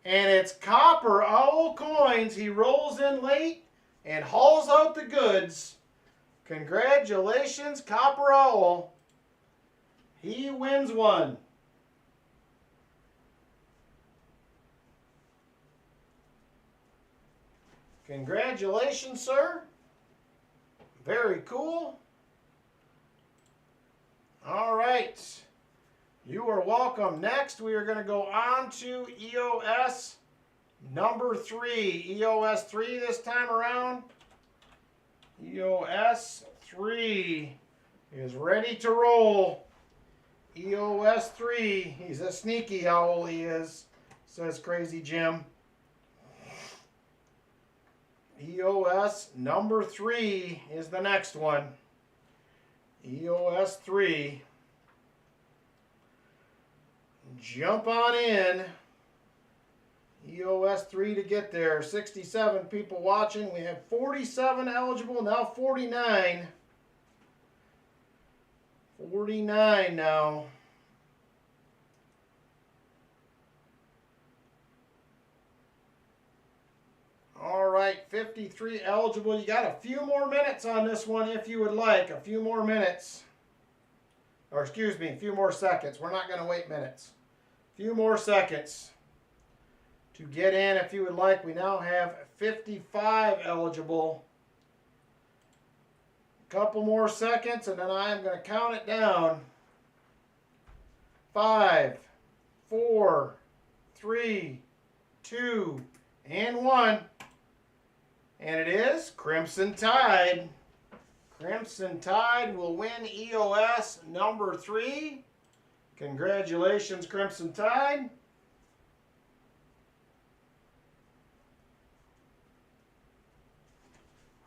And it's Copper Owl Coins. He rolls in late and hauls out the goods. Congratulations, Copper Owl. He wins one. Congratulations, sir. Very cool. All right. You are welcome. Next, we are going to go on to EOS number 3. EOS 3 this time around. EOS 3 is ready to roll. EOS 3. He's a sneaky owl, he is, says Crazy Jim. EOS number 3 is the next one. EOS 3. Jump on in. EOS 3 to get there. 67 people watching. We have 47 eligible, now 49. 49 now. All right, 53 eligible. You got a few more minutes on this one if you would like. A few more minutes. Or excuse me, a few more seconds. We're not going to wait minutes. A few more seconds to get in if you would like. We now have 55 eligible. A couple more seconds and then I am going to count it down. 5, 4, 3, 2, and 1. And it is Crimson Tide. Crimson Tide will win EOS number 3. Congratulations, Crimson Tide.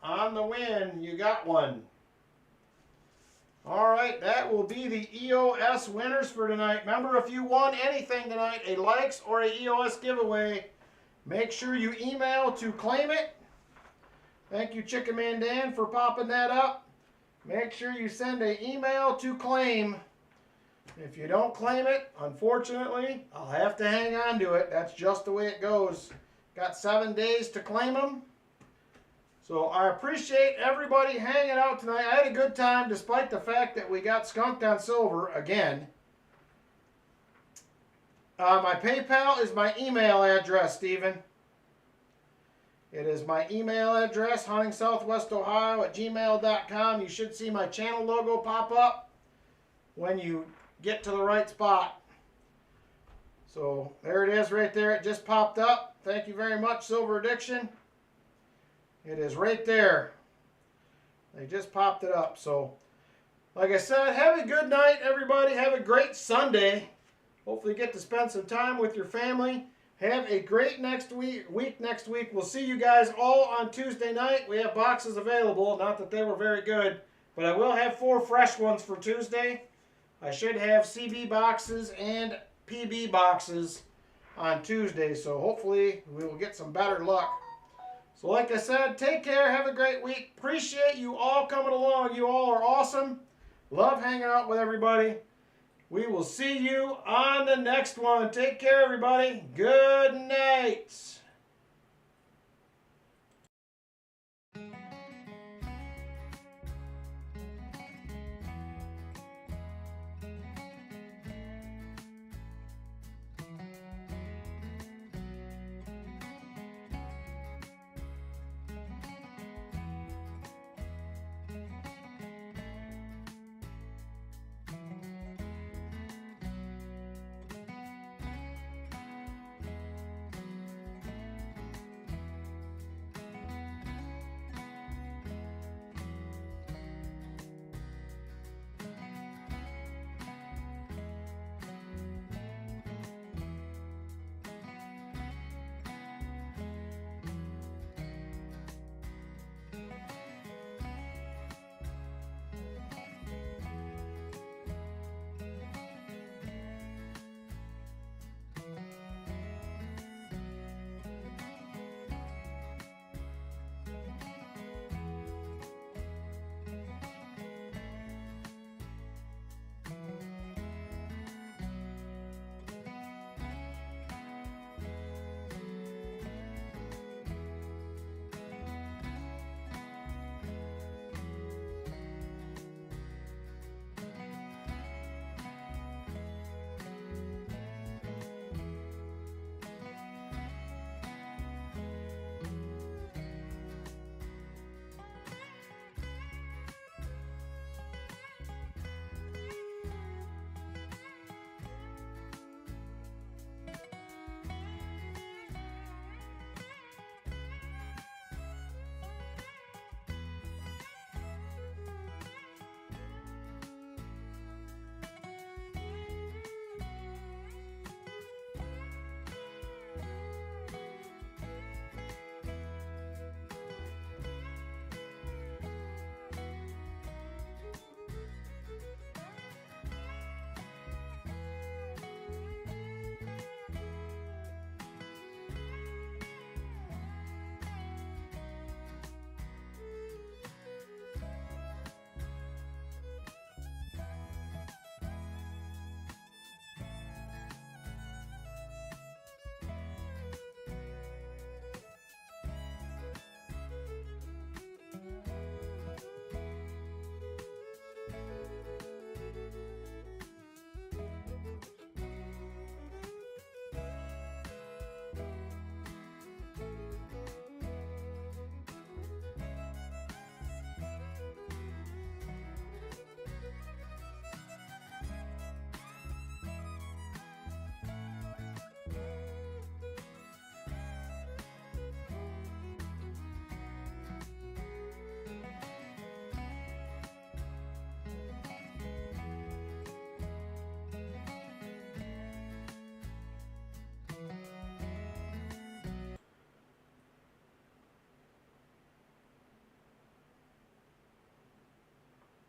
On the win, you got one. All right, that will be the EOS winners for tonight. Remember, if you won anything tonight, a likes or a EOS giveaway, make sure you email to claim it. Thank you, Chicken Man Dan, for popping that up. Make sure you send an email to claim. If you don't claim it, unfortunately, I'll have to hang on to it. That's just the way it goes. Got 7 days to claim them. So I appreciate everybody hanging out tonight. I had a good time despite the fact that we got skunked on silver again. My PayPal is my email address, Stephen. It is my email address, huntingsouthwestohio@gmail.com. You should see my channel logo pop up when you get to the right spot. So there it is right there. It just popped up. Thank you very much, Silver Addiction. It is right there. They just popped it up. So like I said, have a good night, everybody. Have a great Sunday. Hopefully you get to spend some time with your family. Have a great next week next week. We'll see you guys all on Tuesday night. We have boxes available. Not that they were very good, but I will have 4 fresh ones for Tuesday. I should have CB boxes and PB boxes on Tuesday, so hopefully we will get some better luck. So like I said, take care. Have a great week. Appreciate you all coming along. You all are awesome. Love hanging out with everybody. We will see you on the next one. Take care, everybody. Good night.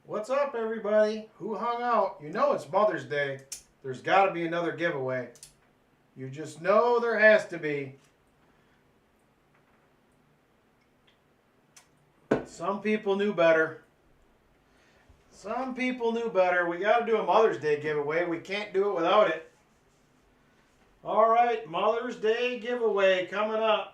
What's up, everybody? Who hung out? You know it's Mother's Day. There's got to be another giveaway. You just know there has to be. Some people knew better. Some people knew better. We got to do a Mother's Day giveaway. We can't do it without it. All right, Mother's Day giveaway coming up.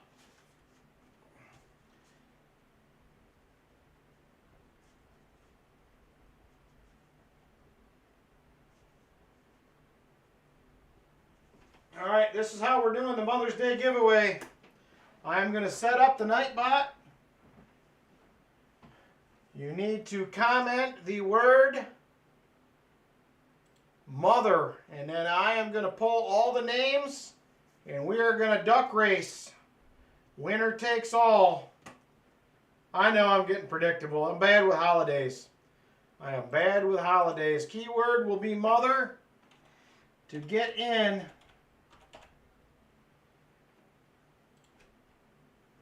this is how we're doing the Mother's Day giveaway. I'm going to set up the Nightbot. You need to comment the word mother, and then I am going to pull all the names, and we are going to duck race. Winner takes all. I know I'm getting predictable. I'm bad with holidays. I am bad with holidays. Keyword will be mother. To get in,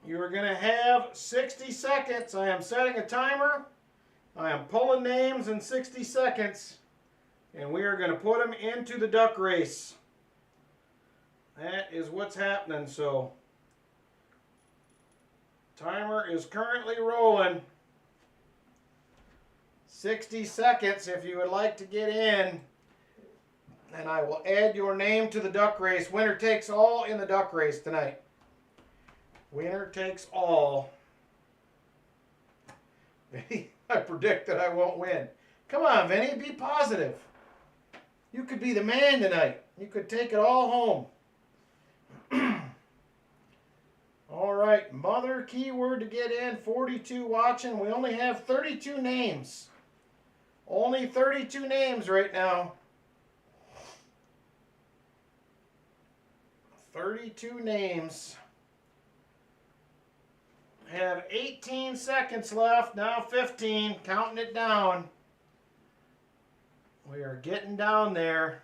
you are going to have 60 seconds. I am setting a timer. I am pulling names in 60 seconds. And we are going to put them into the duck race. That is what's happening. So, timer is currently rolling. 60 seconds if you would like to get in. And I will add your name to the duck race. Winner takes all in the duck race tonight. Winner takes all. Vinny, I predict that I won't win. Come on, Vinny, be positive. You could be the man tonight. You could take it all home. All right, mother keyword to get in. 42 watching. We only have 32 names. Only 32 names right now. 32 names. Have 18 seconds left. Now 15. Counting it down. We are getting down there.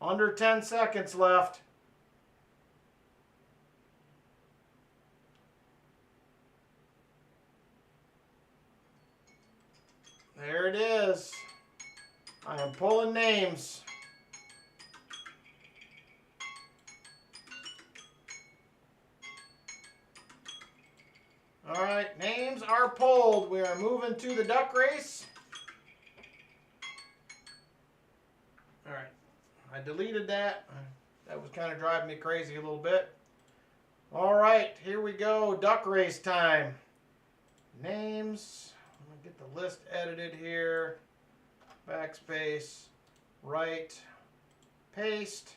Under 10 seconds left. There it is. I am pulling names. All right, names are pulled. We are moving to the duck race. All right, I deleted that. That was kind of driving me crazy a little bit. All right, here we go. Duck race time. Names. I'm going to get the list edited here. Backspace. Right. Paste.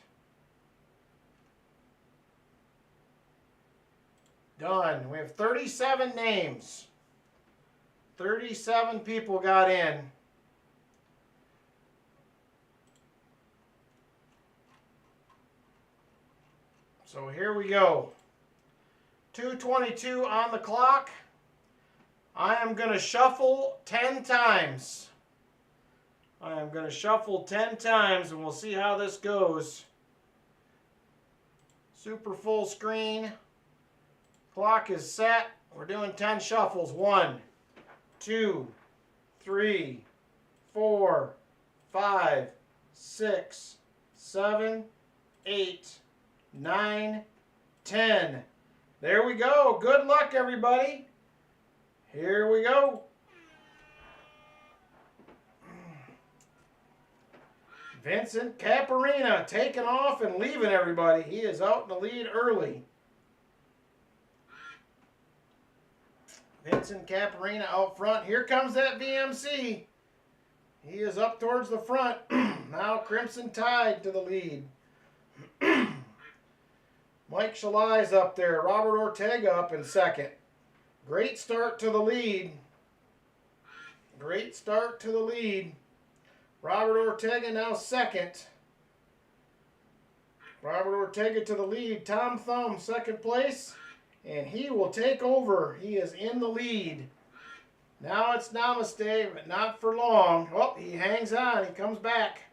Done. We have 37 names. 37 people got in. So here we go. 2:22 on the clock. I am going to shuffle 10 times. I am going to shuffle 10 times and we'll see how this goes. Super full screen. Clock is set. We're doing 10 shuffles. 1, 2, 3, 4, 5, 6, 7, 8, 9, 10. There we go. Good luck, everybody. Here we go. Vincent Caparina taking off and leaving everybody. He is out in the lead early. Vincent Caparina out front. Here comes that VMC. He is up towards the front. Now Crimson Tide to the lead. Mike Shalai's up there. Robert Ortega up in second. Great start to the lead. Great start to the lead. Robert Ortega now second. Robert Ortega to the lead. Tom Thumb second place. And he will take over. He is in the lead. Now it's Namaste, but not for long. Oh, he hangs on. He comes back.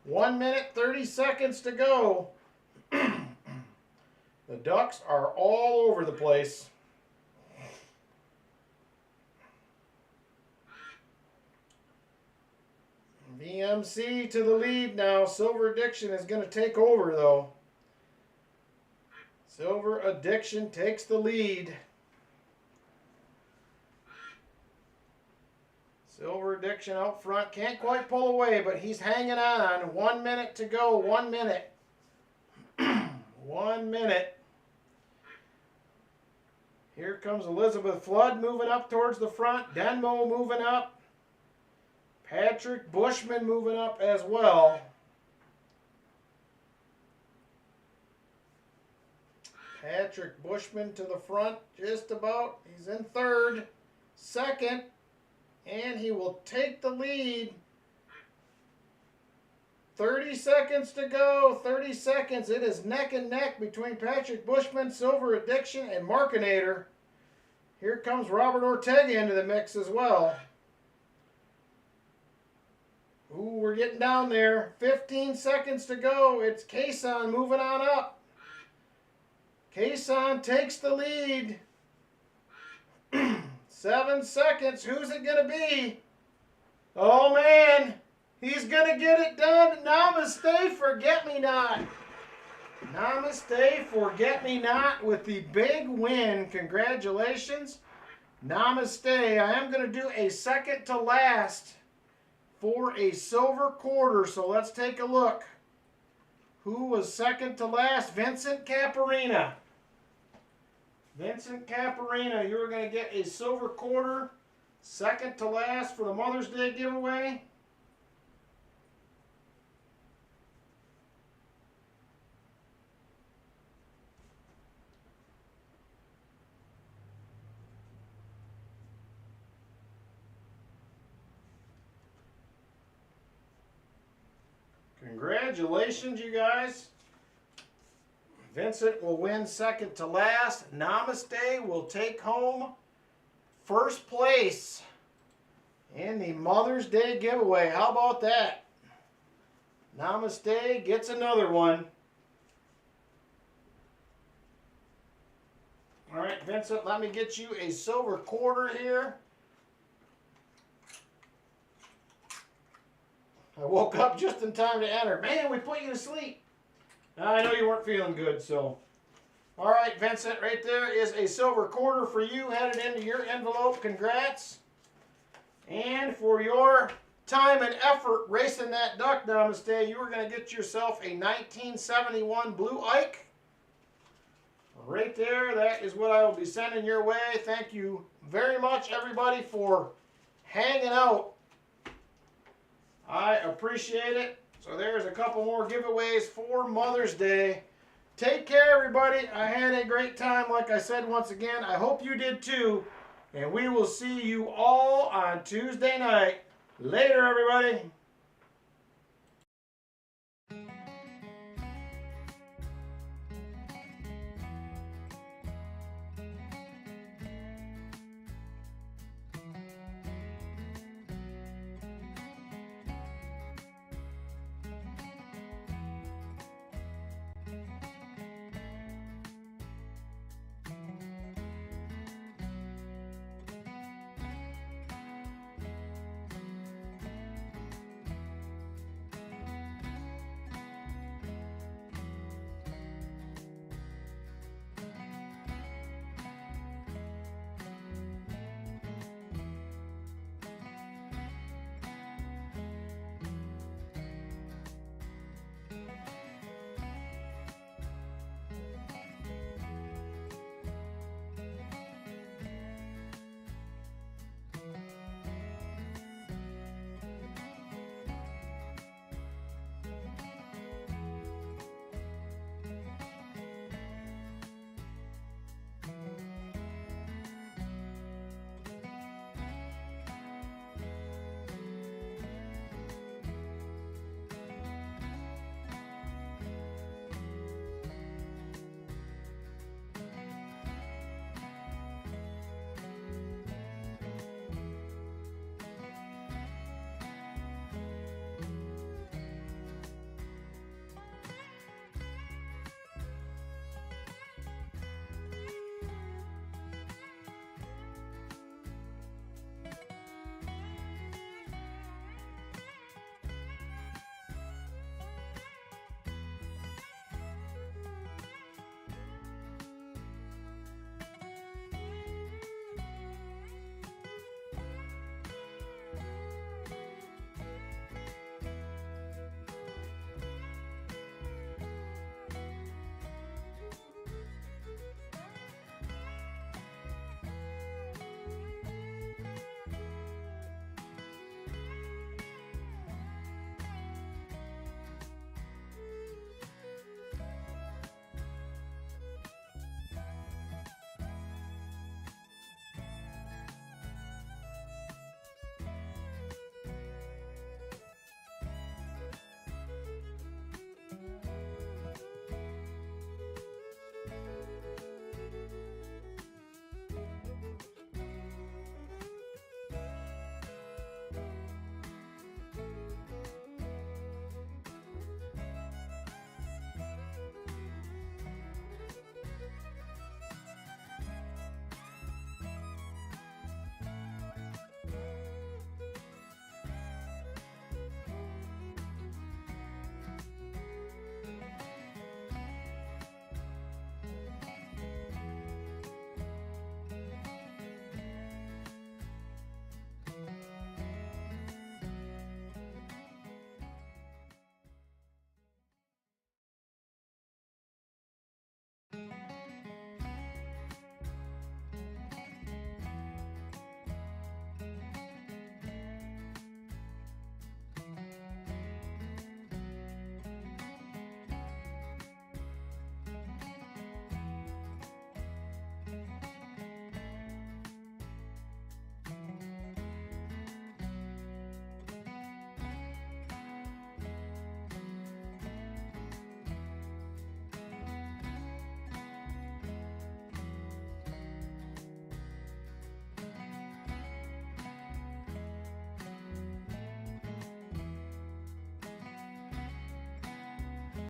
1 minute, 30 seconds to go. The ducks are all over the place. VMC to the lead now. Silver Addiction is going to take over, though. Silver Addiction takes the lead. Silver Addiction out front. Can't quite pull away, but he's hanging on. 1 minute to go. 1 minute. 1 minute. Here comes Elizabeth Flood moving up towards the front. Denmo moving up. Patrick Bushman moving up as well. Patrick Bushman to the front, just about. He's in third, second, and he will take the lead. 30 seconds to go. 30 seconds. It is neck and neck between Patrick Bushman, Silver Addiction, and Markinator. Here comes Robert Ortega into the mix as well. Ooh, we're getting down there. 15 seconds to go. It's Kason moving on up. Kason takes the lead. 7 seconds. Who's it going to be? Oh, man. He's going to get it done. Namaste, Forget-Me-Not. Namaste, Forget-Me-Not with the big win. Congratulations. Namaste. I am going to do a second to last for a silver quarter. So let's take a look. Who was second to last? Vincent Caparina. Vincent Caparina, you were going to get a silver quarter. Second to last for the Mother's Day giveaway. Congratulations, you guys. Vincent will win second to last. Namaste will take home first place in the Mother's Day giveaway. How about that? Namaste gets another one. All right, Vincent, let me get you a silver quarter here. I woke up just in time to enter. Man, we put you to sleep. I know you weren't feeling good, so. All right, Vincent, right there is a silver quarter for you headed into your envelope. Congrats. And for your time and effort racing that duck, Namaste, you were going to get yourself a 1971 Blue Ike. Right there, that is what I will be sending your way. Thank you very much, everybody, for hanging out. I appreciate it. So there's a couple more giveaways for Mother's Day. Take care, everybody. I had a great time, like I said once again. I hope you did too. And we will see you all on Tuesday night. Later, everybody.